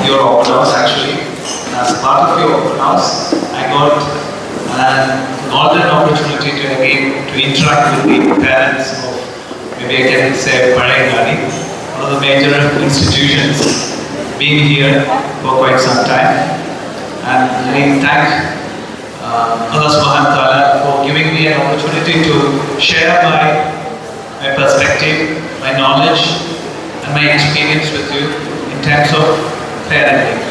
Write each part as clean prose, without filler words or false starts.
your open house actually. As part of your open house, I got an golden opportunity to again to interact with the parents of, maybe I can say, Parayangani, one of the major institutions, being here for quite some time. And I thank Allah Subhanahu wa Ta'ala for giving me an opportunity to share my perspective, my knowledge and my experience with you in terms of parenting.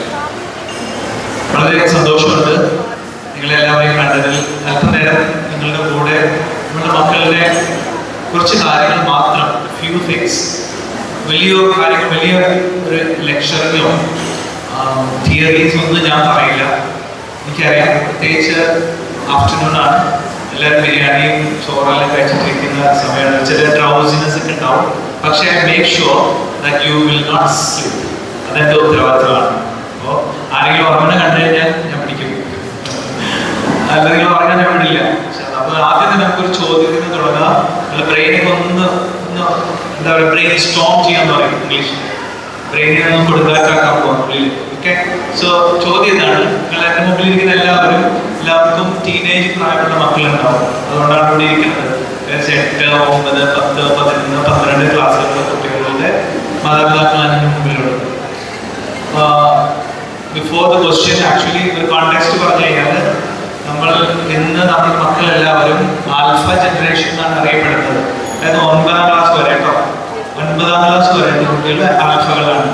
വളരെയധികം സന്തോഷമുണ്ട് നിങ്ങളെല്ലാവരെയും കണ്ടതിൽ. അല്പനേരം നിങ്ങളുടെ കൂടെ നിങ്ങളുടെ മക്കളുടെ കുറച്ച് കാര്യങ്ങൾ മാത്രം, ഫ്യൂ തിങ്സ്, വലിയ കാര്യങ്ങൾ, വലിയ ഒരു ലെക്ചറിലോ തിയറീസ് ഒന്നും ഞാൻ പറയില്ല. എനിക്കറിയാം, പ്രത്യേകിച്ച് ആഫ്റ്റർനൂൺ ആണ്, എല്ലാവരും ബിരിയാണിയും ചോറെല്ലാം കഴിച്ചിട്ടിരിക്കുന്ന സമയമാണ്, ചില ഡ്രൗസിനെസ് ഒക്കെ ഉണ്ടാവും. പക്ഷേ I make sure that you will not sleep. അതെൻ്റെ ഉത്തരവാദിത്തമാണ്. അപ്പോൾ ആരെങ്കിലും ഉറങ്ങാൻ കണ്ടു കഴിഞ്ഞാൽ ഞാൻ പിടിക്കും, അല്ലെങ്കിൽ ഉറങ്ങാൻ ഞാൻ വിടില്ല. അപ്പോൾ ആദ്യം തന്നെ നമുക്കൊരു ചോദ്യത്തിന് തുടങ്ങാം. നമ്മുടെ ബ്രെയിനൊക്കെ ഒന്ന് എന്താ പറയുക, ബ്രെയിൻ സ്റ്റോം ചെയ്യാൻ പറയും ഇംഗ്ലീഷിൽ. ബ്രെയിനിനെ ഒന്ന് കൊടുക്കാറ്റാക്കാൻ പോകാം ഉള്ളിൽ. ഓക്കെ, സോ ചോദ്യം ഇതാണ്. നിങ്ങൾ എൻ്റെ മുമ്പിലിരിക്കുന്ന എല്ലാവർക്കും ടീനേജ് പ്രായമുള്ള മക്കളുണ്ടാവും. അതുകൊണ്ടാണ് ഇവിടെ ഇരിക്കുന്നത്. 8, 9, 10, 11, 12 ക്ലാസ്സിലുള്ള കുട്ടികളുടെ മാതാപിതാക്കളാണ് എൻ്റെ മുമ്പിലുള്ളത്. ബിഫോർ ദ ക്വസ്റ്റ്യൻ, ആക്ച്വലി ഒരു കോണ്ടെക്സ്റ്റ് പറഞ്ഞു കഴിഞ്ഞാൽ, ഇന്ന് നമ്മുടെ മക്കളെല്ലാവരും ആൽഫ ജനറേഷൻ എന്നാണ് അറിയപ്പെടുന്നത്. അതായത് 9ാം ക്ലാസ് വരെ കേട്ടോ, 9ാം ക്ലാസ് വരെ കുട്ടികൾ ആൽഫകളാണ്.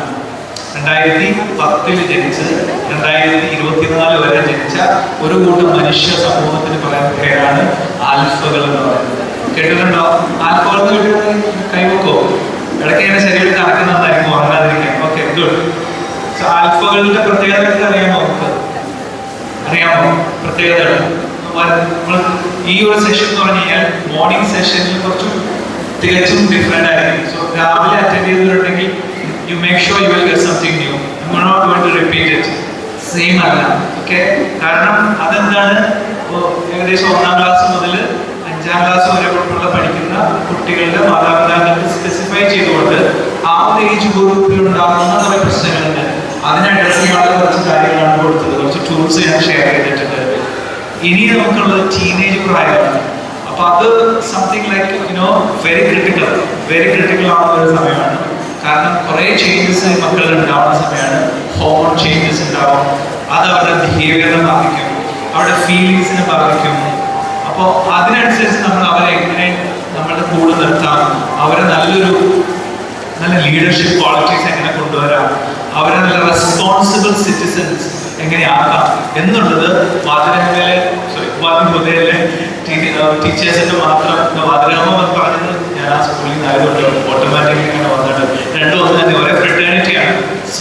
2010 ജനിച്ച് 2024 വരെ ജനിച്ച ഒരു കൂട്ടം മനുഷ്യ സമൂഹത്തിന് പറയുന്ന പേരാണ് ആൽഫകൾ എന്ന് പറയുന്നത്. കേട്ടിട്ടുണ്ടോ? ആൽഫകൾ കൈവക്കോ? ഇടയ്ക്ക് ഇങ്ങനെ ശരീരം കണക്കുന്നതായിരിക്കും ഉറങ്ങാതിരിക്കാൻ. Okay, good. സോ ആൽഫകളുടെ പ്രത്യേകത അറിയാമോ? അറിയാമോ പ്രത്യേകതകൾ? ഈ ഒരു സെഷൻ എന്ന് പറഞ്ഞു കഴിഞ്ഞാൽ മോർണിംഗ് സെഷനിൽ കുറച്ചും തികച്ചും ഡിഫറെന്റ് ആയിരിക്കും. സോ രാവിലെ അറ്റൻഡ് ചെയ്തിട്ടുണ്ടെങ്കിൽ you make sure you will get something new. You are not going to repeat it. Same അല്ല. ഓക്കെ, കാരണം അതെന്താണ്, ഏകദേശം 1ാം ക്ലാസ് മുതൽ 5ാം ക്ലാസ് വരെ പഠിക്കുന്ന കുട്ടികളുടെ മാതാപിതാക്കൾക്ക് സ്പെസിഫൈ ചെയ്തുകൊണ്ട് ആ ഒരു ഏജ് ഗ്രൂപ്പിൽ ഉണ്ടാകുന്ന കുറെ പ്രശ്നങ്ങളുണ്ട്. അതിനെ അഡ്രസ് ചെയ്യാനുള്ള കുറച്ച് കാര്യങ്ങളാണ് കൊടുത്തത്. കുറച്ച് ടൂൾസ് ഞാൻ ഷെയർ ചെയ്തിട്ടുണ്ട്. ഇനി നമുക്കുള്ളത് ടീനേജ് പ്രായമാണ്. അപ്പൊ അത് സംതിങ് ലൈക്ക് വെരി ക്രിട്ടിക്കൽ ആവുന്ന ഒരു സമയമാണ്. കാരണം കുറേ ചേഞ്ചസ് മക്കളിൽ ഉണ്ടാവുന്ന സമയമാണ്. ഹോർമോൺ ചേഞ്ചസ് ഉണ്ടാവും. അത് അവരുടെ ബിഹേവിയറിനെ ബാധിക്കും, അവരുടെ ഫീലിങ്സിനെ ബാധിക്കും. അപ്പോൾ അതിനനുസരിച്ച് നമ്മൾ അവരെ എങ്ങനെ നമ്മളുടെ കൂടെ നിർത്താം, അവരെ നല്ല ലീഡർഷിപ്പ് ക്വാളിറ്റീസ് എങ്ങനെ കൊണ്ടുവരാം, അവരെ നല്ല റെസ്പോൺസിബിൾ സിറ്റിസൺസ് എങ്ങനെയാക്കാം എന്നുള്ളത് വാതിരഹമയിലെ ടീച്ചേഴ്സിന്റെ മാത്രം. വാതിരഹമ പറഞ്ഞത് ഞാൻ ആ സ്കൂളിൽ നിന്ന് ആയതുകൊണ്ട് ഓട്ടോമാറ്റിക്കലി ഇങ്ങനെ വന്നിട്ട് രണ്ടും ഒന്ന് തന്നെ, ഒരേ ഫ്രട്ടേണിറ്റിയാണ്.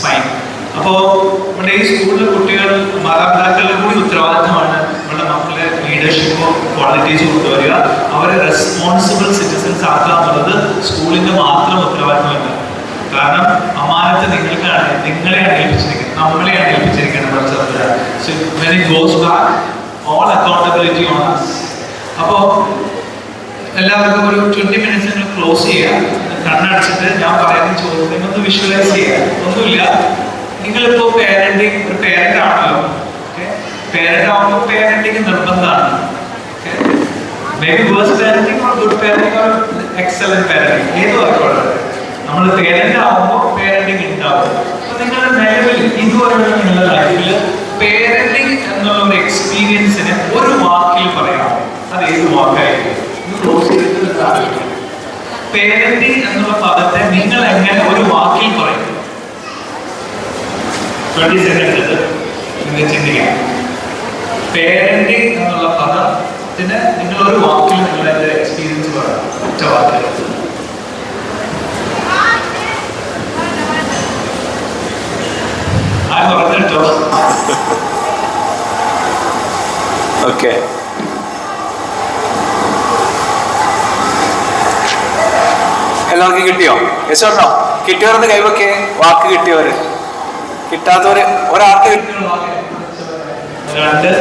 ഫൈൻ. അപ്പോൾ നമ്മുടെ ഈ സ്കൂളിലെ കുട്ടികൾ, മാതാപിതാക്കളുടെ കൂടി ഉത്തരവാദിത്തമാണ് നമ്മുടെ മക്കളെ ലീഡർഷിപ്പോ ക്വാളിറ്റീസ് കൊണ്ടുവരിക, അവരെ റെസ്പോൺസിബിൾ സിറ്റിസൺസ് ആക്കുക എന്നുള്ളത് സ്കൂളിന്റെ മാത്രം ഉത്തരവാദിത്തമല്ല. കാരണം അമാനത്ത് നിങ്ങളെയാണ് ഏൽപ്പിച്ചിരിക്കുന്നത്, നമ്മളെയാണ് ഏൽപ്പിച്ചിരിക്കുന്നത്. So when it goes back, all accountability on us. അപ്പോൾ എല്ലാവർക്കും ഒരു 20 മിനിറ്റ്സ് ക്ലോസ് ചെയ്യാം. കണ്ണടച്ചിട്ട് ഞാൻ പറയുന്ന ചോദ്യം ഒന്ന് വിഷ്വലൈസ് ചെയ്യാം. ഒന്നുമില്ല, നിങ്ങളിപ്പോ ഒരു പേരന്റ് ആണല്ലോ. ഓക്കെ, പേരന്റ് ആവുമ്പോൾ പേരന്റിങ് നിർബന്ധമാണ്. Okay, maybe worse parenting or good parenting or excellent parenting, ഏതോ ആയിക്കോട്ടെ. നമ്മൾ പേരന്റ് ആവുമ്പോൾ പേരന്റിങ് ഉണ്ടാവും. അപ്പൊ നിങ്ങളുടെ നിലവിൽ ഇതുവരെയുള്ള നിങ്ങളുടെ ലൈഫിൽ പേരന്റിങ് എന്നുള്ള ഒരു എക്സ്പീരിയൻസിനെ ഒരു വാക്കിൽ പറയാം. അത് ഏത് വാക്കായിരിക്കും? പേരന്റിങ് എന്നുള്ള പദത്തെ നിങ്ങൾ എങ്ങനെ ഒരു വാക്കിൽ പറയും? 20 സെക്കൻഡ് നിങ്ങൾ ചിന്തിക്കാം. പേരന്റിങ് എന്നുള്ള പദത്തിന് നിങ്ങൾ ഒരു വാക്കിൽ നിങ്ങളുടെ എക്സ്പീരിയൻസ് പറയാം, ഒറ്റ വാക്കിൽ. ആ പറഞ്ഞിട്ടോ? ഓക്കെ, എല്ലാവർക്കും കിട്ടിയോ? യെസോട്ടോ? കിട്ടിയവരെന്ന് കൈവക്കെ. വാക്ക് കിട്ടിയവര്, കിട്ടാത്തവര് ഒരാൾക്ക് കിട്ടിയ 2,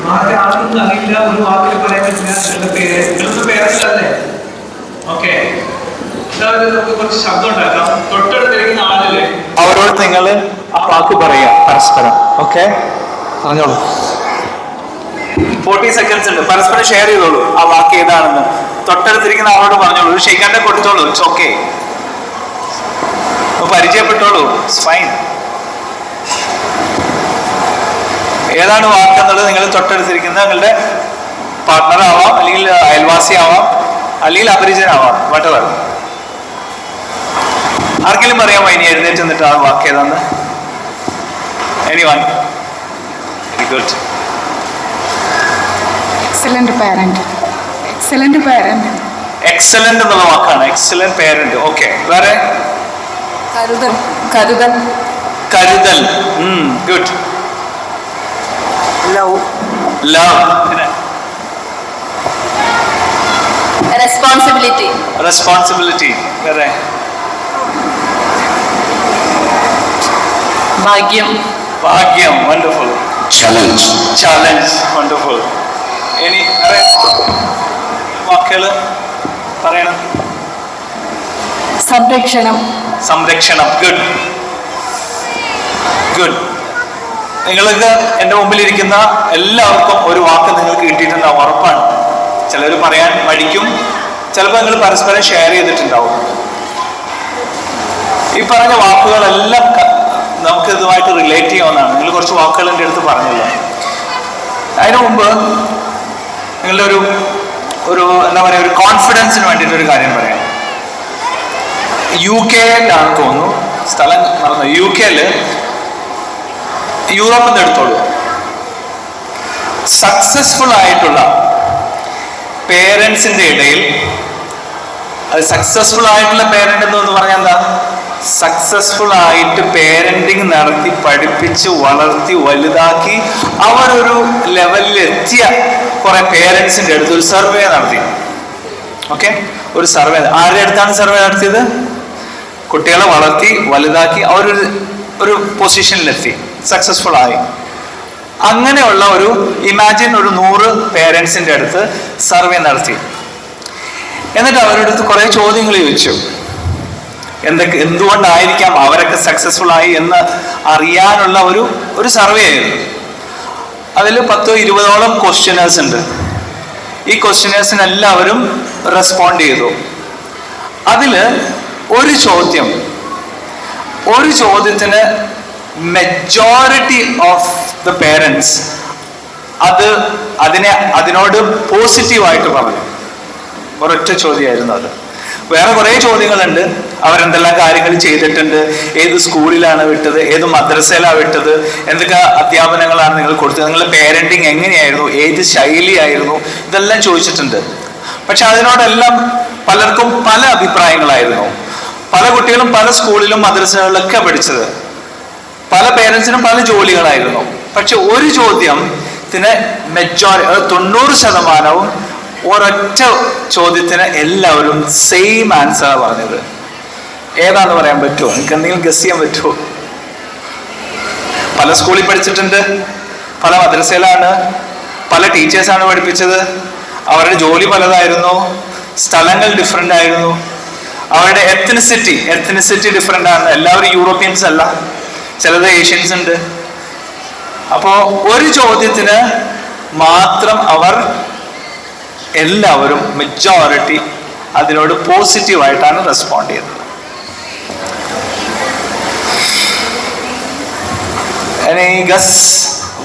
3 ആർക്കൊന്നും അറിയില്ല, ഒരു വാക്കിൽ പറയാൻ പറ്റില്ല. നിങ്ങളുടെ പേരല്ലേ? ഓക്കെ, നമുക്ക് കുറച്ച് ശബ്ദം ഉണ്ടാക്കാം. തൊട്ടടുത്തിരിക്കുന്ന ആളില്ലേ? അവരോട് നിങ്ങൾ ആ വാക്ക് പറയുക പരസ്പരം. ഓക്കെ, പറഞ്ഞോളൂ. 40 seconds ഉണ്ട്. പരസ്പരം ഷെയർ ചെയ്തോളൂ ആ വാക്ക് ഏതാണെന്ന്. തൊട്ടടുത്തിരിക്കുന്ന ആളോട് പറഞ്ഞോളൂ. ഒരു ഷെയ്ക്കാൻ്റെ കൊടുത്തോളൂ. It's okay. പരിചയപ്പെട്ടോളൂ. It's fine. ഏതാണ് വാക്ക് എന്നുള്ളത് നിങ്ങൾ തൊട്ടടുത്തിരിക്കുന്ന നിങ്ങളുടെ പാർട്ട്ണർ ആവാം, അല്ലെങ്കിൽ അയൽവാസി ആവാം, അല്ലെങ്കിൽ അപരിചിതനാവാം, വട്ടവർ. ആർക്കെങ്കിലും പറയാമോ ഇനി എഴുന്നേറ്റ് നിന്നിട്ട് ആ വാക്ക് ഏതാന്ന്? Anyone? Very good. Excellent parent. Excellent parent. Excellent എന്നുള്ള വാക്കാണ്. Excellent parent. ഓക്കെ, വേറെ? കരുതൽ. കരുതൽ. കരുതൽ. Good. Love. Love. Responsibility. Responsibility. വേറെ? ഭാഗ്യം. ഭാഗ്യം. വണ്ടർഫുൾ. ചലഞ്ച്. ചലഞ്ച്. വണ്ടർഫുൾ. ഇനി വേറെ വാക്കുകൾ പറയണം. സംരക്ഷണം. സംരക്ഷണം. Good good. നിങ്ങൾക്ക് എൻ്റെ മുമ്പിലിരിക്കുന്ന എല്ലാവർക്കും ഒരു വാക്ക് നിങ്ങൾക്ക് കിട്ടിയിട്ടുണ്ടാവും, ഉറപ്പാണ്. ചിലർ പറയാൻ മടിക്കും, ചിലപ്പോൾ നിങ്ങൾ പരസ്പരം ഷെയർ ചെയ്തിട്ടുണ്ടാവും. ഈ പറഞ്ഞ വാക്കുകളെല്ലാം നമുക്ക് ഇതുമായിട്ട് റിലേറ്റ് ചെയ്യാവുന്നതാണ്. നിങ്ങൾ കുറച്ച് വാക്കുകൾ എൻ്റെ അടുത്ത് പറഞ്ഞല്ലോ. അതിനു മുമ്പ് നിങ്ങളുടെ ഒരു എന്താ പറയുക, ഒരു കോൺഫിഡൻസിന് വേണ്ടിയിട്ടൊരു കാര്യം പറയാം. UK തോന്നുന്നു, സ്ഥലം മറന്നു. UK യൂറോപ്പിൽ നിന്ന് എടുത്തോളൂ. സക്സസ്ഫുൾ ആയിട്ടുള്ള പേരൻസിന്റെ ഇടയിൽ, അത് സക്സസ്ഫുൾ ആയിട്ടുള്ള പേരന്റ് എന്ന് പറഞ്ഞാൽ എന്താ? സക്സസ്ഫുൾ ആയിട്ട് പേരന്റിങ് നടത്തി പഠിപ്പിച്ച് വളർത്തി വലുതാക്കി അവരൊരു ലെവലിൽ എത്തിയ കുറെ പേരൻസിന്റെ അടുത്ത് ഒരു സർവേ നടത്തി. ഓക്കെ, ഒരു സർവേ. ആരുടെ അടുത്താണ് സർവേ നടത്തിയത്? കുട്ടികളെ വളർത്തി വലുതാക്കി അവരൊരു പൊസിഷനിലെത്തി, സക്സസ്ഫുൾ ആയി. അങ്ങനെയുള്ള ഒരു ഇമാജിൻ ഒരു 100 പേരൻസിന്റെ അടുത്ത് സർവേ നടത്തി. എന്നിട്ട് അവരുടെ അടുത്ത് കുറെ ചോദ്യങ്ങൾ ചോദിച്ചു. എന്തുകൊണ്ടായിരിക്കാം അവരൊക്കെ സക്സസ്ഫുൾ ആയി എന്ന് അറിയാനുള്ള ഒരു സർവേ ആയിരുന്നു. അതിൽ 10-20ഓളം ക്വസ്റ്റ്യനേഴ്സ് ഉണ്ട്. ഈ ക്വസ്റ്റ്യനേഴ്സിന് എല്ലാവരും റെസ്പോണ്ട് ചെയ്തു. അതില് ഒരു ചോദ്യത്തിന് മെജോറിറ്റി ഓഫ് ദ പേരൻസ് അതിനോട് പോസിറ്റീവായിട്ട് പറഞ്ഞു. ഒരൊറ്റ ചോദ്യമായിരുന്നു അത്. വേറെ കുറേ ചോദ്യങ്ങളുണ്ട്. അവരെന്തെല്ലാം കാര്യങ്ങൾ ചെയ്തിട്ടുണ്ട്, ഏത് സ്കൂളിലാണ് വിട്ടത്, ഏത് മദ്രസയിലാണ് വിട്ടത്, എന്തൊക്കെ അധ്യാപനങ്ങളാണ് നിങ്ങൾ കൊടുത്തത്, നിങ്ങളുടെ പേരന്റിങ് എങ്ങനെയായിരുന്നു, ഏത് ശൈലിയായിരുന്നു, ഇതെല്ലാം ചോദിച്ചിട്ടുണ്ട്. പക്ഷെ അതിനോടെല്ലാം പലർക്കും പല അഭിപ്രായങ്ങളായിരുന്നു. പല കുട്ടികളും പല സ്കൂളിലും മദ്രസകളിലൊക്കെ പഠിച്ചത്. പല പേരൻസിനും പല ജോലികളായിരുന്നു. പക്ഷെ ഒരു ചോദ്യത്തിന് 90% ഒരൊറ്റ ചോദ്യത്തിന് എല്ലാവരും സെയിം ആൻസർ പറഞ്ഞത്. ഏതാന്ന് പറയാൻ പറ്റുമോ? എനിക്ക് എന്തെങ്കിലും ഗസ് ചെയ്യാൻ പറ്റുമോ? പല സ്കൂളിൽ പഠിച്ചിട്ടുണ്ട്, പല മദ്രസയിലാണ്, പല ടീച്ചേഴ്സാണ് പഠിപ്പിച്ചത്, അവരുടെ ജോലി പലതായിരുന്നു, സ്ഥലങ്ങൾ ഡിഫറെൻ്റ് ആയിരുന്നു, അവരുടെ എത്നിസിറ്റി ഡിഫറെൻ്റ് ആണ്. എല്ലാവരും യൂറോപ്യൻസ് അല്ല, ചിലത് ഏഷ്യൻസ് ഉണ്ട്. അപ്പോൾ ഒരു ചോദ്യത്തിന് മാത്രം എല്ലാവരും മെജോറിറ്റി അതിനോട് പോസിറ്റീവായിട്ടാണ് റെസ്പോണ്ട് ചെയ്തത്. Any guess?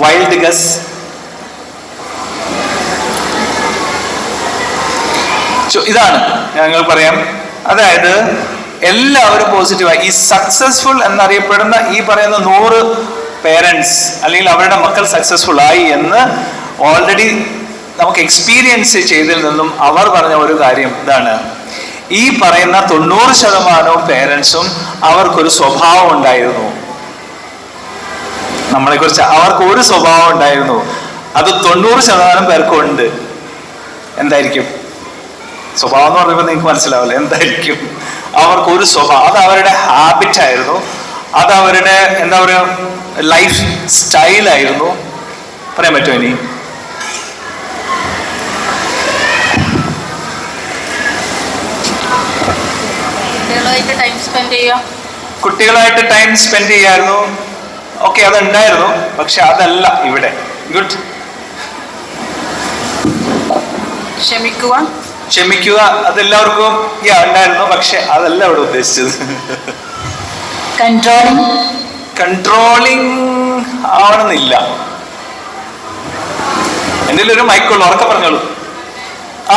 Wild guess? ഇതാണ് ഞങ്ങൾ പറയാം. അതായത് എല്ലാവരും പോസിറ്റീവായി. ഈ സക്സസ്ഫുൾ എന്നറിയപ്പെടുന്ന ഈ പറയുന്ന 100 പേരൻസ് അല്ലെങ്കിൽ അവരുടെ മക്കൾ സക്സസ്ഫുൾ ആയി എന്ന് ഓൾറെഡി നമുക്ക് എക്സ്പീരിയൻസ് ചെയ്തതിൽ നിന്നും അവർ പറഞ്ഞ ഒരു കാര്യം ഇതാണ്. ഈ പറയുന്ന 90% പേരൻസും അവർക്കൊരു സ്വഭാവം ഉണ്ടായിരുന്നു. നമ്മളെ കുറിച്ച് അവർക്ക് ഒരു സ്വഭാവം ഉണ്ടായിരുന്നു. അത് 90% പേർക്കും ഉണ്ട്. എന്തായിരിക്കും സ്വഭാവം എന്ന് പറയുമ്പോൾ നിങ്ങൾക്ക് മനസ്സിലാവില്ല. എന്തായിരിക്കും അവർക്കൊരു സ്വഭാവം? അത് അവരുടെ ഹാബിറ്റ് ആയിരുന്നു, അത് അവരുടെ എന്താ പറയുക ലൈഫ് സ്റ്റൈലായിരുന്നു. പറയാൻ പറ്റുമോ ഇനി? ടൈം സ്പെൻഡ് ചെയ്യുക. കുട്ടികളായിട്ട് ടൈം സ്പെൻഡ് ചെയ്യായിരുന്നു. ഓക്കെ, അതുണ്ടായിരുന്നു. പക്ഷെ അതല്ല ഇവിടെ. ഗുഡ്. ക്ഷമിക്കുക അതെല്ലാവർക്കും ഉണ്ടായിരുന്നു. പക്ഷെ അതല്ല ഇവിടെ ഉദ്ദേശിച്ചത്. കൺട്രോളിങ് ആവണമെന്നില്ല. എൻ്റെ ഒരു മൈക്കുള്ളൂ, ഉറക്കെ പറഞ്ഞോളൂ. ആ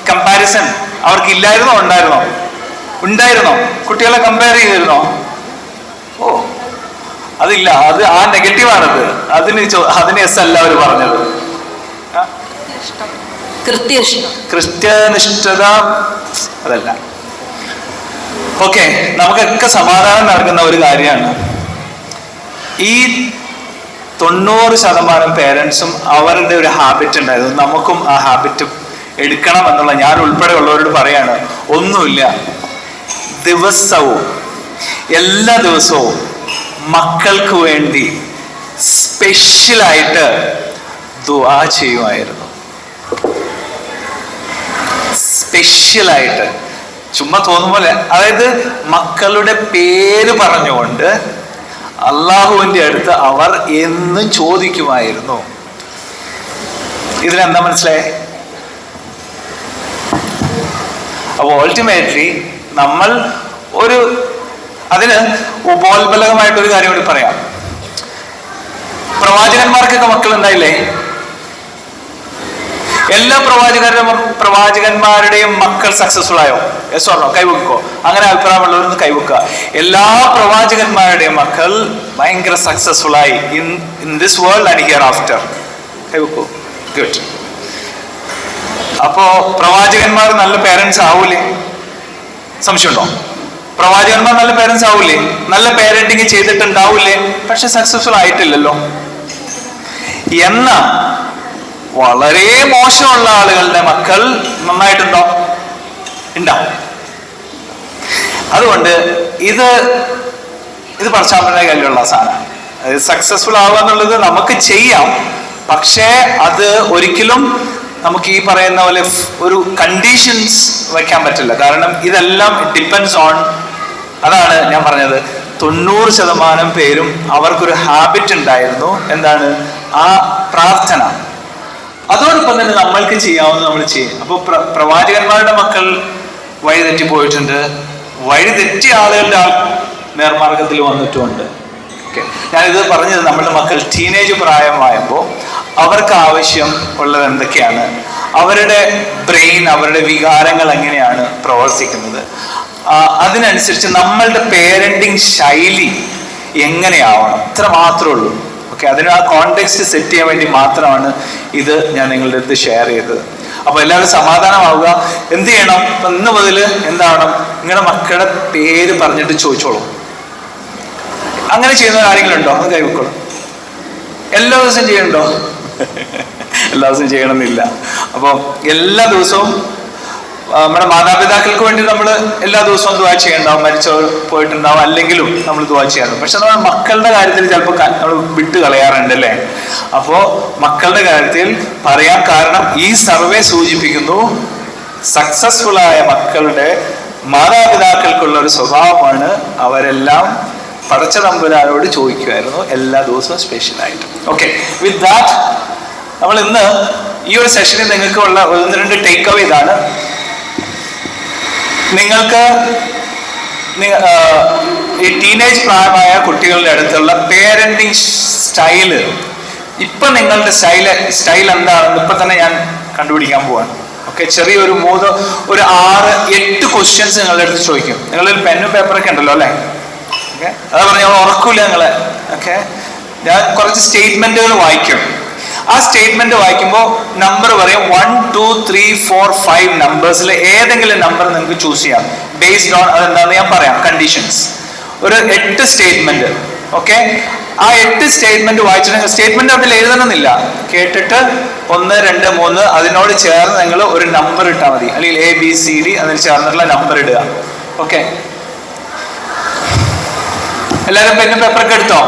കമ്പാരിസൺ അവർക്ക് ഇല്ലായിരുന്നോ? ഉണ്ടായിരുന്നോ? കുട്ടികളെ കമ്പയർ ചെയ്തിരുന്നോ? ഓ, അതില്ല. അത് ആ നെഗറ്റീവാണത്. അതിന് എസ് അല്ല അവർ പറഞ്ഞത്. കൃത്യനിഷ്ഠത അതല്ല. ഓക്കെ, നമുക്കൊക്കെ സമാധാനം നൽകുന്ന ഒരു കാര്യമാണ് ഈ 90% പേരൻസും അവരുടെ ഒരു ഹാബിറ്റ് ഉണ്ടായിരുന്നു. നമുക്കും ആ ഹാബിറ്റ് എടുക്കണം എന്നുള്ള ഞാൻ ഉൾപ്പെടെ ഉള്ളവരോട് പറയാണ്. ഒന്നുമില്ല, എല്ലാ ദിവസവും മക്കൾക്ക് വേണ്ടി സ്പെഷ്യലായിട്ട് ദുആ ചെയ്യുമായിരുന്നു. സ്പെഷ്യലായിട്ട് ചുമ്മാ തോന്നുമ്പോലെ, അതായത് മക്കളുടെ പേര് പറഞ്ഞുകൊണ്ട് അള്ളാഹുവിന്റെ അടുത്ത് അവർ എന്നും ചോദിക്കുമായിരുന്നു. ഇതിനെന്താ മനസ്സിലായേ? അപ്പോൾ ഓൾട്ടിമേറ്റ്ലി നമ്മൾ അതിന് ഉപോത്ബലകമായിട്ടൊരു കാര്യം കൂടി പറയാം. പ്രവാചകന്മാർക്കൊക്കെ മക്കൾ ഉണ്ടായില്ലേ? എല്ലാ പ്രവാചകന്മാരുടെയും മക്കൾ സക്സസ്ഫുൾ ആയോ? Yes or no? കൈവെക്കോ. അങ്ങനെ അഭിപ്രായമുള്ളവരൊന്ന് കൈവെക്കുക. എല്ലാ പ്രവാചകന്മാരുടെയും മക്കൾ ഭയങ്കര സക്സസ്ഫുൾ ആയി in this world and hereafter. കൈവെക്കോ. ഗുഡ്. അപ്പോ പ്രവാചകന്മാർ നല്ല പേരൻസ് ആവൂലേ? സംശയമുണ്ടോ? പ്രവാചകന്മാർ നല്ല പേരൻസ് ആവൂലേ? നല്ല പേരന്റിങ് ചെയ്തിട്ടുണ്ടാവൂലേ? പക്ഷെ സക്സസ്ഫുൾ ആയിട്ടില്ലല്ലോ. എന്നാ വളരെ മോശമുള്ള ആളുകളുടെ മക്കൾ നന്നായിട്ടുണ്ടോ? ഉണ്ടാവും. അതുകൊണ്ട് ഇത് പശ്ചാത്തലത്തിന്റെ കയ്യിലുള്ള സാധനമാണ്. അതായത് സക്സസ്ഫുൾ ആവുക എന്നുള്ളത് നമുക്ക് ചെയ്യാം. പക്ഷേ അത് ഒരിക്കലും നമുക്ക് ഈ പറയുന്ന പോലെ ഒരു കണ്ടീഷൻസ് വെക്കാൻ പറ്റില്ല. കാരണം ഇതെല്ലാം ഡിപ്പെൻഡ്സ് ഓൺ, അതാണ് ഞാൻ പറഞ്ഞത്, 90% പേരും അവർക്കൊരു ഹാബിറ്റ് ഉണ്ടായിരുന്നു. എന്താണ്? ആ പ്രാർത്ഥന. അതോടൊപ്പം തന്നെ നമ്മൾക്ക് ചെയ്യാവുന്ന നമ്മൾ ചെയ്യും. അപ്പോൾ പ്രവാചകന്മാരുടെ മക്കൾ വഴിതെറ്റി പോയിട്ടുണ്ട്. വഴിതെറ്റിയ ആളുകളുടെ നേർമാർഗത്തിൽ വന്നിട്ടുമുണ്ട്. ഓക്കെ, ഞാനിത് പറഞ്ഞത് നമ്മളുടെ മക്കൾ ടീനേജ് പ്രായമായപ്പോൾ അവർക്ക് ആവശ്യം ഉള്ളത് എന്തൊക്കെയാണ്, അവരുടെ ബ്രെയിൻ, അവരുടെ വികാരങ്ങൾ എങ്ങനെയാണ് പ്രവർത്തിക്കുന്നത്, അതിനനുസരിച്ച് നമ്മളുടെ പേരന്റിങ് ശൈലി എങ്ങനെയാവണം, ഇത്ര മാത്രമേ ഉള്ളൂ. ഓക്കെ, അതിന് ആ കോണ്ടെക്സ്റ്റ് സെറ്റ് ചെയ്യാൻ വേണ്ടി മാത്രമാണ് ഇത് ഞാൻ നിങ്ങളുടെ അടുത്ത് ഷെയർ ചെയ്തത്. അപ്പൊ എല്ലാവരും സമാധാനമാവുക. എന്ത് ചെയ്യണം? ഇപ്പൊ ഇന്ന് മുതൽ എന്താവണം? നിങ്ങളുടെ മക്കളുടെ പേര് പറഞ്ഞിട്ട് ചോദിച്ചോളൂ. അങ്ങനെ ചെയ്യുന്ന ആരെങ്കിലും ഉണ്ടോ? അത് കൈവെക്കോളൂ. എല്ലാ ദിവസവും ചെയ്യണ്ടോ? എല്ലാ ദിവസവും ചെയ്യണമെന്നില്ല. അപ്പൊ എല്ലാ ദിവസവും നമ്മുടെ മാതാപിതാക്കൾക്ക് വേണ്ടി നമ്മൾ എല്ലാ ദിവസവും ദുആ ചെയ്യണ്ടാവും. മരിച്ചവർ പോയിട്ടുണ്ടാവും, അല്ലെങ്കിലും നമ്മൾ ദുആ ചെയ്യാറുണ്ട്. പക്ഷെ നമ്മൾ മക്കളുടെ കാര്യത്തിൽ ചിലപ്പോൾ നമ്മൾ വിട്ട് കളയാറുണ്ട് അല്ലേ? അപ്പോ മക്കളുടെ കാര്യത്തിൽ പറയാൻ കാരണം ഈ സർവേ സൂചിപ്പിക്കുന്നു, സക്സസ്ഫുൾ ആയ മക്കളുടെ മാതാപിതാക്കൾക്കുള്ള ഒരു സ്വഭാവമാണ് അവരെല്ലാം പടച്ച തമ്പുരാനോട് ചോദിക്കുമായിരുന്നു എല്ലാ ദിവസവും സ്പെഷ്യലായിട്ട്. ഓക്കെ, വിത്ത് ദാറ്റ് നമ്മൾ ഇന്ന് ഈ ഒരു സെഷനിൽ നിങ്ങൾക്ക് ഉള്ള 1-2 ടേക്ക് അവേ ഇതാണ്. നിങ്ങൾക്ക് ഈ ടീനേജ് പ്രായമായ കുട്ടികളുടെ അടുത്തുള്ള പേരന്റിങ് സ്റ്റൈല്, ഇപ്പൊ നിങ്ങളുടെ സ്റ്റൈൽ എന്താണെന്ന് ഇപ്പൊ തന്നെ ഞാൻ കണ്ടുപിടിക്കാൻ പോവാണ്. ഓക്കെ, ചെറിയൊരു 6-8 ക്വസ്റ്റ്യൻസ് നിങ്ങളുടെ അടുത്ത് ചോദിക്കും. നിങ്ങളിൽ പെന്നും പേപ്പറൊക്കെ ഉണ്ടല്ലോ അല്ലേ? ഓക്കെ, അതാ പറഞ്ഞ ഉറക്കൂല നിങ്ങളെ. ഓക്കെ, ഞാൻ കുറച്ച് സ്റ്റേറ്റ്മെന്റുകൾ വായിക്കും. ആ സ്റ്റേറ്റ്മെന്റ് വായിക്കുമ്പോൾ നമ്പർ പറയും 1, 2, 3, 4, 5 നമ്പേഴ്സിൽ ഏതെങ്കിലും നമ്പർ നിങ്ങൾക്ക് ചൂസ് ചെയ്യാം. ബേസ്ഡ് ഓൺ അതെന്താണെന്ന് ഞാൻ പറയാം. കണ്ടീഷൻസ്. ഒരു 8 സ്റ്റേറ്റ്മെന്റ്. ഓക്കെ, ആ 8 സ്റ്റേറ്റ്മെന്റ് വായിച്ചിട്ട് സ്റ്റേറ്റ്മെന്റ് അതിൽ എഴുതണമെന്നില്ല, കേട്ടിട്ട് 1, 2, 3 അതിനോട് ചേർന്ന് നിങ്ങൾ ഒരു നമ്പർ ഇട്ടാൽ മതി. അല്ലെങ്കിൽ ABCD അതിൽ ചേർന്നിട്ടുള്ള നമ്പർ ഇടുക. ഓക്കെ, എല്ലാവരും പെന്നും പേപ്പറൊക്കെ എടുത്തോ?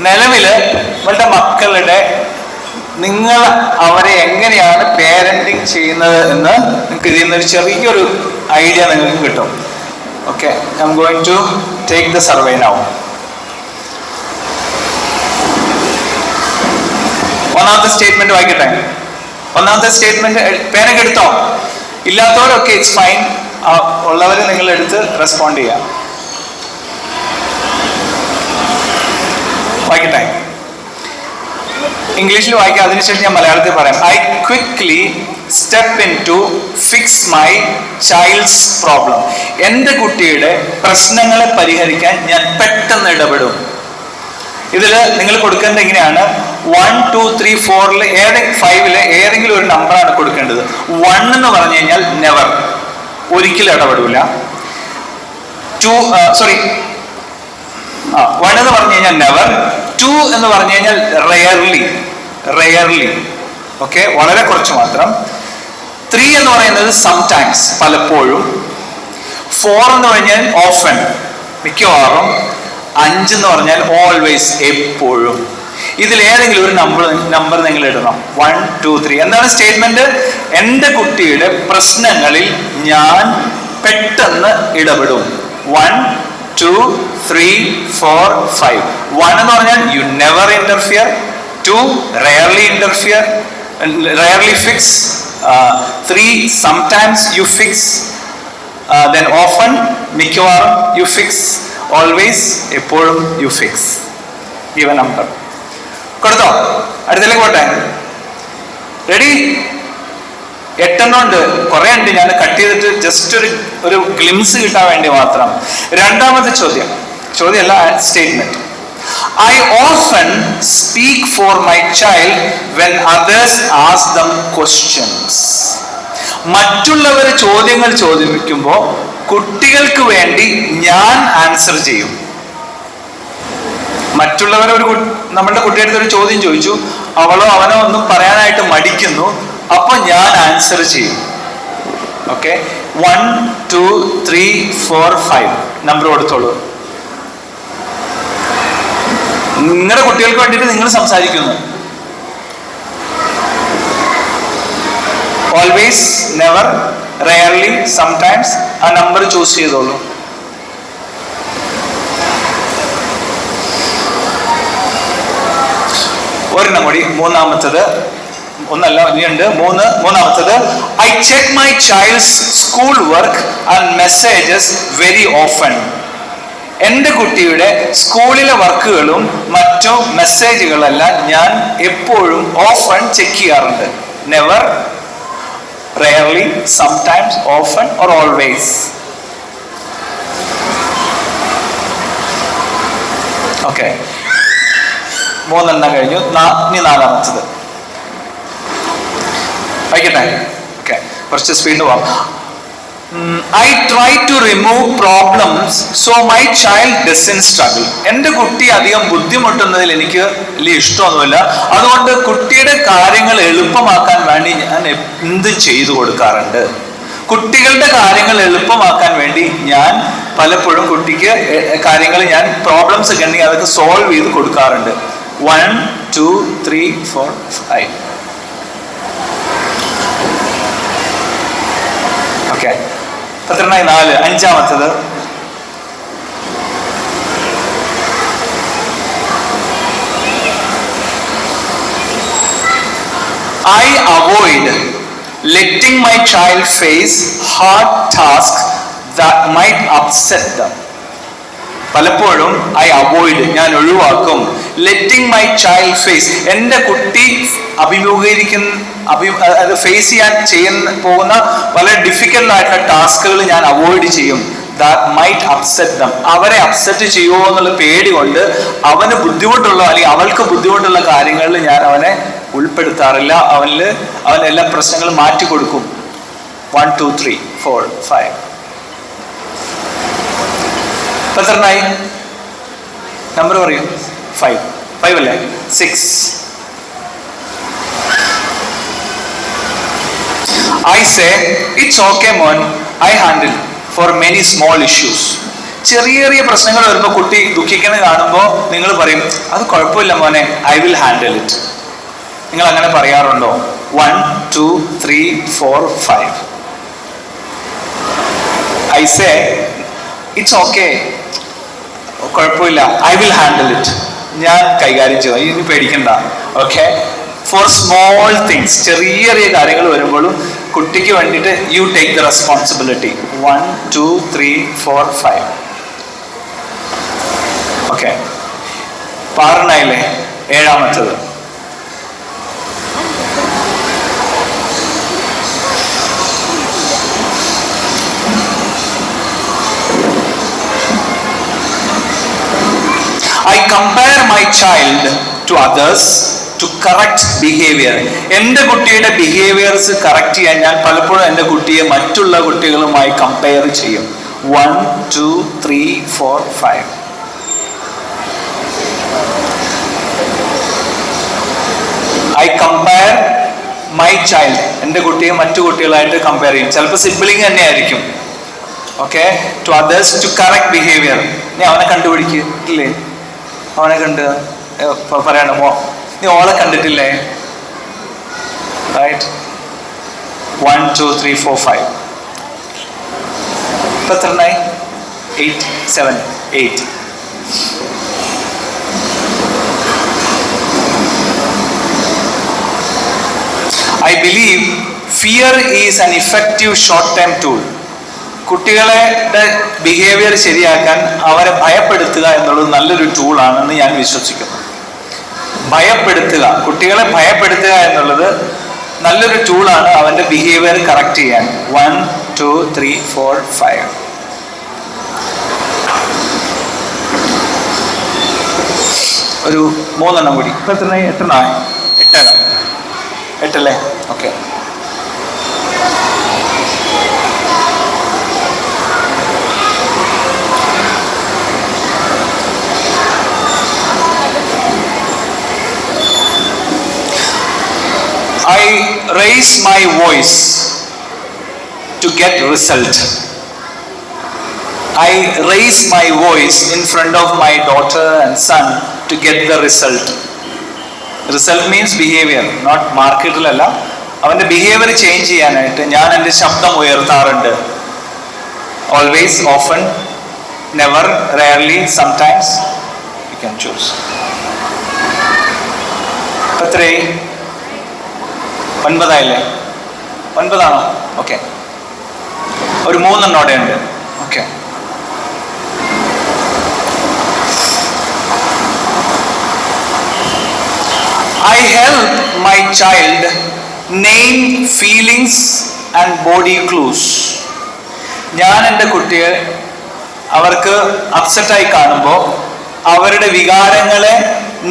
നിലവില് നിങ്ങളുടെ മക്കളുടെ നിങ്ങൾ അവരെ എങ്ങനെയാണ് പേരന്റിങ് ചെയ്യുന്നത് എന്ന് നിങ്ങൾക്ക് ഇതിൽ നിന്നൊരു ചെറിയൊരു ഐഡിയ നിങ്ങൾക്ക് കിട്ടും. Okay, I'm going to take the survey now. ഒന്നാമത്തെ സ്റ്റേറ്റ്മെന്റ് വായിക്കട്ടെ. ഒന്നാമത്തെ സ്റ്റേറ്റ്മെന്റ് പേനൊക്കെ എടുത്തോ? ഇല്ലാത്തവരൊക്കെ ഇറ്റ്സ് ഫൈൻ, ഉള്ളവർ നിങ്ങൾ എടുത്ത് റെസ്പോണ്ട് ചെയ്യാം. വായിക്കട്ടെ, ഇംഗ്ലീഷിൽ വായിക്കാം, അതിനുശേഷം ഞാൻ മലയാളത്തിൽ പറയാം. I quickly step in to fix my child's problem. എൻ്റെ കുട്ടിയുടെ പ്രശ്നങ്ങളെ പരിഹരിക്കാൻ ഞാൻ പെട്ടെന്ന് ഇടപെടും. ഇതിൽ നിങ്ങൾ കൊടുക്കേണ്ടത് എങ്ങനെയാണ്? 1, 2, 3, 4 5 ഏതെങ്കിലും ഒരു നമ്പറാണ് കൊടുക്കേണ്ടത്. 1 എന്ന് പറഞ്ഞു കഴിഞ്ഞാൽ നെവർ, ഒരിക്കലും ഇടപെടില്ല. 1 എന്ന് പറഞ്ഞു കഴിഞ്ഞാൽ നെവർ. 2 എന്ന് പറഞ്ഞു കഴിഞ്ഞാൽ റെയർലി, ഓക്കെ, വളരെ കുറച്ച് മാത്രം. 3 എന്ന് പറയുന്നത് സംടൈംസ്, പലപ്പോഴും. 4 എന്ന് പറഞ്ഞാൽ ഓഫൻ, മിക്കവാറും. 5 എന്ന് പറഞ്ഞാൽ ഓൾവേസ്, എപ്പോഴും. ഇതിൽ ഏതെങ്കിലും ഒരു നമ്പർ നിങ്ങൾ ഇടണം. 1, 2, 3. എന്താണ് സ്റ്റേറ്റ്മെന്റ്? എൻ്റെ കുട്ടിയുടെ പ്രശ്നങ്ങളിൽ ഞാൻ പെട്ടെന്ന് ഇടപെടും. 1, 2, 3, 4, 5. 1 എന്ന് പറഞ്ഞാൽ you never interfere. 2, rarely interfere, rarely fix. 3, sometimes you fix. Then often, മിക്കവാറും you fix. Always, എപ്പോഴും you fix. Give a number. കൊടുത്തോ? അടുത്തേക്ക് പോട്ടെ. റെഡി? 8 ഉണ്ട്, കുറെ ഉണ്ട്. ഞാൻ കട്ട് ചെയ്തിട്ട് ജസ്റ്റ് ഒരു ഗ്ലിംസ് കിട്ടാൻ വേണ്ടി മാത്രം. രണ്ടാമത്തെ ചോദ്യമല്ല, statement. I often speak for my child when others ask them questions. മറ്റുള്ളവർ ചോദ്യങ്ങൾ ചോദിക്കുമ്പോൾ കുട്ടികൾക്ക് വേണ്ടി ഞാൻ ആൻസർ ചെയ്യും. മറ്റുള്ളവർ നമ്മളുടെ കുട്ടിയുടെ ഒരു ചോദ്യം ചോദിച്ചു, അവളോ അവനോ ഒന്നും പറയാനായിട്ട് മടിക്കുന്നു, അപ്പൊ ഞാൻ ആൻസർ ചെയ്യും. ഓക്കെ, 1, 2, 3, 4, 5 നമ്പർ കൊടുത്തോളൂ. നിങ്ങളുടെ കുട്ടികൾക്ക് വേണ്ടിയിട്ട് നിങ്ങൾ സംസാരിക്കുന്നു. Always, never, rarely, sometimes. ആ നമ്പർ ചൂസ് ചെയ്തോളൂ. ഒരെണ്ണം കൂടി, മൂന്നാമത്തത്. ഒന്നല്ല, ഇനിയുണ്ട്. മൂന്നാമത്തത്. I check my child's school work and messages very often. എൻ്റെ കുട്ടിയുടെ സ്കൂളിലെ വർക്കുകളും മറ്റു മെസ്സേജുകളെല്ലാം ഞാൻ എപ്പോഴും ഓഫൺ ചെക്ക് ചെയ്യാറുണ്ട്. Never, rarely, sometimes, often or always. Okay, 3 കഴിഞ്ഞു. ഇനി 4ാമത്തത് വായിക്കട്ടെ. ഓക്കെ, കുറച്ച് സ്പീഡ് പോവാം. I try to remove problems so my child doesn't struggle. എൻ്റെ കുട്ടി അധികം ബുദ്ധിമുട്ടുന്നതിൽ എനിക്ക് വലിയ ഇഷ്ടമൊന്നുമില്ല. അതുകൊണ്ട് കുട്ടിയുടെ കാര്യങ്ങൾ എളുപ്പമാക്കാൻ വേണ്ടി ഞാൻ എന്തും ചെയ്തു കൊടുക്കാറുണ്ട്. കുട്ടികളുടെ കാര്യങ്ങൾ എളുപ്പമാക്കാൻ വേണ്ടി ഞാൻ പലപ്പോഴും കുട്ടിക്ക് കാര്യങ്ങൾ, ഞാൻ പ്രോബ്ലംസ് ഒക്കെ ഉണ്ടെങ്കിൽ അതൊക്കെ സോൾവ് ചെയ്ത് കൊടുക്കാറുണ്ട്. 1, 2, 3, 4, 5. Okay, 4. 5ാമത്തത്. I avoid letting my child face hard tasks that might upset them. പലപ്പോഴും ഞാൻ ഒഴിവാക്കും. ലെറ്റിംഗ് മൈ ചൈൽഡ് ഫേസ്, എൻ്റെ കുട്ടി ഫേസ് ചെയ്യാൻ പോകുന്ന വളരെ ഡിഫിക്കൽട്ട് ആയിട്ടുള്ള ടാസ്കുകൾ ഞാൻ അവോയ്ഡ് ചെയ്യും. That might upset dum. അവരെ അപ്സെറ്റ് ചെയ്യുമോ എന്നുള്ള പേടി കൊണ്ട് അവന് ബുദ്ധിമുട്ടുള്ള അല്ലെങ്കിൽ അവൾക്ക് ബുദ്ധിമുട്ടുള്ള കാര്യങ്ങളിൽ ഞാൻ അവനെ ഉൾപ്പെടുത്താറില്ല. അവൻ എല്ലാ പ്രശ്നങ്ങളും മാറ്റി കൊടുക്കും. 1, 2, 3, 4, 5. എത്രണ്ണായി? നമ്പർ പറയൂ. 5 അല്ലേ? 6. I say, it's okay മോൻ, I handle for many small issues. ചെറിയ പ്രശ്നങ്ങൾ വരുമ്പോൾ കുട്ടി ദുഃഖിക്കുന്നത് കാണുമ്പോൾ നിങ്ങൾ പറയും, അത് കുഴപ്പമില്ല മോനെ, I will handle it. നിങ്ങൾ അങ്ങനെ പറയാറുണ്ടോ? 1, 2, 3, 4, 5. I say, ഇറ്റ്സ് ഓക്കെ, കുഴപ്പമില്ല, ഐ വിൽ ഹാൻഡിൽ ഇറ്റ്, ഞാൻ കൈകാര്യം ചെയ്യും, ഇനി പേടിക്കണ്ട. ഓക്കെ, ഫോർ സ്മോൾ തിങ്സ്, ചെറിയ ചെറിയ കാര്യങ്ങൾ വരുമ്പോഴും കുട്ടിക്ക് വേണ്ടിയിട്ട് you take the responsibility. 1 2 3 4 5. Okay, 6 ഏഴാമത്തത്. I compare my child to others to correct behavior. എൻ്റെ കുട്ടിയുടെ ബിഹേവിയർസ് കറക്റ്റ് ചെയ്യാൻ ഞാൻ പലപ്പോഴും എൻ്റെ കുട്ടിയെ മറ്റുള്ള കുട്ടികളുമായി കമ്പയർ ചെയ്യും. 1 2 3 4 5. I compare my child, എൻ്റെ കുട്ടിയെ മറ്റു കുട്ടികളായിട്ട് കമ്പയർ ചെയ്യും. ചിലപ്പോൾ സിബ്ലിംഗ് തന്നെ ആയിരിക്കും. Okay, to others to correct behaviour. നീ അവനെ കണ്ടുപിടിക്കില്ലേ, അവനെ കണ്ട് പറയണമോ, നീ ഓളെ കണ്ടിട്ടില്ലേ, റൈറ്റ്? 1 2 3 4 5. ഇപ്പൊ എത്രണ്ണായി? 8 7 8. I believe fear is an effective short-term tool. കുട്ടികളുടെ ബിഹേവിയർ ശരിയാക്കാൻ അവരെ ഭയപ്പെടുത്തുക എന്നുള്ളത് നല്ലൊരു ടൂളാണെന്ന് ഞാൻ വിശ്വസിക്കുന്നു. ഭയപ്പെടുത്തുക, കുട്ടികളെ ഭയപ്പെടുത്തുക എന്നുള്ളത് നല്ലൊരു ടൂളാണ് അവന്റെ ബിഹേവിയർ കറക്റ്റ് ചെയ്യാൻ. 1 2 3 4 5. ഒരു 3 എണ്ണം കൂടി. ഇപ്പൊ എത്ര? 8 അല്ലേ? Okay. I raise my voice to get result. I raise my voice in front of my daughter and son to get the result. Result means behavior, not മാർക്കറ്റിലല്ല. അവൻ്റെ ബിഹേവിയർ ചേഞ്ച് ചെയ്യാനായിട്ട് ഞാൻ എൻ്റെ ശബ്ദം ഉയർത്താറുണ്ട്. Always, often, never, rarely, sometimes. You can choose. എത്രേ? 9 ആയില്ലേ? 9 ആണോ? ഓക്കെ, ഒരു 3 എണ്ണം അവിടെ ഉണ്ട്. Okay, I help my child name feelings and body clues. ഞാൻ എൻ്റെ കുട്ടിയെ അവർക്ക് അപ്സെറ്റായി കാണുമ്പോൾ അവരുടെ വികാരങ്ങളെ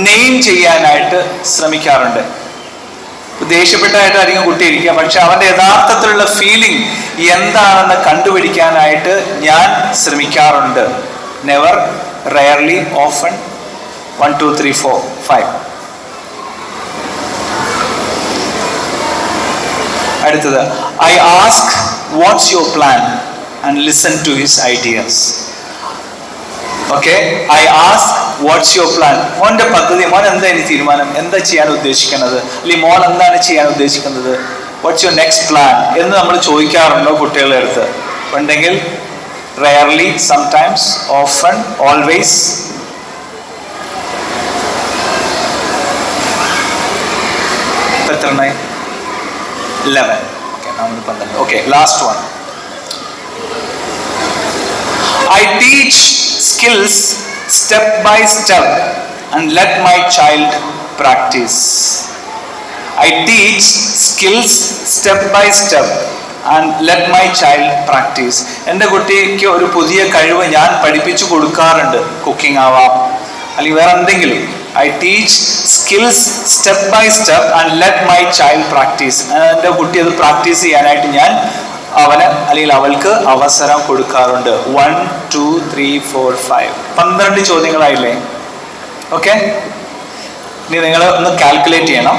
നെയിം ചെയ്യാനായിട്ട് ശ്രമിക്കാറുണ്ട്. ദേഷ്യപ്പെട്ടായിട്ടായിരിക്കും കുട്ടി ഇരിക്കുക, പക്ഷെ അവൻ്റെ യഥാർത്ഥത്തിലുള്ള ഫീലിംഗ് എന്താണെന്ന് കണ്ടുപിടിക്കാനായിട്ട് ഞാൻ ശ്രമിക്കാറുണ്ട്. Never, rarely, often. 1 2 3 4 5. അടുത്തത്, I ask what's your plan and listen to his ideas. Okay, I ask what's your plan. മോൻ്റെ പദ്ധതി, മോൻ എന്താ ഇനി തീരുമാനം, എന്താ ചെയ്യാൻ ഉദ്ദേശിക്കുന്നത്, അല്ലെങ്കിൽ മോൻ എന്താണ് ചെയ്യാൻ ഉദ്ദേശിക്കുന്നത്, വാട്ട്സ് യുവർ നെക്സ്റ്റ് പ്ലാൻ എന്ന് നമ്മൾ ചോദിക്കാറുണ്ടോ കുട്ടികളുടെ അടുത്ത്? ഉണ്ടെങ്കിൽ റെയർലി, സംടൈംസ്, ഓഫൺ, ഓൾവേസ്. എത്ര? 11. ഓക്കെ, നമ്മൾ 12. Okay, last one. I teach skills step by step and let my child practice. I teach skills step by step and let my child practice. എൻ്റെ കുട്ടിക്ക് ഒരു പുതിയ കഴിവ് ഞാൻ പഠിപ്പിച്ചു കൊടുക്കാറുണ്ട്. കുക്കിംഗ് ആവാം, അല്ലെങ്കിൽ വേറെ എന്തെങ്കിലും. I teach skills step by step and let my child practice. എൻ്റെ കുട്ടി അത് പ്രാക്ടീസ് ചെയ്യാനായിട്ട് ഞാൻ അവന് അല്ലെങ്കിൽ അവൾക്ക് അവസരം കൊടുക്കാറുണ്ട്. 1 2 3 4 5. 12 ചോദ്യങ്ങളായില്ലേ? ഓക്കെ, ഇനി നിങ്ങൾ ഒന്ന് കാൽക്കുലേറ്റ് ചെയ്യണം.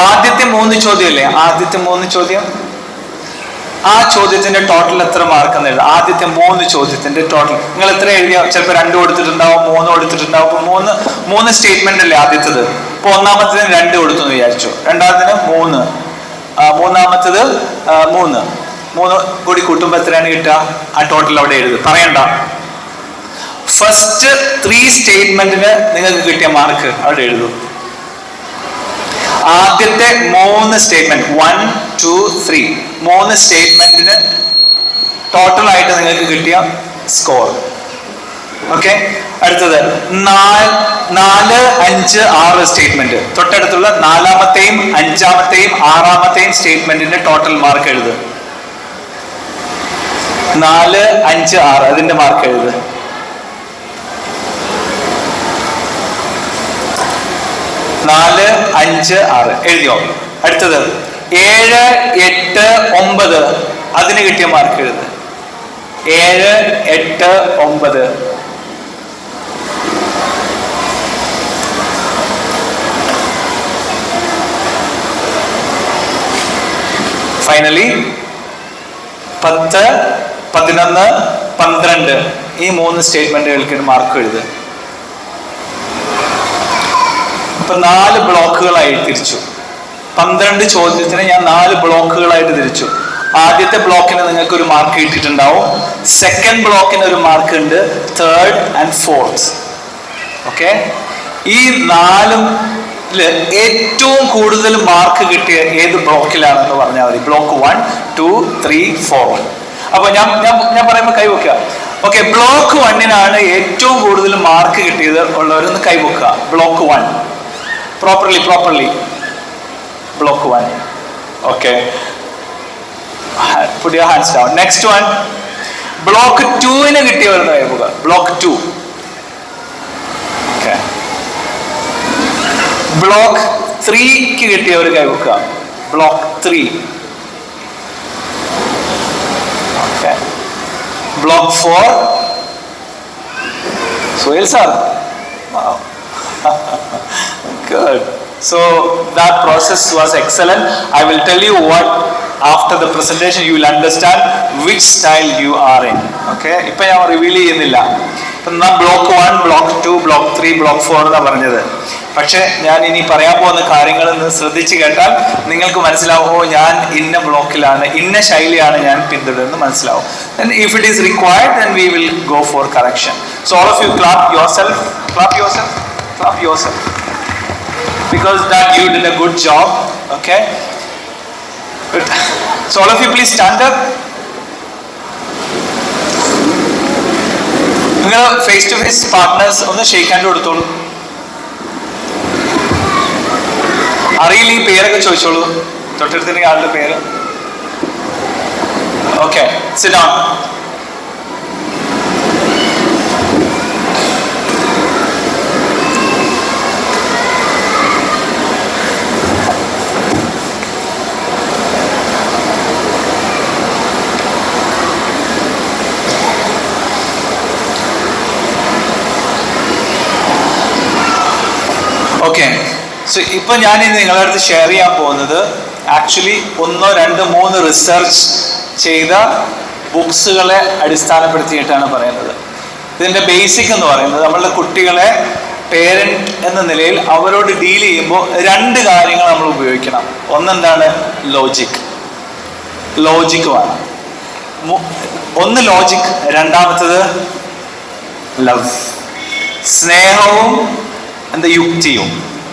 ആദ്യത്തെ 3 ചോദ്യമല്ലേ? ആദ്യത്തെ 3 ചോദ്യം, ആ ചോദ്യത്തിന്റെ ടോട്ടൽ എത്ര മാർക്ക് എന്ന് എഴുതാം. ആദ്യത്തെ 3 ചോദ്യത്തിന്റെ ടോട്ടൽ നിങ്ങൾ എത്ര എഴുതിയോ? ചിലപ്പോൾ 2 കൊടുത്തിട്ടുണ്ടാവും, 3 കൊടുത്തിട്ടുണ്ടാവും. ഇപ്പൊ 3 സ്റ്റേറ്റ്മെന്റ് അല്ലേ ആദ്യത്തത്? ഇപ്പൊ ഒന്നാമത്തതിന് 2 കൊടുത്തു എന്ന് വിചാരിച്ചു, രണ്ടാമത്തിന് 3, മൂന്നാമത്തത് 3, 3 കൂടി കൂട്ടുമ്പോൾ എത്രയാണ് കിട്ടുക? ആ ടോട്ടൽ അവിടെ എഴുതും, പറയണ്ട. ഫസ്റ്റ് 3 സ്റ്റേറ്റ്മെന്റിന് നിങ്ങൾക്ക് കിട്ടിയ മാർക്ക് അവിടെ എഴുതും. ആദ്യത്തെ 3 സ്റ്റേറ്റ്മെന്റ് 1, 2, 3 3 സ്റ്റേറ്റ്മെന്റിന് ടോട്ടൽ ആയിട്ട് നിങ്ങൾക്ക് കിട്ടിയ സ്കോർ. ഓക്കെ, അടുത്തത് 4, 5, 6 സ്റ്റേറ്റ്മെന്റ്, തൊട്ടടുത്തുള്ള 4-ാമത്തെയും 5-ാമത്തെയും 6-ാമത്തെയും സ്റ്റേറ്റ്മെന്റിന്റെ ടോട്ടൽ മാർക്ക് എഴുതുക. 4, 5, 6 അതിന്റെ മാർക്ക് എഴുതുക. 4, 5, 6 എഴുതിയോ? അടുത്തത് 7, 8, 9 അതിന് കിട്ടിയ മാർക്ക് എഴുതുക. 7, 8, 9. ഫൈനലി 10, 11, 12 ഈ 3 സ്റ്റേറ്റ്മെന്റുകൾക്ക് മാർക്ക് എഴുതുക. ഇപ്പൊ 4 ബ്ലോക്കുകളായി തിരിച്ചു. 12 ചോദ്യത്തിന് ഞാൻ 4 ബ്ലോക്കുകളായിട്ട് തിരിച്ചു. ആദ്യത്തെ ബ്ലോക്കിന് നിങ്ങൾക്ക് ഒരു മാർക്ക് കിട്ടിയിട്ടുണ്ടാവും, സെക്കൻഡ് ബ്ലോക്കിന് ഒരു മാർക്ക് ഉണ്ട്, തേർഡ് ആൻഡ് ഫോർത്ത്. ഓക്കെ, ഈ 4 ഏറ്റവും കൂടുതൽ മാർക്ക് കിട്ടിയ ഏത് ബ്ലോക്കിലാണെന്ന് പറഞ്ഞാൽ മതി. ബ്ലോക്ക് 1, 2, 3, 4. അപ്പൊ ഞാൻ പറയുമ്പോൾ കൈവെക്കുക. ഓക്കെ, ബ്ലോക്ക് 1-നാണ് ഏറ്റവും കൂടുതൽ മാർക്ക് കിട്ടിയത് ഉള്ളവരൊന്ന് കൈവെക്കുക. Block 1 properly block 1. Okay, put your hands down. Next one, block 2-ന് കിട്ടിയവരെന്ന് പറയുക. block 2. Okay, block 3-ക്ക് കിട്ടിയവർ കൈവെക്കുക. block 3. Okay, block 4. Sohail sir, wow. Good. So that process was excellent. I will tell you what after the presentation you will understand which style you are in. Okay, ipo ഞാൻ reveal ചെയ്യുന്നില്ല. ഇപ്പം block 1, block 2, block 3, block 4 എന്നാണ് പറഞ്ഞത്. പക്ഷെ ഞാൻ ഇനി പറയാൻ പോകുന്ന കാര്യങ്ങൾ ശ്രദ്ധിച്ച് കേട്ടാൽ നിങ്ങൾക്ക് മനസ്സിലാവുമോ ഞാൻ ഇന്ന ബ്ലോക്കിലാണ്, ഇന്ന ശൈലിയാണ് ഞാൻ പിന്തുടരുന്നത് മനസ്സിലാവും. Then if it is required, then we will go for correction. So all of you clap yourself, because that you did a good job. Okay, good. So all of you please stand up. നിങ്ങൾ face to face partners ഒന്ന് shake hand കൊടുത്തോളൂ. അറിയില്ല ഈ പേരൊക്കെ ചോദിച്ചോളൂ, തൊട്ടടുത്തിൻ്റെ ആളുടെ പേര്. Okay, sit down. Okay, so ഇപ്പൊ ഞാൻ ഇന്ന് നിങ്ങളുടെ അടുത്ത് ഷെയർ ചെയ്യാൻ പോകുന്നത് ആക്ച്വലി 1, 2, 3 റിസർച്ച് ചെയ്ത ബുക്സുകളെ അടിസ്ഥാനപ്പെടുത്തിയിട്ടാണ് പറയുന്നത്. ഇതിന്റെ ബേസിക് എന്ന് പറയുന്നത് നമ്മളുടെ കുട്ടികളെ പേരന്റ് എന്ന നിലയിൽ അവരോട് ഡീൽ ചെയ്യുമ്പോൾ 2 കാര്യങ്ങൾ നമ്മൾ ഉപയോഗിക്കണം. ഒന്നെന്താണ്? ലോജിക് വേണം. ഒന്ന് ലോജിക്, രണ്ടാമത്തത് ലവ്, സ്നേഹവും എന്താ യുക്തിയും.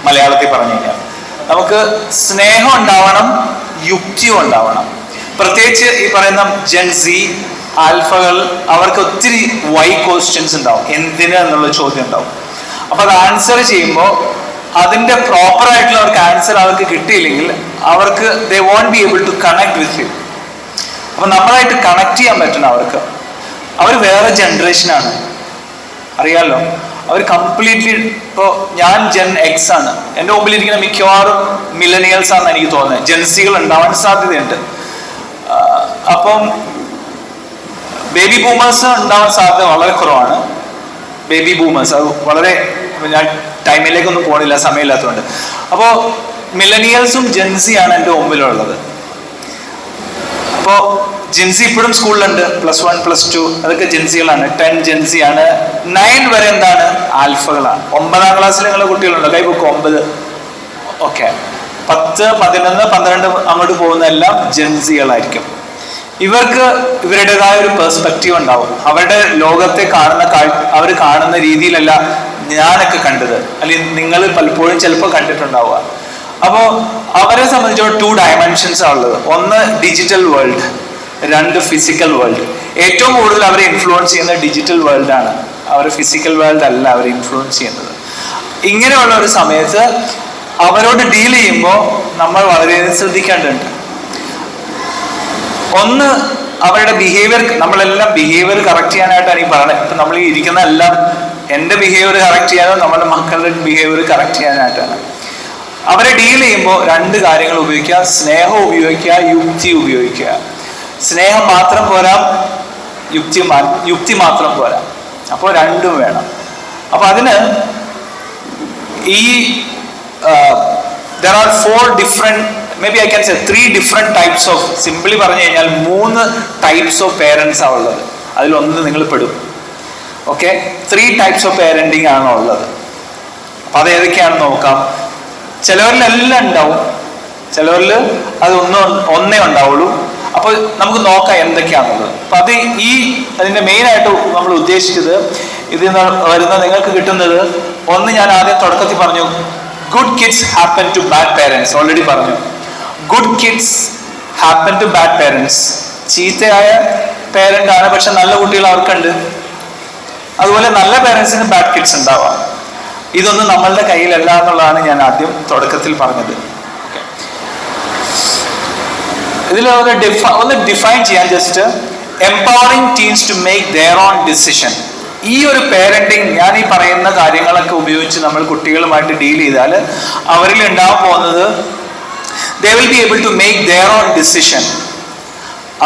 മലയാളത്തിൽ പറഞ്ഞു കഴിഞ്ഞാൽ നമുക്ക് സ്നേഹം ഉണ്ടാവണം, യുക്തിയും ഉണ്ടാവണം. പ്രത്യേകിച്ച് ഈ പറയുന്ന ജെൻസി ആൽഫകൾ, അവർക്ക് ഒത്തിരി വൈ ക്വസ്റ്റ്യൻസ് ഉണ്ടാവും, എന്തിന് എന്നുള്ള ചോദ്യം ഉണ്ടാവും. അപ്പൊ അത് ആൻസർ ചെയ്യുമ്പോൾ അതിന്റെ പ്രോപ്പർ ആയിട്ടുള്ള അവർക്ക് ആൻസർ അവർക്ക് കിട്ടിയില്ലെങ്കിൽ അവർക്ക് they won't be able to connect with you. അപ്പൊ നമ്മളായിട്ട് കണക്ട് ചെയ്യാൻ പറ്റണം അവർക്ക്. അവർ വേറെ ജനറേഷനാണ്, അറിയാലോ. അവർ കംപ്ലീറ്റ്ലി, ഇപ്പോൾ ഞാൻ ജെൻ എക്സ് ആണ്, എൻ്റെ മുമ്പിലിരിക്കുന്ന മിക്കവാറും മില്ലനിയൽസ് ആണെന്ന് എനിക്ക് തോന്നുന്നത്. ജെൻസികൾ ഉണ്ടാവാൻ സാധ്യതയുണ്ട്. അപ്പം ബേബി ബൂമേഴ്സ് ഉണ്ടാവാൻ സാധ്യത വളരെ കുറവാണ്. ബേബി ബൂമേഴ്സ് അത് വളരെ, ഞാൻ ടൈമിലേക്കൊന്നും പോകണില്ല സമയമില്ലാത്തതുകൊണ്ട്. അപ്പോൾ മില്ലനിയൽസും ജെൻസിയാണ് എൻ്റെ മുമ്പിലുള്ളത്. അപ്പോൾ ജെൻസി ഇപ്പോഴും സ്കൂളിലുണ്ട്, +1, +2 അതൊക്കെ ജെൻസികളാണ്. 10 ജെൻസിയാണ്. 9 വരെ എന്താണ്? ആൽഫകളാണ്. 9ാം ക്ലാസ്സിൽ നിങ്ങളുടെ കുട്ടികളുണ്ടോ? കൈബുക്ക് 9. ഓക്കെ, 10, 11, 12 അങ്ങോട്ട് പോകുന്ന എല്ലാം ജെൻസികളായിരിക്കും. ഇവർക്ക് ഇവരുടേതായ ഒരു പെർസ്പെക്റ്റീവ് ഉണ്ടാവും. അവരുടെ ലോകത്തെ അവർ കാണുന്ന രീതിയിലല്ല ഞാനൊക്കെ കണ്ടത്, അല്ലെങ്കിൽ നിങ്ങൾ പലപ്പോഴും ചിലപ്പോൾ കണ്ടിട്ടുണ്ടാവുക. അപ്പോൾ അവരെ സംബന്ധിച്ചോളം 2 ഡയമെൻഷൻസാണ് ഉള്ളത്. ഒന്ന് ഡിജിറ്റൽ വേൾഡ്, 2 ഫിസിക്കൽ വേൾഡ്. ഏറ്റവും കൂടുതൽ അവരെ ഇൻഫ്ലുവൻസ് ചെയ്യുന്ന ഡിജിറ്റൽ വേൾഡാണ്, അവർ ഫിസിക്കൽ വേൾഡ് അല്ല അവരെ ഇൻഫ്ലുവൻസ് ചെയ്യുന്നത്. ഇങ്ങനെയുള്ള ഒരു സമയത്ത് അവരോട് ഡീൽ ചെയ്യുമ്പോൾ നമ്മൾ വളരെയധികം ശ്രദ്ധിക്കേണ്ടതുണ്ട്. ഒന്ന്, അവരുടെ ബിഹേവിയർ, നമ്മളെല്ലാം ബിഹേവിയർ കറക്റ്റ് ചെയ്യാനായിട്ടാണ് ഈ പറയുന്നത്. ഇപ്പം നമ്മൾ ഈ ഇരിക്കുന്ന എല്ലാം എൻ്റെ ബിഹേവിയർ കറക്റ്റ് ചെയ്യാനോ നമ്മുടെ മക്കളുടെ ബിഹേവിയർ കറക്റ്റ് ചെയ്യാനായിട്ടാണ്. അവരെ ഡീൽ ചെയ്യുമ്പോൾ 2 കാര്യങ്ങൾ ഉപയോഗിക്കുക. സ്നേഹം ഉപയോഗിക്കുക, യുക്തി ഉപയോഗിക്കുക. സ്നേഹം മാത്രം പോരാ, യുക്തി മാത്രം പോരാ. അപ്പോൾ 2ഉം വേണം. അപ്പോൾ അതിന് ഈ there are 4 different, maybe I can say 3 different types of, simply പറഞ്ഞു കഴിഞ്ഞാൽ 3 types of parents ആണ് ഉള്ളത്. അതിലൊന്ന് നിങ്ങൾ പെടും. ഓക്കെ, 3 types of parenting ആണ് ഉള്ളത്. അപ്പം അത് ഏതൊക്കെയാണെന്ന് നോക്കാം. ചിലവരിലെല്ലാം ഉണ്ടാവും, ചിലവരിൽ അത് ഒന്നേ ഉണ്ടാവുള്ളൂ. അപ്പോൾ നമുക്ക് നോക്കാം എന്തൊക്കെയാണെന്നുള്ളത്. അപ്പം അതിൻ്റെ മെയിനായിട്ട് നമ്മൾ ഉദ്ദേശിച്ചത് ഇതിൽ നിന്ന് വരുന്ന നിങ്ങൾക്ക് കിട്ടുന്നത്, ഒന്ന് ഞാൻ ആദ്യം തുടക്കത്തിൽ പറഞ്ഞു, good kids happen to bad parents. Already പറഞ്ഞു, good kids happen to bad parents. ചീത്തയായ പേരന്റ് ആണ്, പക്ഷെ നല്ല കുട്ടികൾ അവർക്കുണ്ട്. അതുപോലെ നല്ല പേരൻസിന് ബാഡ് കിഡ്സ് ഉണ്ടാവാം. ഇതൊന്നും നമ്മളുടെ കയ്യിലല്ല എന്നുള്ളതാണ് ഞാൻ ആദ്യം തുടക്കത്തിൽ പറഞ്ഞത്. ഇതിൽ ഒന്ന് ഡിഫൈൻ ചെയ്യാൻ, just empowering teens to make their own decision. ഈ ഒരു പേരന്റിങ്, ഞാൻ ഈ പറയുന്ന കാര്യങ്ങളൊക്കെ ഉപയോഗിച്ച് നമ്മൾ കുട്ടികളുമായിട്ട് ഡീൽ ചെയ്താൽ അവരിൽ ഉണ്ടാവാൻ പോകുന്നത്, they will be able to make their own decision.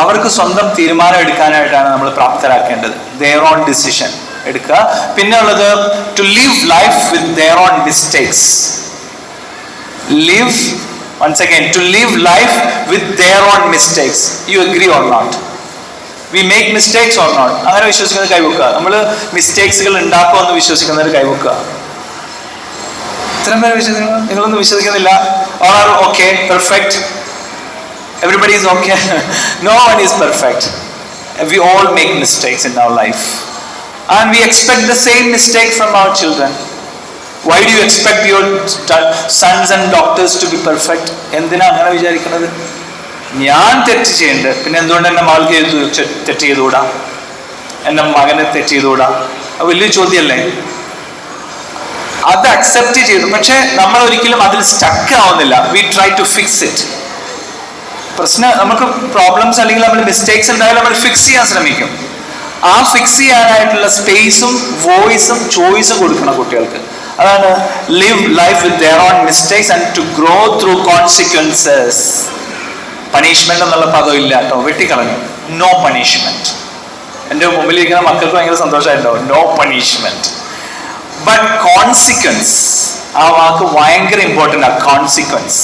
അവർക്ക് സ്വന്തം തീരുമാനം എടുക്കാനായിട്ടാണ് നമ്മൾ പ്രാപ്തരാക്കേണ്ടത്. their own decision എടുക്കുക. പിന്നെ ഉള്ളത് to live life with their own mistakes. Once again, to live life with their own mistakes. You agree or not? We make mistakes or not? അങ്ങനെ വിശ്വസിക്കുന്നത് കൈവെക്കുക. നമ്മൾ മിസ്റ്റേക്സുകൾ ഉണ്ടാക്കുമെന്ന് വിശ്വസിക്കുന്നവർ കൈവെക്കുക. ഇത്രയും പേര് വിശ്വസിക്കുന്നു. നിങ്ങളൊന്നും വിശ്വസിക്കുന്നില്ല. All are okay, perfect. Everybody is okay. No one is perfect. We all make mistakes in our life. And we expect the same mistake from our children. Why do you expect your sons and daughters to be perfect? എന്തിനാ അങ്ങനെ വിചാരിക്കുന്നത്? ഞാൻ തെറ്റ് ചെയ്യേണ്ടത്, പിന്നെ എന്തുകൊണ്ട് എൻ്റെ മകൾക്ക് തെറ്റ് ചെയ്തുകൂടാ, എൻ്റെ മകനെ തെറ്റ് ചെയ്തുകൂടാ? അത് വലിയ ചോദ്യമല്ലേ? അത് അക്സെപ്റ്റ് ചെയ്തു, പക്ഷെ നമ്മൾ ഒരിക്കലും അതിൽ സ്റ്റക്ക് ആവുന്നില്ല. We try to fix it. നമുക്ക് പ്രോബ്ലംസ് അല്ലെങ്കിൽ നമ്മൾ മിസ്റ്റേക്സ് ഉണ്ടായാലും നമ്മൾ ഫിക്സ് ചെയ്യാൻ ശ്രമിക്കും. ആ ഫിക്സ് ചെയ്യാനായിട്ടുള്ള സ്പേസും വോയിസും ചോയ്സും കൊടുക്കണം കുട്ടികൾക്ക്. അതാണ് live life with their own mistakes and to grow through consequences. Punishment എന്നുള്ള പദം ഇല്ല കേട്ടോ, വെട്ടിക്കളഞ്ഞു. No punishment. എൻ്റെ മുമ്പിലിരിക്കുന്ന മക്കൾക്ക് ഭയങ്കര സന്തോഷമായിട്ടുണ്ടാവും, നോ പണിഷ്മെന്റ്. ബട്ട് കോൺസിക്വൻസ്, ആ വാക്ക് ഭയങ്കര ഇമ്പോർട്ടൻ്റ് ആണ്. കോൺസിക്വൻസ്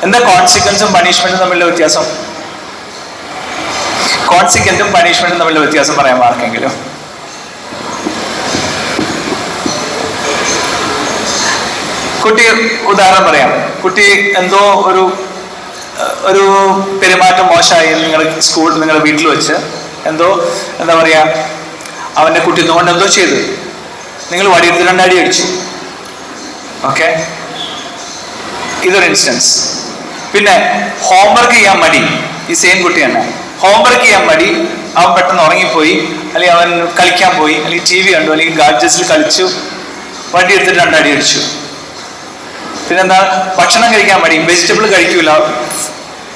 എന്താ? കോൺസിക്വൻസും പണിഷ്മെന്റും തമ്മിലുള്ള വ്യത്യാസം, കോൺസിക്വൻറ്റും പണിഷ്മെന്റും തമ്മിലുള്ള വ്യത്യാസം പറയാൻ ആർക്കെങ്കിലും? കുട്ടി, ഉദാഹരണം പറയാം, കുട്ടി എന്തോ ഒരു പെരുമാറ്റം മോശമായി നിങ്ങളുടെ വീട്ടിൽ വെച്ച് എന്തോ എന്താ പറയാ, അവന്റെ കുട്ടി കൊണ്ട് എന്തോ ചെയ്തു, നിങ്ങൾ വടിയെടുത്ത് 2 അടി അടിച്ചു. ഓക്കെ, ഇതൊരു ഇൻസ്റ്റൻസ്. പിന്നെ ഹോംവർക്ക് ചെയ്യാൻ മടി, ഈ സെയിം കുട്ടി തന്നെ ഹോംവർക്ക് ചെയ്യാൻ മടി, അവൻ പെട്ടെന്ന് ഉറങ്ങിപ്പോയി, അല്ലെങ്കിൽ അവൻ കളിക്കാൻ പോയി, അല്ലെങ്കിൽ TV കണ്ടു, അല്ലെങ്കിൽ ഗാഡ്ജറ്റ്സിൽ കളിച്ചു, വടി എടുത്തിട്ട് 2 അടി അടിച്ചു. പിന്നെന്താ, ഭക്ഷണം കഴിക്കാൻ മടി, വെജിറ്റബിൾ കഴിക്കൂല,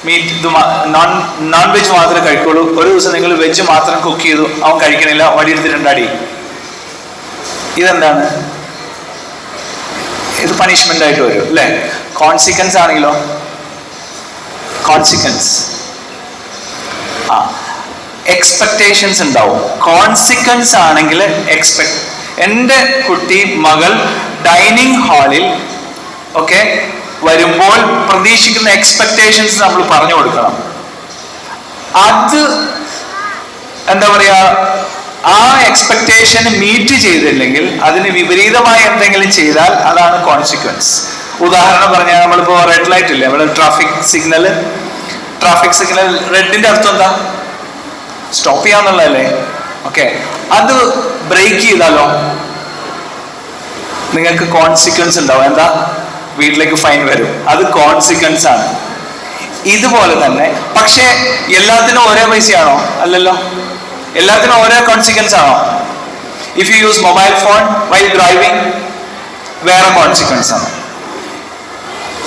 മീറ്റ് ഇത് നോൺ വെജ് മാത്രമേ കഴിക്കുള്ളൂ. ഒരു ദിവസം നിങ്ങൾ വെജ് മാത്രം കുക്ക് ചെയ്തു, അവൻ കഴിക്കണില്ല, വടി എടുത്തിട്ട് 2 അടി. ഇതെന്താണ്? ഇത് പണിഷ്മെന്റ് ആയിട്ട് വരും അല്ലേ? കോൺസിക്വൻസ് ആണെങ്കിലോ, കോൺസിക്വൻസ് എക്സ്പെക്ടേഷൻസ് ഉണ്ടാവും. കോൺസിക്വൻസ് ആണെങ്കിൽ എൻ്റെ കുട്ടി മകൾ ഡൈനിങ് ഹാളിൽ ഓക്കെ വരുമ്പോൾ പ്രതീക്ഷിക്കുന്ന എക്സ്പെക്ടേഷൻസ് നമ്മൾ പറഞ്ഞു കൊടുക്കണം. അത് എന്താ പറയാ, ആ എക്സ്പെക്ടേഷന് മീറ്റ് ചെയ്തില്ലെങ്കിൽ, അതിന് വിപരീതമായി എന്തെങ്കിലും ചെയ്താൽ അതാണ് കോൺസിക്വൻസ്. ഉദാഹരണം പറഞ്ഞാൽ, നമ്മളിപ്പോൾ റെഡ് ലൈറ്റ് ഇല്ലേ, നമ്മൾ ട്രാഫിക് സിഗ്നൽ ട്രാഫിക് സിഗ്നൽ റെഡിന്റെ അർത്ഥം എന്താ? സ്റ്റോപ്പ് ചെയ്യാന്നുള്ളതല്ലേ? ഓക്കെ, അത് ബ്രേക്ക് ചെയ്താലോ നിങ്ങൾക്ക് കോൺസിക്വൻസ് ഉണ്ടാവും. എന്താ? വീട്ടിലേക്ക് ഫൈൻ വരും. അത് കോൺസിക്വൻസ് ആണ്. ഇതുപോലെ തന്നെ, പക്ഷേ എല്ലാത്തിനും ഒരേ പൈസയാണോ? അല്ലല്ലോ. എല്ലാത്തിനും ഒരേ കോൺസിക്വൻസ് ആണോ? If you use mobile phone while driving വേറെ കോൺസിക്വൻസ് ആണ്.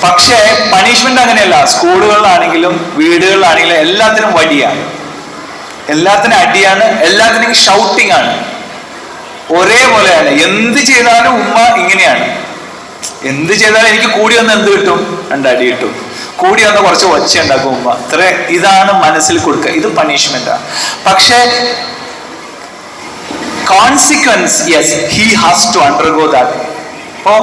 പക്ഷേ പണിഷ്മെന്റ് അങ്ങനെയല്ല. സ്കൂളുകളിലാണെങ്കിലും വീടുകളിലാണെങ്കിലും എല്ലാത്തിനും വടിയാണ്, എല്ലാത്തിനും അടിയാണ്, എല്ലാത്തിനും ഷൗട്ടിംഗ് ആണ്, ഒരേപോലെയാണ്. എന്ത് ചെയ്താലും ഉമ്മ ഇങ്ങനെയാണ്. എന്ത് ചെയ്താലും എനിക്ക് കൂടി വന്ന് എന്ത് കിട്ടും? 2 അടി കിട്ടും. കൂടി വന്ന് കുറച്ച് ഒച്ച ഉണ്ടാക്കും ഉമ്മ. ഇതാണ് മനസ്സിൽ കൊടുക്കുക. ഇത് പണിഷ്മെന്റാണ്. പക്ഷേ consequence, yes, he has to undergo that. അപ്പോ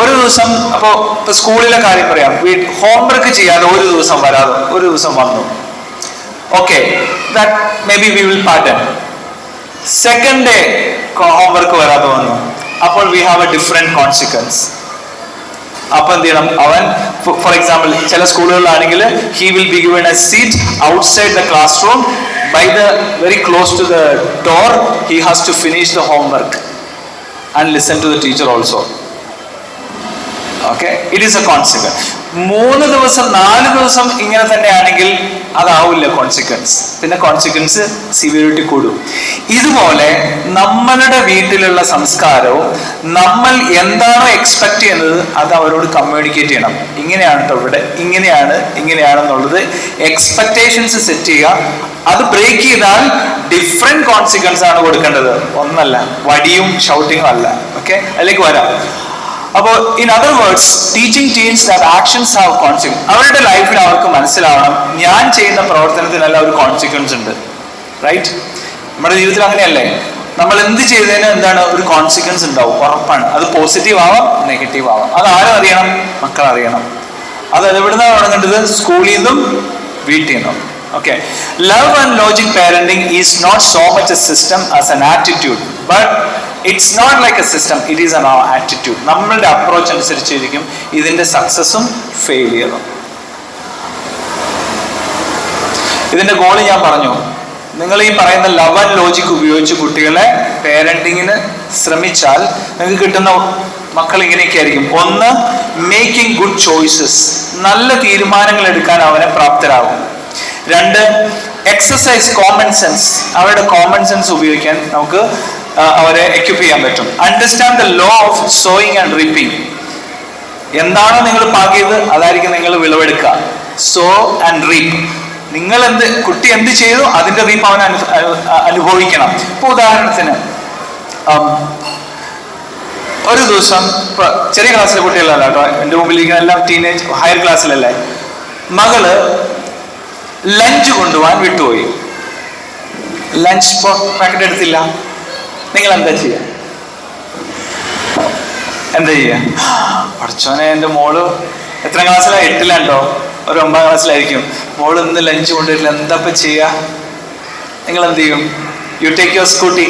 ഒരു ദിവസം, ഇപ്പൊ സ്കൂളിലെ കാര്യം പറയാം, ഹോംവർക്ക് ചെയ്യാതെ ഒരു ദിവസം വരാതെ ഒരു ദിവസം വന്നു, okay, that may be we will pardon. Second day homework വരാതെ വന്നു, അപ്പോൾ we have a different consequence. അപ്പൊ എന്ത് ചെയ്യണം? അവൻ, ഫോർ എക്സാമ്പിൾ, ചില സ്കൂളുകളിലാണെങ്കിൽ he will be given a seat outside the class room, by the very close to the door. He has to finish the homework and listen to the teacher also. Okay, it is a consequence. 3 ദിവസം 4 ദിവസം ഇങ്ങനെ തന്നെയാണെങ്കിൽ അതാവില്ല consequence. പിന്നെ consequence severity കൂടും. ഇതുപോലെ നമ്മളുടെ വീട്ടിലുള്ള സംസ്കാരവും നമ്മൾ എന്താണോ എക്സ്പെക്ട് ചെയ്യുന്നത് അത് അവരോട് കമ്മ്യൂണിക്കേറ്റ് ചെയ്യണം. ഇങ്ങനെയാണ് കേട്ടോ ഇവിടെ, ഇങ്ങനെയാണെന്നുള്ളത് എക്സ്പെക്ടേഷൻസ് സെറ്റ് ചെയ്യുക. അത് ബ്രേക്ക് ചെയ്താൽ ഡിഫറെന്റ് കോൺസിക്വൻസ് ആണ് കൊടുക്കേണ്ടത്, ഒന്നല്ല, വടിയും ഷൗട്ടിങ്ങും അല്ല. ഓക്കെ, അതിലേക്ക് വരാം. അപ്പോൾ in other words, teaching teens that actions have consequence. അവരുടെ ലൈഫിൽ അവർക്ക് മനസ്സിലാവണം, ഞാൻ ചെയ്യുന്ന പ്രവർത്തനത്തിനല്ല ഒരു കോൺസിക്വൻസ് ഉണ്ട്. റൈറ്റ്? നമ്മുടെ ജീവിതത്തിൽ അങ്ങനെയല്ലേ? നമ്മൾ എന്ത് ചെയ്തതിന് എന്താണ് ഒരു കോൺസിക്വൻസ് ഉണ്ടാവും, ഉറപ്പാണ്. അത് പോസിറ്റീവ് ആവാം, നെഗറ്റീവ് ആവാം. അത് ആരും അറിയണം? മക്കൾ അറിയണം. അത് എവിടുന്നാണ് തുടങ്ങേണ്ടത്? സ്കൂളിൽ നിന്നും വീട്ടിൽ നിന്നും. Okay, love and logic parenting is not so much a system as an attitude, but it's not like a system, it is an attitude. നമ്മളുടെ അപ്രോച്ച് അനുസരിച്ചിരിക്കും ഇതിന്റെ സക്സസും ഫെയിലിയറും. ഇതിന്റെ ഗോള് ഞാൻ പറഞ്ഞു. നിങ്ങൾ ഈ പറയുന്ന ലവ് ആൻഡ് ലോജിക് ഉപയോഗിച്ച് കുട്ടികളെ പേരന്റിങ്ങിന് ശ്രമിച്ചാൽ നിങ്ങൾക്ക് കിട്ടുന്ന മക്കൾ ഇങ്ങനെയൊക്കെ ആയിരിക്കും. 1, മേക്കിംഗ് ഗുഡ് ചോയ്സസ്, നല്ല തീരുമാനങ്ങൾ എടുക്കാൻ അവനെ പ്രാപ്തരാകും. 2, എക്സസൈസ് കോമൺ സെൻസ്, അവരുടെ കോമൺ സെൻസ് ഉപയോഗിക്കാൻ നമുക്ക് അവരെ എക്യുപ്പ് ചെയ്യാൻ പറ്റും. Understand the law of sowing and reaping, എന്താണോ നിങ്ങൾ പാകിയത് അതായിരിക്കും നിങ്ങൾ വിളവെടുക്കുക. സോ ആൻഡ് റീപ്പ്, കുട്ടി എന്ത് ചെയ്തു അതിന്റെ റീപ്പ് അവൻ അനുഭവിക്കണം. ഇപ്പൊ ഉദാഹരണത്തിന്, ഒരു ദിവസം, ഇപ്പൊ ചെറിയ ക്ലാസ്സിലെ കുട്ടികളല്ല കേട്ടോ, എൻ്റെ മുമ്പിലിരിക്കുന്ന എല്ലാം ടീനേജ് ഹയർ ക്ലാസ്സിലല്ലേ, മകള് ലഞ്ച് കൊണ്ടുപോകാൻ വിട്ടുപോയി. ലഞ്ച് പാക്കറ്റ് എടുത്തില്ല. നിങ്ങൾ എന്താ ചെയ്യുക? പഠിച്ചോനെ, എൻ്റെ മോള് എത്ര ക്ലാസ്സിലാണ്? 8ലാണ്ടോ, ഒരു 9ാം ക്ലാസ്സിലായിരിക്കും. മോള് ഇന്ന് ലഞ്ച് കൊണ്ടുവരില്ല, എന്താ ഇപ്പൊ ചെയ്യുക? നിങ്ങൾ എന്ത് ചെയ്യും? You take your scooty.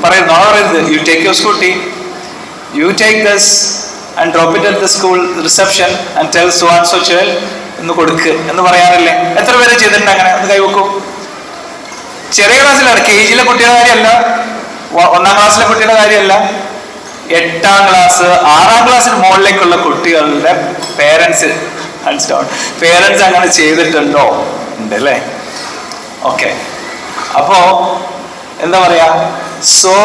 പറയരുത്, you take your scooty, you take this and drop it at the school reception and tell so and so child എന്ന് കൊടുക്ക് എന്ന് പറയാറില്ലേ? എത്ര പേര് ചെയ്തിട്ടുണ്ട് അങ്ങനെ? ഒന്ന് കൈവെക്കൂ. ചെറിയ ക്ലാസ്സിലാണ്, KG-യിലെ കുട്ടിയുടെ കാര്യമല്ല, 1ാം ക്ലാസ്സിലെ കുട്ടിയുടെ കാര്യമല്ല, 8ാം ക്ലാസ് 6ാം ക്ലാസ്സിന് മുകളിലേക്കുള്ള കുട്ടികളുടെ പേരൻസ് അങ്ങനെ ചെയ്തിട്ടുണ്ടോ? ഉണ്ടല്ലേ? ഓക്കെ, അപ്പോ എന്താ പറയാ, so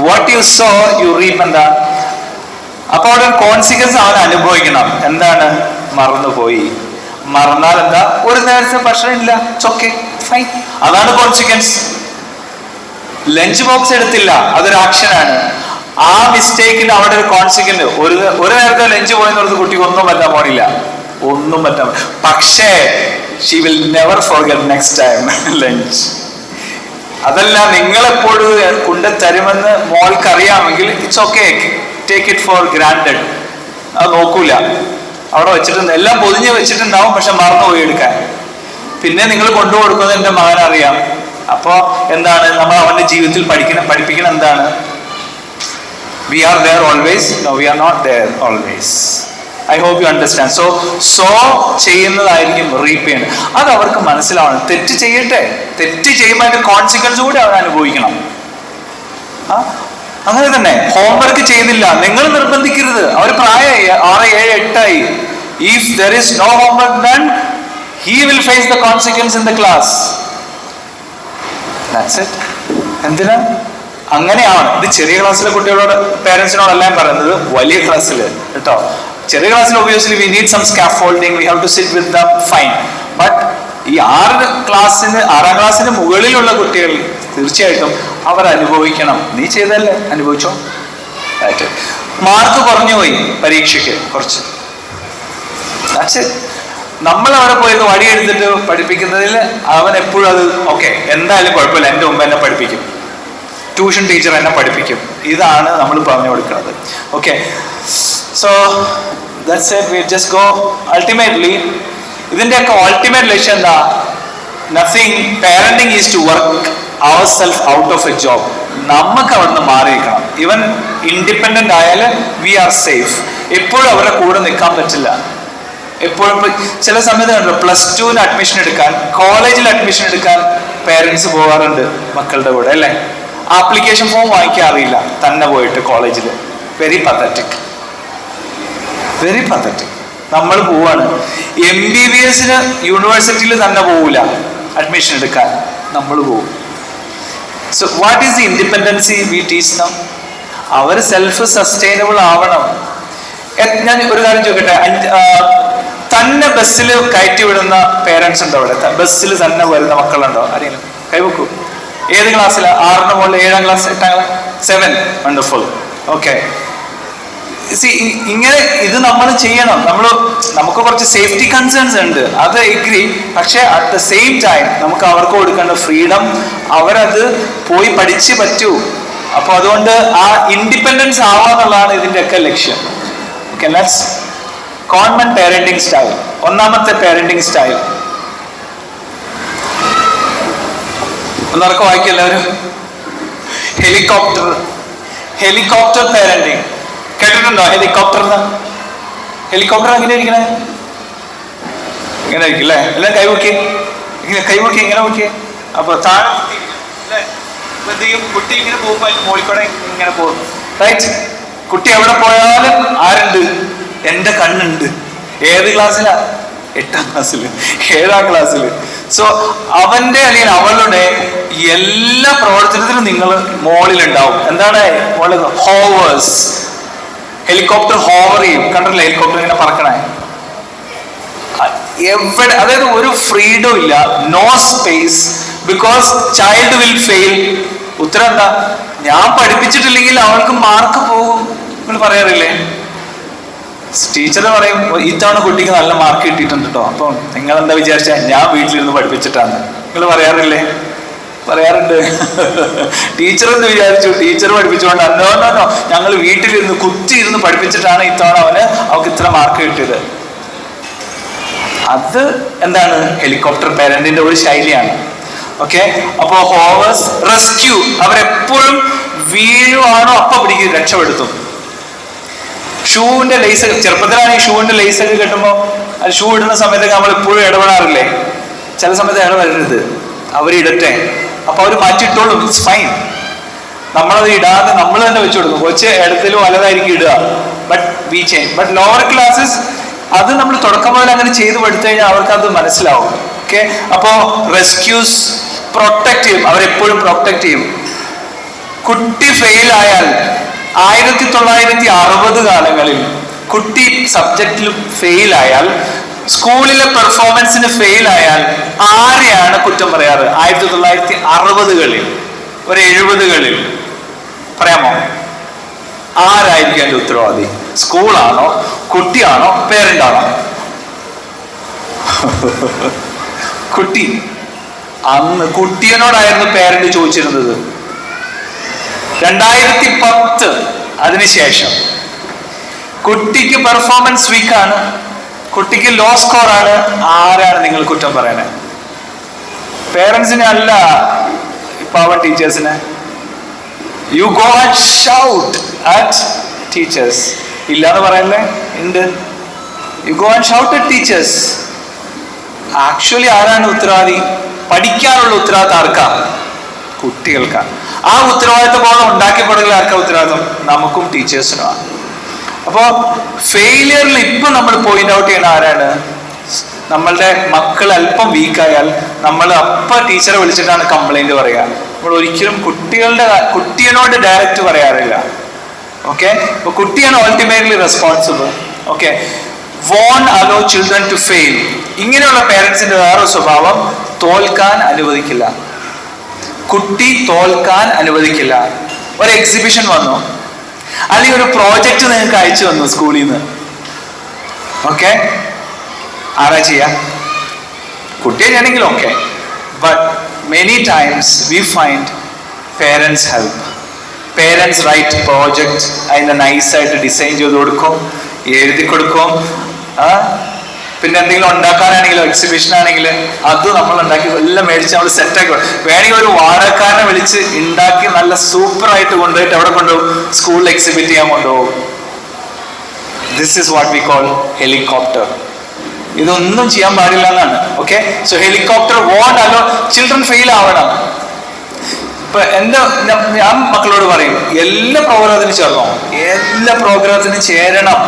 what you so you റീപ്പ്. എന്താ? അപ്പൊ അവിടെ കോൺസിക്വൻസ് അവൻ അനുഭവിക്കണം. എന്താണ്? മറന്നുപോയി. മറന്നാൽ എന്താ? ഒരു നേരത്തെ ഭക്ഷണം ഇല്ല, ഓക്കെ ഫൈൻ, അതാണ് കോൺസിക്വൻസ്. ലഞ്ച് ബോക്സ് എടുത്തില്ല, അതൊരു ആക്ഷനാണ്. ആ മിസ്റ്റേക്കിന് അവിടെ ഒരു കോൺസിക്വൻസ്. ഒരു നേരത്തെ ലഞ്ച് പോയെന്നുള്ളത് കുട്ടിക്ക് ഒന്നും പറ്റാൻ പോണില്ല, ഒന്നും പറ്റാൻ. പക്ഷേ she will never forget next time lunch. അതല്ല, നിങ്ങളെപ്പോഴും കൊണ്ട് തരുമെന്ന് മോൾക്ക് അറിയാമെങ്കിൽ it's okay, take it for granted. അത് നോക്കൂല, അവിടെ വെച്ചിട്ടുണ്ട്, എല്ലാം പൊതിഞ്ഞ് വെച്ചിട്ടുണ്ടാവും, പക്ഷെ മറന്നുപോയി എടുക്കാൻ. പിന്നെ നിങ്ങൾ കൊണ്ടുകൊടുക്കുന്നത് എൻ്റെ മകനറിയാം. അപ്പോ എന്താണ് നമ്മൾ അവന്റെ ജീവിതത്തിൽ പഠിപ്പിക്കണം? എന്താണ്? We are there always. No, we are not there always. I hope you understand. So ചെയ്യുന്നതായിരിക്കും റീപ്പ് ചെയ്യുന്നത്. അത് അവർക്ക് മനസ്സിലാവണം. തെറ്റ് ചെയ്യട്ടെ, തെറ്റ് ചെയ്യുമ്പോൾ അതിന്റെ കോൺസിക്വൻസ് കൂടി അവർ അനുഭവിക്കണം. അങ്ങനെ തന്നെ ഹോംവർക്ക് ചെയ്യുന്നില്ല, നിങ്ങൾ നിർബന്ധിക്കരുത്. അവർ പ്രായമായി 6, 7, 8 if there is no homework then he will face the consequence in the class. That's it. എന്തിനാ അങ്ങനെയാണ്? ഇത് ചെറിയ ക്ലാസ്സിലെ കുട്ടികളോട് പേരൻസിനോടെല്ലാം പറയുന്നത്. വലിയ ക്ലാസ്സിൽ കേട്ടോ, ചെറിയ ക്ലാസ്സിൽ obviously we need some scaffolding, we have to sit with them, fine. But ഈ 6ാം ക്ലാസ്സിന് മുകളിലുള്ള കുട്ടികൾ തീർച്ചയായിട്ടും അവർ അനുഭവിക്കണം. നീ ചെയ്തല്ലേ, അനുഭവിച്ചോ. മാർക്ക് കുറഞ്ഞു പോയി പരീക്ഷയ്ക്ക് കുറച്ച്, നമ്മൾ അവിടെ പോയത് വടിയെടുത്തിട്ട് പഠിപ്പിക്കുന്നതിൽ അവൻ എപ്പോഴും അത് ഓക്കെ, എന്തായാലും കുഴപ്പമില്ല, എൻ്റെ മുമ്പ് എന്നെ പഠിപ്പിക്കും, ട്യൂഷൻ ടീച്ചർ എന്നെ പഠിപ്പിക്കും. ഇതാണ് നമ്മൾ പറഞ്ഞു കൊടുക്കുന്നത്. Okay, so that's it. We just go. Ultimately ഇതിൻ്റെയൊക്കെ അൾട്ടിമേറ്റ് ലക്ഷ്യം എന്താ? Nothing. Parenting is to work our self out of a job. നമുക്ക് അവിടെ നിന്ന് മാറിയിരിക്കണം. ഈവൻ ഇൻഡിപെൻഡന്റ് ആയാൽ വി ആർ സേഫ്. എപ്പോഴും അവരുടെ കൂടെ നിൽക്കാൻ പറ്റില്ല. എപ്പോഴും ചില സമയത്ത് കണ്ടോ, +2 അഡ്മിഷൻ എടുക്കാൻ, കോളേജിൽ അഡ്മിഷൻ എടുക്കാൻ പേരൻസ് പോകാറുണ്ട് മക്കളുടെ കൂടെ, അല്ലേ? ആപ്ലിക്കേഷൻ ഫോം വാങ്ങിക്കാൻ അറിയില്ല, തന്നെ പോയിട്ട് കോളേജിൽ. Very pathetic, very pathetic. നമ്മൾ പോവാണ്. MBBS യൂണിവേഴ്സിറ്റിയിൽ തന്നെ പോവില്ല അഡ്മിഷൻ എടുക്കാൻ, നമ്മൾ പോവും. So what is the independency we teach them? അവർ സെൽഫ് സസ്റ്റൈനബിൾ ആവണം. ഞാൻ ഒരു കാര്യം ചോദിക്കട്ടെ, തന്നെ ബസ്സിൽ കയറ്റി വിടുന്ന പേരൻസ് ഉണ്ടോ അവിടെ? ബസ്സിൽ തന്നെ വരുന്ന മക്കളുണ്ടോ? ആരെങ്കിലും കൈവെക്കൂ. ഏത് ക്ലാസ്സിലാണ്? 6ന് മുകളിൽ, 7ാം ക്ലാസ്, 8ാം ക്ലാസ്, 7? വണ്ടർഫുൾ. ഓക്കെ, ഇങ്ങനെ ഇത് നമ്മൾ ചെയ്യണം. നമുക്ക് കുറച്ച് സേഫ്റ്റി കൺസേൺസ് ഉണ്ട്, അത് എഗ്രി. പക്ഷെ അറ്റ് ദ സെയിം ടൈം നമുക്ക് അവർക്ക് കൊടുക്കേണ്ട ഫ്രീഡം, അവരത് പോയി പഠിച്ചേ പറ്റൂ. അപ്പൊ അതുകൊണ്ട് ആ ഇൻഡിപെൻഡൻസ് ആവാന്നുള്ളതാണ് ഇതിൻ്റെയൊക്കെ ലക്ഷ്യം. Okay, let's convent parenting style. ഒന്നാമത്തെ പാരന്റിംഗ് സ്റ്റൈൽ ഒന്നറക്കം വായിക്കും എല്ലാവരും. ഹെലികോപ്റ്റർ പാരന്റിംഗ് കേട്ടിട്ടുണ്ടോ? ഹെലികോപ്റ്റർ എങ്ങനെ ഇരിക്കണേ? ഇങ്ങനെ ആയിരിക്കും അല്ലേ? എല്ലാം കൈവക്കി, ഇങ്ങനെ കൈവക്കി, ഇങ്ങനെ നോക്കിയേ. അപ്പൊ താഴെ കുട്ടി ഇങ്ങനെ പോകുമ്പോൾ മോളിക്കൂടെ ഇങ്ങനെ പോകും. റൈറ്റ്? കുട്ടി എവിടെ പോയാലും ആരുണ്ട്? എൻ്റെ കണ്ണുണ്ട്. ഏത് ക്ലാസ്സിലാ? 8ാം ക്ലാസ്സിൽ, 7ാം ക്ലാസ്സിൽ. സോ അവന്റെ അല്ലെങ്കിൽ അവളുടെ എല്ലാ പ്രവർത്തനത്തിലും നിങ്ങൾ മോളിലുണ്ടാവും. എന്താണ് മോളിൽ? ഹോവേഴ്സ്. ഹെലികോപ്റ്റർ ഹോവർ ചെയ്യും. കണ്ടല്ലേ ഹെലികോപ്റ്റർ ഇങ്ങനെ പറക്കണേ? എവിടെ, അതായത് ഒരു ഫ്രീഡം ഇല്ല, no space, because child will fail. ഉത്തരം എന്താ? ഞാൻ പഠിപ്പിച്ചിട്ടില്ലെങ്കിൽ അവൾക്ക് മാർക്ക് പോകും. നിങ്ങൾ പറയാറില്ലേ? ടീച്ചർ പറയും ഇത്തവണ കുട്ടിക്ക് നല്ല മാർക്ക് കിട്ടിയിട്ടുണ്ട് കേട്ടോ, അപ്പം നിങ്ങൾ എന്താ വിചാരിച്ച ഞാൻ വീട്ടിലിരുന്ന് പഠിപ്പിച്ചിട്ടാണ്. നിങ്ങൾ പറയാറില്ലേ? പറയാറുണ്ട്. ടീച്ചർ എന്ന് വിചാരിച്ചു, ടീച്ചർ പഠിപ്പിച്ചുകൊണ്ട് അന്നോ ഞങ്ങൾ വീട്ടിലിരുന്ന് കുത്തിയിരുന്ന് പഠിപ്പിച്ചിട്ടാണ് ഇത്തവണ അവൾക്ക് ഇത്ര മാർക്ക് കിട്ടിയത്. അത് എന്താണ്? ഹെലികോപ്റ്റർ പാരന്റിന്റെ ഒരു ശൈലിയാണ്. ഓക്കെ, അപ്പോ ഹോവേഴ്സ്. റെസ്ക്യൂ. അവരെപ്പോഴും വീഴുവാണോ അപ്പൊ പിടിക്കും, രക്ഷപ്പെടുത്തും. ഷൂവിന്റെ ലേസ്, ചെറുപ്പത്തിലാണെങ്കിൽ ഷൂവിന്റെ ലേസ് ഒക്കെ കെട്ടുമ്പോൾ അത് ഷൂ ഇടുന്ന സമയത്തൊക്കെ നമ്മൾ എപ്പോഴും ഇടപെടാറില്ലേ? ചില സമയത്ത് ഇടപെടരുത്, അവരിടട്ടെ, അപ്പൊ അവർ മാറ്റിയിട്ടോളും, ഇറ്റ്സ് ഫൈൻ. നമ്മളത് ഇടാതെ നമ്മൾ തന്നെ വെച്ചു കൊടുക്കും. കൊച്ച് ഇടത്തിലും വലതായിരിക്കും ഇടുക, but we change. But lower classes അത് നമ്മൾ തുടക്കം മുതൽ അങ്ങനെ ചെയ്ത് പഠിച്ചു കഴിഞ്ഞാൽ അവർക്ക് അത് മനസ്സിലാവും. ഓക്കെ, അപ്പോ റെസ്ക്യൂസ്. പ്രൊട്ടക്ട് ചെയ്യും, അവരെപ്പോഴും പ്രൊട്ടക്ട് ചെയ്യും. കുട്ടി ഫെയിൽ ആയാൽ 1960 കാലങ്ങളിൽ കുട്ടി സബ്ജക്റ്റിൽ ഫെയിൽ ആയാൽ, സ്കൂളിലെ പെർഫോമൻസിന് ഫെയിൽ ആയാൽ ആരെയാണ് കുറ്റം പറയാറ്? 1960കളിൽ, ഒരു 70കളിൽ പറയാമോ? ആരായിരിക്കും അതിന്റെ ഉത്തരവാദി? സ്കൂളാണോ, കുട്ടിയാണോ, പേരന്റാണോ? കുട്ടി. അന്ന് കുട്ടിയോടായിരുന്നു പേരന്റ് ചോദിച്ചിരുന്നത്. 2010 അതിനുശേഷം കുട്ടിക്ക് പെർഫോമൻസ് വീക്കാണ്, കുട്ടിക്ക് ലോ സ്കോർ ആണ്, ആരാണ് നിങ്ങൾ കുറ്റം പറയണേ? പേരൻസിനെ അല്ല, പാവം ടീച്ചേഴ്സിനെ. You go and shout at teachers. ഇല്ലാന്ന് പറയല്ലേ? ഉണ്ട്. You go and shout at teachers. Actually ആരാണ് ഉത്തരവാദി? പഠിക്കാനുള്ള ഉത്തരവാദിത്തം ആർക്കാ? കുട്ടികൾക്കാണ്. ആ ഉത്തരവാദിത്ത ബോധം ഉണ്ടാക്കി കൊടുക്കൽ ആർക്കാ ഉത്തരവാദിത്തം? നമുക്കും ടീച്ചേഴ്സിനുമാണ്. അപ്പോൾ ഫെയിലിയറിൽ ഇപ്പം നമ്മൾ പോയിന്റ് ഔട്ട് ചെയ്യണ ആരാണ്? നമ്മളുടെ മക്കൾ അല്പം വീക്കായാൽ നമ്മൾ അപ്പം ടീച്ചറെ വിളിച്ചിട്ടാണ് കംപ്ലൈന്റ് പറയുക. നമ്മൾ ഒരിക്കലും കുട്ടിയോട് ഡയറക്റ്റ് പറയാറില്ല. ഓക്കെ, അപ്പൊ കുട്ടിയാണ് ultimately responsible. Okay, won't allow children to fail. ഇങ്ങനെയുള്ള പേരൻസിന്റെ വേറൊരു സ്വഭാവം, തോൽക്കാൻ അനുവദിക്കില്ല. കുട്ടി തോൽക്കാൻ അനുവദിക്കില്ല. ഒരു എക്സിബിഷൻ വന്നു, അല്ലെങ്കിൽ ഒരു പ്രോജക്റ്റ് നിങ്ങൾക്ക് അയച്ചു വന്നു സ്കൂളിൽ നിന്ന്. ഓക്കെ, ആരാ ചെയ്യാ? കുട്ടിയാണെങ്കിൽ okay. But many times we find parents help. Parents write project, അതിനെ നൈസായിട്ട് ഡിസൈൻ ചെയ്ത് കൊടുക്കും, എഴുതി കൊടുക്കും. പിന്നെ എന്തെങ്കിലും ഉണ്ടാക്കാനാണെങ്കിലും എക്സിബിഷൻ ആണെങ്കിൽ അത് നമ്മൾ ഉണ്ടാക്കി എല്ലാം മേടിച്ച് നമ്മൾ സെറ്റാക്കി വേണമെങ്കിൽ ഒരു വാടകക്കാരനെ വിളിച്ച് ഉണ്ടാക്കി നല്ല സൂപ്പറായിട്ട് കൊണ്ടുപോയിട്ട് എവിടെ കൊണ്ടുപോകും? സ്കൂളിൽ എക്സിബിറ്റ് ചെയ്യാൻ കൊണ്ടുപോകും. This is what we call helicopter. ഇതൊന്നും ചെയ്യാൻ പാടില്ല എന്നാണ്. Okay, so helicopter won't allow children fail ആവണം. ഇപ്പൊ ഞാൻ മക്കളോട് പറയും, എല്ലാ പ്രോഗ്രാമത്തിനും ചേർന്നോ, എല്ലാ പ്രോഗ്രാമത്തിനും ചേരണം.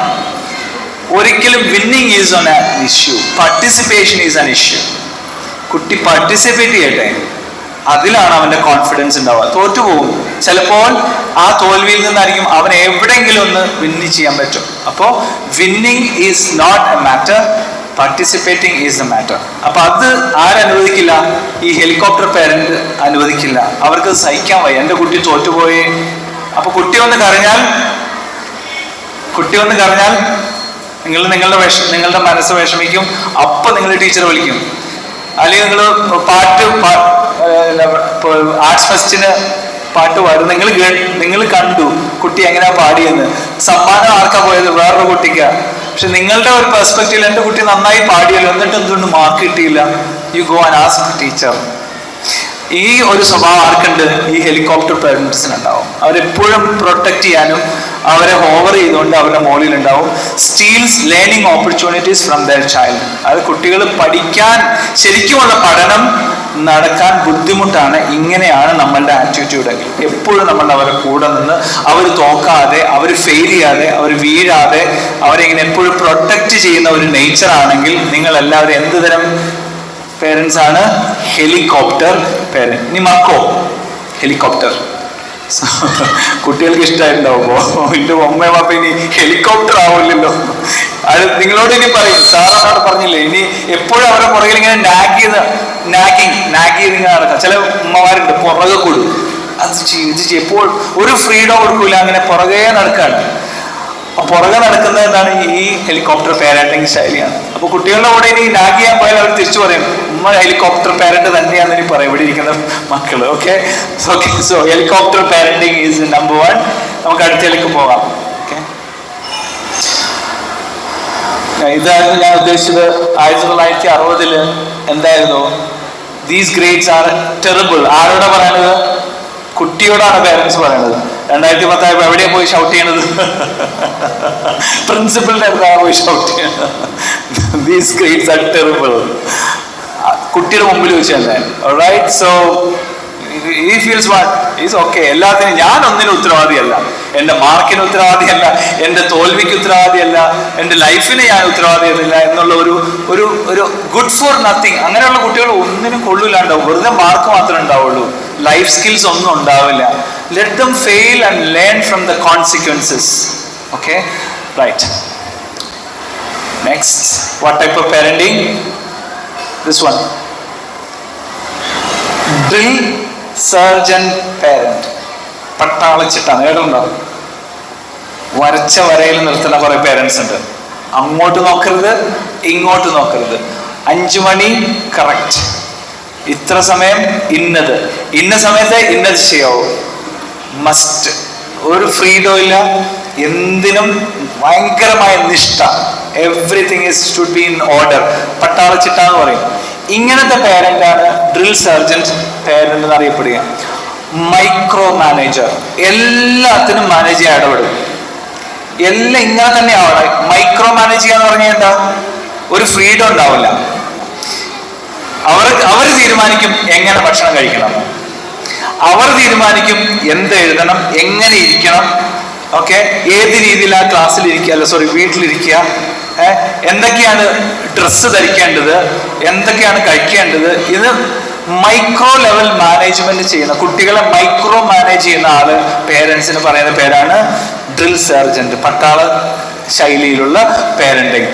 ഒരിക്കലും winning is on an issue, participation is an issue. കുട്ടി പാർട്ടിസിപ്പേറ്റ് ചെയ്യട്ടെ, അതിലാണ് അവന്റെ കോൺഫിഡൻസ് ഉണ്ടാവുക. തോറ്റുപോകും ചിലപ്പോൾ, ആ തോൽവിയിൽ നിന്നായിരിക്കും അവൻ എവിടെയെങ്കിലും ഒന്ന് വിന്ന് ചെയ്യാൻ പറ്റും. അപ്പോൾ winning is not a matter, participating is the matter. അപ്പൊ അത് ആരനുവദിക്കില്ല? ഈ ഹെലികോപ്റ്റർ പേരന്റ് അനുവദിക്കില്ല. അവർക്ക് സഹിക്കാൻ വയ്യ, എൻ്റെ കുട്ടി തോറ്റുപോയി. അപ്പൊ കുട്ടി ഒന്ന് കരഞ്ഞാൽ നിങ്ങളുടെ മനസ്സ് വിഷമിക്കും. അപ്പൊ നിങ്ങൾ ടീച്ചറെ വിളിക്കും. അല്ലെങ്കിൽ നിങ്ങൾ ആർട്സ് ഫെസ്റ്റിന് പാട്ട് പാടും, നിങ്ങൾ കണ്ടു കുട്ടി എങ്ങനെയാ പാടിയെന്ന്. സമ്മാനം ആർക്കാ പോയത്? വേറൊരു കുട്ടിക്കാ. പക്ഷെ നിങ്ങളുടെ ഒരു പെർസ്പെക്റ്റീവിൽ എൻ്റെ കുട്ടി നന്നായി പാടിയല്ലോ, എന്നിട്ട് എന്തുകൊണ്ട് മാർക്ക് കിട്ടിയില്ല? U go and ask teacher. ഈ ഒരു സ്വഭാവം ആർക്കുണ്ട്? ഈ ഹെലികോപ്റ്റർ പേരൻസിനുണ്ടാവും. അവരെപ്പോഴും പ്രൊട്ടക്ട് ചെയ്യാനും അവരെ ഹോവർ ചെയ്തുകൊണ്ട് അവരുടെ മുകളിൽ ഉണ്ടാവും. Steals learning opportunities from their child. അത് കുട്ടികൾ പഠിക്കാൻ, ശരിക്കുമുള്ള പഠനം നടക്കാൻ ബുദ്ധിമുട്ടാണ്. ഇങ്ങനെയാണ് നമ്മളുടെ ആറ്റിറ്റ്യൂഡ്. എപ്പോഴും നമ്മൾ അവരെ കൂടെ നിന്ന് അവർ തോക്കാതെ, അവർ ഫെയിൽ ചെയ്യാതെ, അവർ വീഴാതെ അവരെങ്ങനെ എപ്പോഴും പ്രൊട്ടക്ട് ചെയ്യുന്ന ഒരു നേച്ചർ ആണെങ്കിൽ നിങ്ങൾ എല്ലാവരും എന്ത് തരം പേരൻസ് ആണ്? Helicopter parent. ഇനി മക്കോ ഹെലികോപ്റ്റർ. കുട്ടികൾക്ക് ഇഷ്ടമായിട്ടുണ്ടാവുമ്പോ എന്റെ അമ്മയും അപ്പ ഇനി ഹെലികോപ്റ്റർ ആവില്ലല്ലോ. അത് നിങ്ങളോട് ഇനി പറയും, സാറിനോട് പറഞ്ഞില്ലേ, ഇനി എപ്പോഴും അവരുടെ പുറകിൽ ഇങ്ങനെ നാഗ് ചെയ്ത് ഇങ്ങനെ നടക്കാം. ചില ഉമ്മമാരുണ്ട് പുറകെ കൂടും, അത് ഇത് എപ്പോൾ ഒരു ഫ്രീഡം കൊടുക്കൂല, അങ്ങനെ പുറകെ നടക്കാണ്. പുറകെ നടക്കുന്നത് എന്താണ്? ഈ ഹെലികോപ്റ്റർ പാരന്റിങ് ശൈലിയാണ്. അപ്പൊ കുട്ടികളുടെ കൂടെ ഇനി നാഗ് ചെയ്യാൻ പോയാൽ അവർ തിരിച്ചു പറയും, ഉമ്മ ഹെലികോപ്റ്റർ പാരന്റ് തന്നെയാണെന്ന് ഇനി പറയും ഇവിടെ ഇരിക്കുന്ന മക്കള്. Okay, so helicopter parenting is number 1. നമുക്ക് അടുത്തേക്ക് പോകാം. ഓക്കെ, ഇതായിരുന്നു ഞാൻ ഉദ്ദേശിച്ചത്. 1960 എന്തായിരുന്നു? These grades are terrible. ആരോടാ പറയണത്? കുട്ടിയോടാണ് പേരൻസ് പറയണത്. 2010 എവിടെയാ പോയി ഷൗട്ട് ചെയ്യണത്? പ്രിൻസിപ്പലിന്റെ അടുത്താണ് പോയി ഷൗട്ട് ചെയ്യണത്. These grades are terrible. കുട്ടിയുടെ മുമ്പിൽ വെച്ച് തന്നെ. Right, so he feels what is okay. എല്ലാത്തിനും ഞാൻ ഒന്നിനും ഉത്തരവാദിയല്ല. എൻ്റെ മാർക്കിന് ഉത്തരവാദിയല്ല, എൻ്റെ തോൽവിക്ക് ഉത്തരവാദിയല്ല, എൻ്റെ ലൈഫിന് ഞാൻ ഉത്തരവാദിയല്ല എന്നുള്ള ഒരു ഗുഡ് ഫോർ നത്തിങ്. അങ്ങനെയുള്ള കുട്ടികൾ ഒന്നിനും കൊള്ളില്ലാണ്ടാവും. വെറുതെ മാർക്ക് മാത്രമേ ഉണ്ടാവുള്ളൂ, ലൈഫ് സ്കിൽസ് ഒന്നും ഉണ്ടാവില്ല. Let them fail and learn from the consequences. Okay, right. Next, what type of parenting? This one. Drill sergeant parent. പട്ടാളച്ചിട്ടാണ് കേട്ടിട്ടുണ്ടാവും. വരച്ച വരയിൽ നിർത്തുന്ന കുറെ പേരൻസ് ഉണ്ട്. അങ്ങോട്ട് നോക്കരുത്, ഇങ്ങോട്ട് നോക്കരുത്. 5 മണി കറക്റ്റ്, ഇത്ര സമയം ഇന്നത്, ഇന്ന സമയത്ത് ഇന്നത് ചെയ്യാവൂ. മസ്റ്റ്. ഒരു ഫ്രീഡോ ഇല്ല, എന്തിനും ഭയങ്കരമായ നിഷ്ഠ. Everything should be in order. പട്ടാളച്ചിട്ടാന്ന് പറയും. ഇങ്ങനത്തെ പേരന്റാണ് ഡ്രിൽ സർജന്റ് പേരന്റ് എന്ന് അറിയപ്പെടുക. മൈക്രോ മാനേജർ, എല്ലാത്തിനും മാനേജ് ചെയ്യാൻ ഇടപെടും. എല്ലാം ഇങ്ങനെ തന്നെ ആവണം. മൈക്രോ മാനേജ് ചെയ്യാന്ന് പറഞ്ഞാൽ എന്താ? ഒരു ഫ്രീഡം ഉണ്ടാവില്ല. അവർ തീരുമാനിക്കും എങ്ങനെ ഭക്ഷണം കഴിക്കണം, അവർ തീരുമാനിക്കും എന്ത് എഴുതണം, എങ്ങനെ ഇരിക്കണം, ഓക്കെ, ഏത് രീതിയിൽ ആ ക്ലാസ്സിൽ ഇരിക്കുക, അല്ല സോറി വീട്ടിലിരിക്കുക, എന്തൊക്കെയാണ് ഡ്രസ്സ് ധരിക്കേണ്ടത്, എന്തൊക്കെയാണ് കഴിക്കേണ്ടത്. ഇത് മൈക്രോ ലെവൽ മാനേജ്മെന്റ് ചെയ്യുന്ന, കുട്ടികളെ മൈക്രോ മാനേജ് ചെയ്യുന്ന ആള് പേരൻസിന് പറയുന്ന പേരാണ് ഡ്രിൽ സർജന്റ്. പട്ടാള ശൈലിയിലുള്ള പേരന്റിങ്.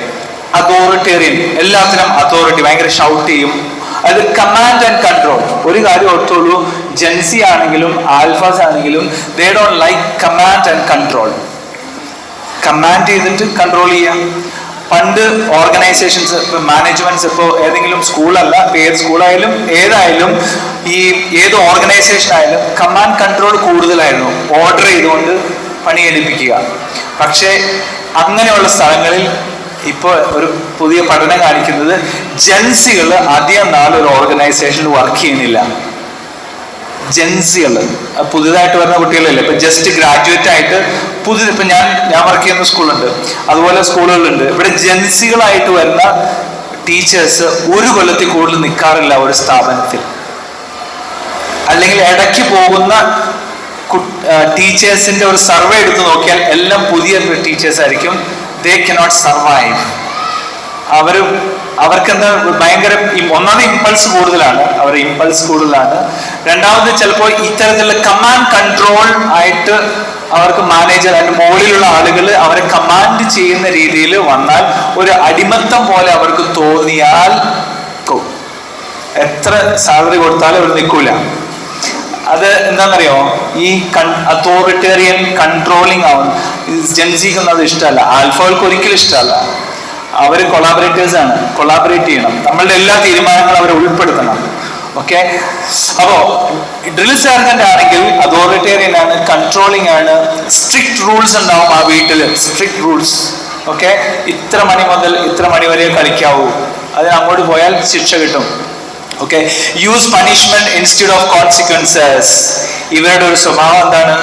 അതോറിറ്റേറിയൻ, എല്ലാത്തിനും അതോറിറ്റി, ഭയങ്കര ഷൗട്ട് ചെയ്യും. അത് കമാൻഡ് ആൻഡ് കൺട്രോൾ. ഒരു കാര്യം ഓർത്തോളൂ, ജെൻസി ആണെങ്കിലും ആൽഫാസ് ആണെങ്കിലും they don't like command and control. Command ചെയ്തിട്ട് കൺട്രോൾ ചെയ്യാം. പണ്ട് ഓർഗനൈസേഷൻസ്, ഇപ്പൊ മാനേജ്മെന്റ്സ്, ഇപ്പോൾ ഏതെങ്കിലും സ്കൂളല്ല, ഏത് സ്കൂളായാലും ഏതായാലും ഏത് ഓർഗനൈസേഷൻ ആയാലും കമാൻഡ് കൺട്രോൾ കൂടുതലായിരുന്നു. ഓർഡർ ചെയ്തുകൊണ്ട് പണിയെടുപ്പിക്കുക. പക്ഷേ അങ്ങനെയുള്ള സ്ഥലങ്ങളിൽ ഇപ്പോൾ ഒരു പുതിയ പഠനം കാണിക്കുന്നത് ജെൻസികൾ അധികം നാൾ ഒരു ഓർഗനൈസേഷനിൽ വർക്ക് ചെയ്യുന്നില്ല. ജെൻസികൾ പുതിയതായിട്ട് വരുന്ന കുട്ടികളല്ലേ, ഇപ്പൊ ജസ്റ്റ് ഗ്രാജുവേറ്റ് ആയിട്ട് ഇപ്പൊ ഞാൻ വർക്ക് ചെയ്യുന്ന സ്കൂളുണ്ട്, അതുപോലെ സ്കൂളുകളുണ്ട്. ഇവിടെ ജെൻസികളായിട്ട് വരുന്ന ടീച്ചേഴ്സ് ഒരു കൊല്ലത്തിൽ കൂടുതൽ നിൽക്കാറില്ല ഒരു സ്ഥാപനത്തിൽ. അല്ലെങ്കിൽ ഇടയ്ക്ക് പോകുന്ന ടീച്ചേഴ്സിന്റെ ഒരു സർവേ എടുത്ത് നോക്കിയാൽ എല്ലാം പുതിയ ടീച്ചേഴ്സ് ആയിരിക്കും. They cannot survive. അവർക്കെന്താ ഭയങ്കര, ഒന്നാമത് ഇമ്പൾസ് കൂടുതലാണ്, രണ്ടാമത് ചിലപ്പോൾ ഇത്തരത്തിലുള്ള കമാൻഡ് കൺട്രോൾ ആയിട്ട് അവർക്ക് മാനേജർ, അതിന്റെ മുകളിലുള്ള ആളുകൾ അവരെ കമാൻഡ് ചെയ്യുന്ന രീതിയിൽ വന്നാൽ, ഒരു അടിമത്തം പോലെ അവർക്ക് തോന്നിയാൽ എത്ര സാലറി കൊടുത്താലും അവർ നിൽക്കൂല. അത് എന്താണെന്നറിയോ, ഈ അതോറിറ്റേറിയൻ കൺട്രോളിങ് ആവും. ജെൻസിക്കൊന്നും അത് ഇഷ്ടമല്ല, ആൽഫകൾക്ക് ഒരിക്കലും ഇഷ്ടമല്ല. അവർ കൊളാബറേറ്റേഴ്സ് ആണ്, കൊളാബറേറ്റ് ചെയ്യണം, നമ്മളുടെ എല്ലാ തീരുമാനങ്ങളും അവരെ ഉൾപ്പെടുത്തണം. ഓക്കെ, അപ്പോ ഡ്രിൽ സർജന്റ് ആണെങ്കിൽ അതോറിറ്റേറിയൻ ആണ്, കൺട്രോളിങ് ആണ്, സ്ട്രിക്റ്റ് റൂൾസ് ഉണ്ടാവും ആ വീട്ടിൽ, സ്ട്രിക്റ്റ് റൂൾസ്. ഓക്കെ, ഇത്ര മണി മുതൽ ഇത്ര മണി വരെ കളിക്കാവൂ, അതിന് അങ്ങോട്ട് പോയാൽ ശിക്ഷ കിട്ടും. Okay, use punishment instead of consequences. ഇവരുടെ ഒരു സ്വഭാവം എന്താണ്?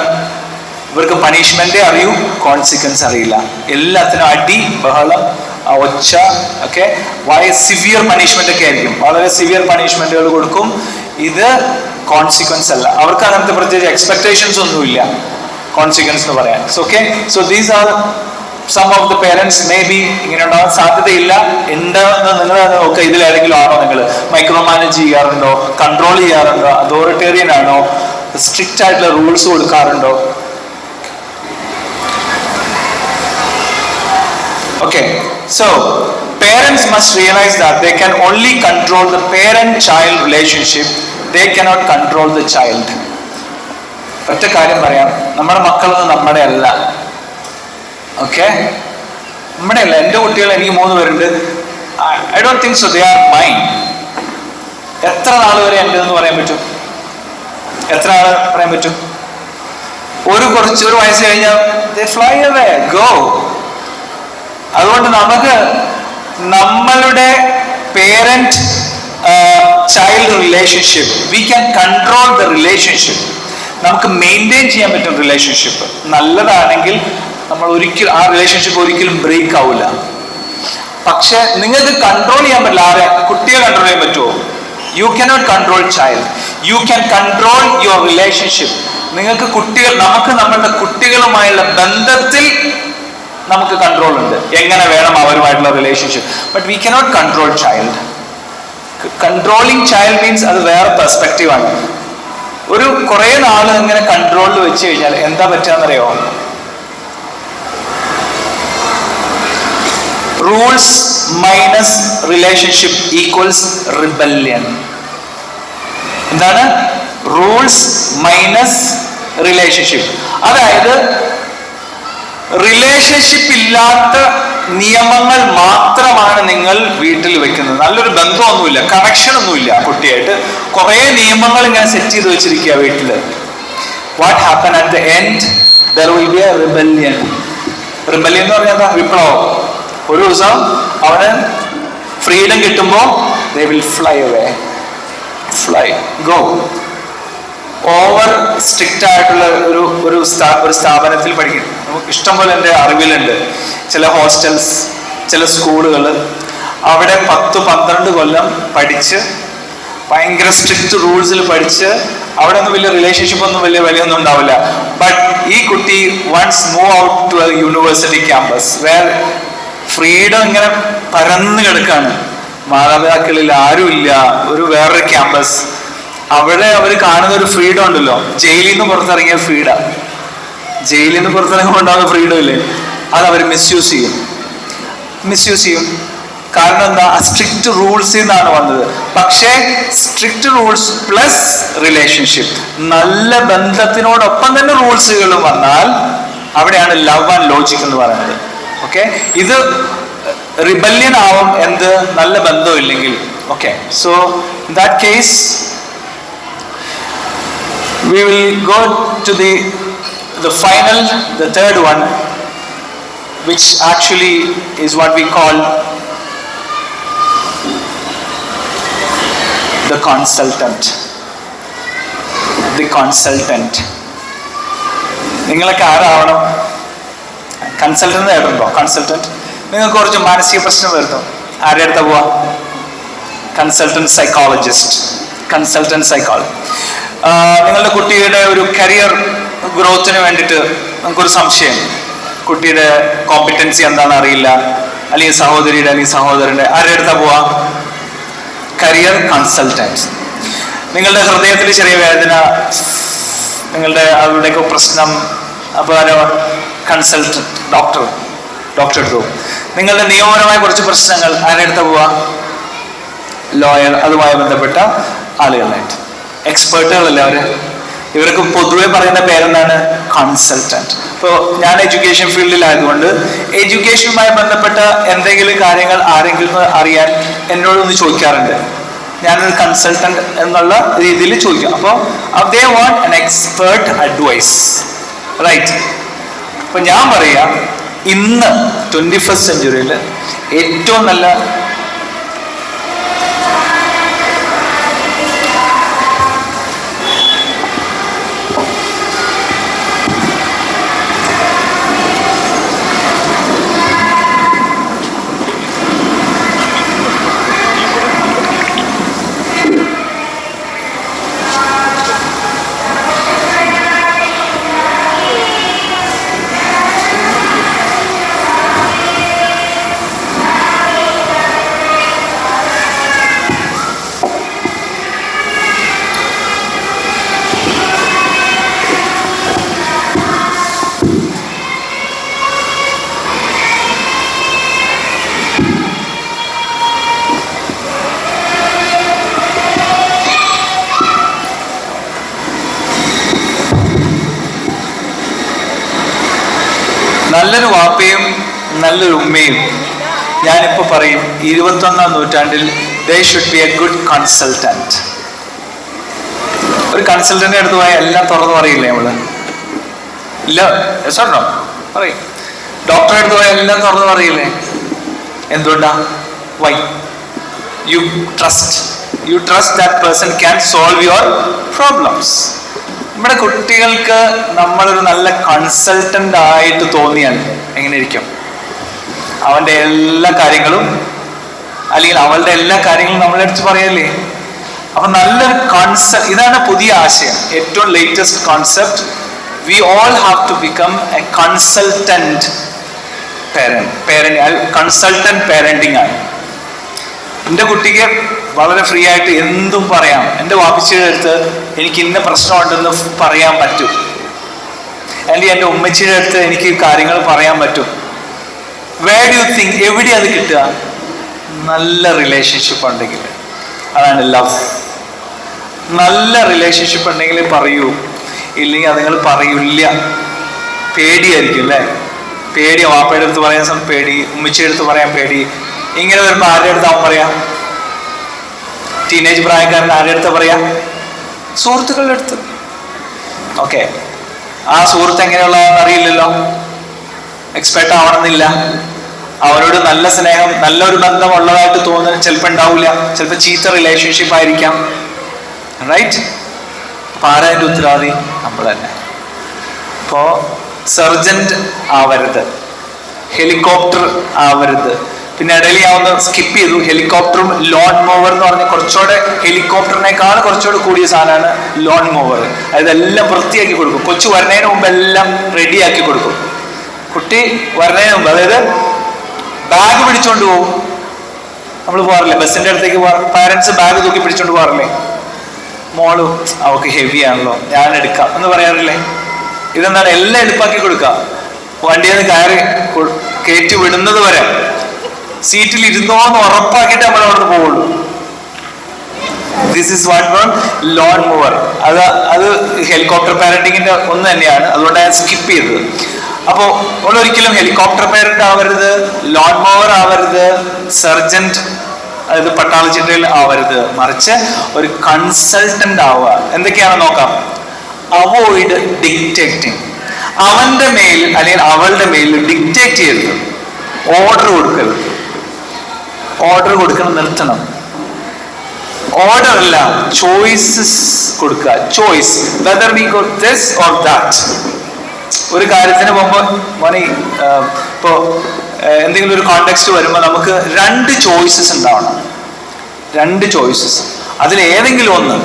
ഇവർക്ക് പണിഷ്മെന്റേ അറിയൂ, കോൺസിക്വൻസ് അറിയില്ല. എല്ലാത്തിനും അടി, ബഹളം, ഒച്ച, ഒക്കെ സിവിയർ പണിഷ്മെന്റ് ഒക്കെ ആയിരിക്കും. വളരെ സിവിയർ പണിഷ്മെന്റുകൾ കൊടുക്കും. ഇത് കോൺസിക്വൻസ് അല്ല. അവർക്ക് അങ്ങനത്തെ പ്രത്യേകിച്ച് എക്സ്പെക്ടേഷൻസ് ഒന്നുമില്ല കോൺസിക്വൻസ് എന്ന് പറയാൻ. Okay, so these are some of the parents. May be ഇങ്ങനെ ഉണ്ടാകാൻ സാധ്യതയില്ല. ഉണ്ടെന്ന് നിങ്ങൾ നോക്കുക, ഇതിലേതെങ്കിലും ആണോ? നിങ്ങൾ മൈക്രോ മാനേജ് ചെയ്യാറുണ്ടോ? കൺട്രോൾ ചെയ്യാറുണ്ടോ? അതോറിറ്റേറിയൻ ആണോ? സ്ട്രിക്റ്റ് ആയിട്ടുള്ള റൂൾസ് കൊടുക്കാറുണ്ടോ? Okay, so parents must realize that they can only control the parent-child relationship. They cannot control the child. ഒറ്റ കാര്യം പറയാം, നമ്മുടെ മക്കളൊന്നും നമ്മുടെ അല്ല. ഓക്കെ, നമ്മുടെ അല്ല. എൻ്റെ കുട്ടികൾ, എനിക്ക് 3 പേരുണ്ട്. I don't think so they are mine. എത്ര നാൾ വരെ എൻ്റെ എന്ന് പറയാൻ പറ്റും? എത്ര നാൾ പറയാൻ പറ്റും? ഒരു വയസ്സ് കഴിഞ്ഞാൽ they fly away, go. അതുകൊണ്ട് നമുക്ക് നമ്മളുടെ parent child relationship, we can control the relationship. നമുക്ക് മെയിൻറ്റെയിൻ ചെയ്യാൻ പറ്റും റിലേഷൻഷിപ്പ്. നല്ലതാണെങ്കിൽ നമ്മൾ ആ റിലേഷൻഷിപ്പ് ഒരിക്കലും ബ്രേക്ക് ആവില്ല. പക്ഷെ നിങ്ങൾക്ക് കൺട്രോൾ ചെയ്യാൻ പറ്റില്ല. ആരെ? കുട്ടിയെ കൺട്രോൾ ചെയ്യാൻ പറ്റുമോ? You cannot control child, you can control your relationship. നമുക്ക് നമ്മളുടെ കുട്ടികളുമായുള്ള ബന്ധത്തിൽ നമുക്ക് കൺട്രോൾ ഉണ്ട്, എങ്ങനെ വേണം അവരുമായിട്ടുള്ള relationship. But we cannot control child. Controlling child means അത് വേറെ പെർസ്പെക്റ്റീവ് ആണ്. കുറേ നാൾ ഇങ്ങനെ കൺട്രോളിൽ വെച്ച് കഴിഞ്ഞാൽ എന്താ പറ്റുകയെന്നറിയോ? Rules minus relationship equals rebellion. എന്താണ് റൂൾസ് മൈനസ് റിലേഷൻഷിപ്പ്? അതായത് റിലേഷൻഷിപ്പ് ഇല്ലാത്ത നിയമങ്ങൾ മാത്രമാണ് നിങ്ങൾ വീട്ടിൽ വെക്കുന്നത്. നല്ലൊരു ബന്ധമൊന്നുമില്ല, കണക്ഷൻ ഒന്നുമില്ല കുട്ടിയായിട്ട്. കുറേ നിയമങ്ങൾ ഇങ്ങനെ സെറ്റ് ചെയ്ത് വെച്ചിരിക്കുക വീട്ടില്. What happen at the end? There will be A rebellion. Rebellion എന്ന് പറഞ്ഞാൽ എന്താ? വിപ്ലവം. ഒരു ദിവസം അവന് ഫ്രീഡം കിട്ടുമ്പോൾ they will fly away, fly, go. Over strict ആയിട്ടുള്ള ഒരു സ്ഥാപനത്തിൽ പഠിക്കും. ഇഷ്ടംപോലെ എൻ്റെ അറിവിലുണ്ട്. ചില ഹോസ്റ്റൽസ്, ചില സ്കൂളുകൾ, അവിടെ 10-12 കൊല്ലം പഠിച്ച് ഭയങ്കര സ്ട്രിക്റ്റ് റൂൾസിൽ പഠിച്ച് അവിടെ ഒന്നും വലിയ റിലേഷൻഷിപ്പ് ഒന്നും വലിയൊന്നും ഉണ്ടാവില്ല. ബട്ട് ഈ കുട്ടി once move out to a university campus where freedom ഇങ്ങനെ പരന്നു കിടക്കാണ്, മാതാപിതാക്കളിൽ ആരുമില്ല, ഒരു വേറൊരു ക്യാമ്പസ്, അവിടെ അവർ കാണുന്ന ഒരു ഫ്രീഡം ഉണ്ടല്ലോ, ജയിലിൽ നിന്ന് പുറത്തിറങ്ങിയ ഫ്രീഡം, ജയിലിൽ നിന്ന് പുറത്തിറങ്ങുമ്പോൾ ഉണ്ടാകുന്ന ഫ്രീഡം ഇല്ലേ, അത് അവർ മിസ്യൂസ് ചെയ്യും. കാരണം എന്താ, സ്ട്രിക്റ്റ് റൂൾസിൽ നിന്നാണ് വന്നത്. പക്ഷേ സ്ട്രിക്റ്റ് റൂൾസ് പ്ലസ് റിലേഷൻഷിപ്പ്, നല്ല ബന്ധത്തിനോടൊപ്പം തന്നെ റൂൾസുകളും വന്നാൽ അവിടെയാണ് ലവ് ആൻഡ് ലോജിക് എന്ന് പറയുന്നത്. ഓക്കെ, ഇത് റിബല്യൻ ആവും എന്ത്, നല്ല ബന്ധമില്ലെങ്കിൽ. Okay, so in that case we will go to the final, the third one, which actually is what we call the consultant. നിങ്ങളൊക്കെ ആരാവണം? കൺസൾട്ടന്റ് കേട്ടോ? കൺസൾട്ടന്റ് നിങ്ങൾക്ക് കുറച്ച് മാനസിക പ്രശ്നം വരുന്നു, ആരുടെ അടുത്താ പോവാ? Consultant psychologist. നിങ്ങളുടെ കുട്ടിയുടെ ഒരു കരിയർ ഗ്രോത്തിന് വേണ്ടിയിട്ട് നമുക്കൊരു സംശയം, കുട്ടിയുടെ കോമ്പിറ്റൻസി എന്താണെന്ന് അറിയില്ല, അല്ലെങ്കിൽ സഹോദരിയുടെ അല്ലെങ്കിൽ സഹോദരൻ്റെ, ആരുടെ അടുത്താ പോവാ? Career consultants. നിങ്ങളുടെ ഹൃദയത്തിൽ ചെറിയ വേദന, നിങ്ങളുടെ അവിടെയൊക്കെ പ്രശ്നം, അപ്പോൾ കൺസൾട്ടന്റ് ഡോക്ടർ എടുത്തു. നിങ്ങളുടെ നിയമപരമായ കുറച്ച് പ്രശ്നങ്ങൾ, ആരുടെ അടുത്താ പോവാ? ലോയർ, അതുമായി ബന്ധപ്പെട്ട ആളുകളായിട്ട്. എക്സ്പേർട്ടുകളല്ലേ അവര്. ഇവർക്ക് പൊതുവെ പറയുന്ന പേരെന്താണ്? കൺസൾട്ടന്റ്. ഇപ്പോൾ ഞാൻ എഡ്യൂക്കേഷൻ ഫീൽഡിലായതുകൊണ്ട് എഡ്യൂക്കേഷനുമായി ബന്ധപ്പെട്ട എന്തെങ്കിലും കാര്യങ്ങൾ ആരെങ്കിലും അറിയാൻ എന്നോടൊന്ന് ചോദിക്കാറുണ്ട്. ഞാനൊരു കൺസൾട്ടന്റ് എന്നുള്ള രീതിയിൽ ചോദിക്കും. അപ്പോൾ they want an expert advice, right? അപ്പൊ ഞാൻ പറയാം, ഇന്ന് 21st സെഞ്ച്വറിയിൽ ഏറ്റവും നല്ല നല്ലൊരു വാപ്പയും നല്ലൊരു ഉമ്മയും, ഞാനിപ്പോ പറയും 21ാം നൂറ്റാണ്ടിൽ they should be a good consultant. ഒരു കൺസൾട്ടന്റ് അടുത്ത് പോയാൽ എല്ലാം തുറന്നു പറയില്ലേ നമ്മള്? ഇല്ല, എസോട്ടോ പറയും. ഡോക്ടറെ അടുത്ത് പോയാൽ എല്ലാം തുറന്നു പറയില്ലേ? എന്തുകൊണ്ടാ? Why? You trust that person can solve your problems. നമ്മുടെ കുട്ടികൾക്ക് നമ്മളൊരു നല്ല കൺസൾട്ടന്റ് ആയിട്ട് തോന്നിയാൽ എങ്ങനെ ഇരിക്കും? അവന്റെ എല്ലാ കാര്യങ്ങളും അല്ലെങ്കിൽ അവളുടെ എല്ലാ കാര്യങ്ങളും നമ്മളെടുത്ത് പറയല്ലേ? അപ്പൊ നല്ലൊരു കോൺസെപ്റ്റ്, ഇതാണ് പുതിയ ആശയം, ഏറ്റവും latest concept. We all have to become a consultant consultant parenting ആണ്. എൻ്റെ കുട്ടിക്ക് വളരെ ഫ്രീ ആയിട്ട് എന്തും പറയാം. എൻ്റെ വാപ്പിച്ചിയുടെ അടുത്ത് എനിക്ക് ഇന്ന പ്രശ്നമുണ്ടെന്ന് പറയാൻ പറ്റും, അല്ലെങ്കിൽ എൻ്റെ ഉമ്മച്ചിയുടെ അടുത്ത് എനിക്ക് കാര്യങ്ങൾ പറയാൻ പറ്റും. വേർ ഡു യു തിങ്ക്, എവിടെയാണ് അത് കിട്ടുക? നല്ല റിലേഷൻഷിപ്പ് ഉണ്ടെങ്കിൽ. അതാണ് ലവ്. നല്ല റിലേഷൻഷിപ്പ് ഉണ്ടെങ്കിൽ പറയൂ, ഇല്ലെങ്കിൽ അത് നിങ്ങൾ പറയില്ല. പേടിയായിരിക്കും അല്ലേ? പേടി. വാപ്പയുടെ അടുത്ത് പറയാൻ പേടി, ഉമ്മച്ചിയുടെ അടുത്ത് പറയാൻ പേടി. ഇങ്ങനെ വരുമ്പോൾ ആരുടെ അടുത്താവും പറയാം? ടീനേജ് പ്രായക്കാരൻ ആരുടെ അടുത്ത് പറയാം? സുഹൃത്തുക്കളുടെ അടുത്ത്. ഓക്കെ, ആ സുഹൃത്ത് എങ്ങനെയുള്ളതെന്ന് അറിയില്ലല്ലോ, എക്സ്പെർട്ട് ആവണമെന്നില്ല. അവരോട് നല്ല സ്നേഹം, നല്ലൊരു ബന്ധം ഉള്ളതായിട്ട് തോന്നുന്നത് ചിലപ്പോൾ ഉണ്ടാവില്ല, ചിലപ്പോൾ ചീത്ത റിലേഷൻഷിപ്പ് ആയിരിക്കാം, റൈറ്റ്? അപ്പൊ ആരാ അതിൻ്റെ ഉത്തരവാദി? നമ്മൾ തന്നെ. അപ്പോൾ സർജന്റ് ആവരുത്, ഹെലികോപ്റ്റർ ആവരുത്. പിന്നെ ഇടയിൽ ഞാൻ ഒന്ന് സ്കിപ്പ് ചെയ്തു. ഹെലികോപ്റ്ററും ലോൺ മൂവർ എന്ന് പറഞ്ഞ കുറച്ചുകൂടെ ഹെലികോപ്റ്ററിനേക്കാൾ കുറച്ചുകൂടെ കൂടിയ സാധനമാണ് ലോൺ മൂവർ. അതെല്ലാം വൃത്തിയാക്കി കൊടുക്കും. കൊച്ചു വരുന്നതിന് മുമ്പ് എല്ലാം റെഡിയാക്കി കൊടുക്കും. കുട്ടി വരുന്നതിന് മുമ്പ്, അതായത് ബാഗ് പിടിച്ചോണ്ട് പോകും. നമ്മൾ പോകാറില്ലേ ബസ്സിന്റെ അടുത്തേക്ക് പാരന്റ്സ് ബാഗ് തൂക്കി പിടിച്ചോണ്ട് പോകാറില്ലേ? മോള് അവൾക്ക് ഹെവി ആണല്ലോ, ഞാൻ എടുക്കാം എന്ന് പറയാറില്ലേ? ഇതെന്താണ്, എല്ലാം എളുപ്പാക്കി കൊടുക്കുക. വണ്ടിയിൽ നിന്ന് കയറ്റി വിടുന്നത് വരെ സീറ്റിൽ ഇരുന്നോന്ന് ഉറപ്പാക്കിയിട്ട് നമ്മൾ അവിടെ പോവുള്ളൂ. This is what called lawn mower. അത് ഹെലികോപ്റ്റർ പാരന്റിങ്ങിന്റെ ഒന്ന് തന്നെയാണ്, അതുകൊണ്ട് ഞാൻ സ്കിപ്പ് ചെയ്തത്. അപ്പോൾ ഒരിക്കലും ഹെലികോപ്റ്റർ പാരന്റ് ആവരുത്, ലോൺ മൂവർ ആവരുത്, സർജന്റ് അതായത് പട്ടാള ചിട്ടയിൽ ആവരുത്. മറിച്ച് ഒരു കൺസൾട്ടന്റ് ആവുക. എന്തൊക്കെയാണ് നോക്കാം. Avoid dictating. അവന്റെ മേൽ അല്ലെങ്കിൽ അവളുടെ മേൽ ഡിക്റ്റേറ്റ് ചെയ്യരുത്, ഓർഡർ കൊടുക്കരുത്. ഓർഡർ കൊടുക്കണം, നിർത്തണം. ഓർഡർ അല്ല, ചോയ്സസ് കൊടുക്കുക. Choice, whether we go this or that. ഒരു കാര്യത്തിന് പോകുമ്പോൾ മോനെ ഇപ്പോ എന്തെങ്കിലും ഒരു കോണ്ടെക്സ്റ്റ് വരുമ്പോൾ നമുക്ക് 2 ചോയ്സസ് ഉണ്ടാവണം. 2 ചോയ്സസ്. അതിൽ ഏതെങ്കിലും ഒന്ന്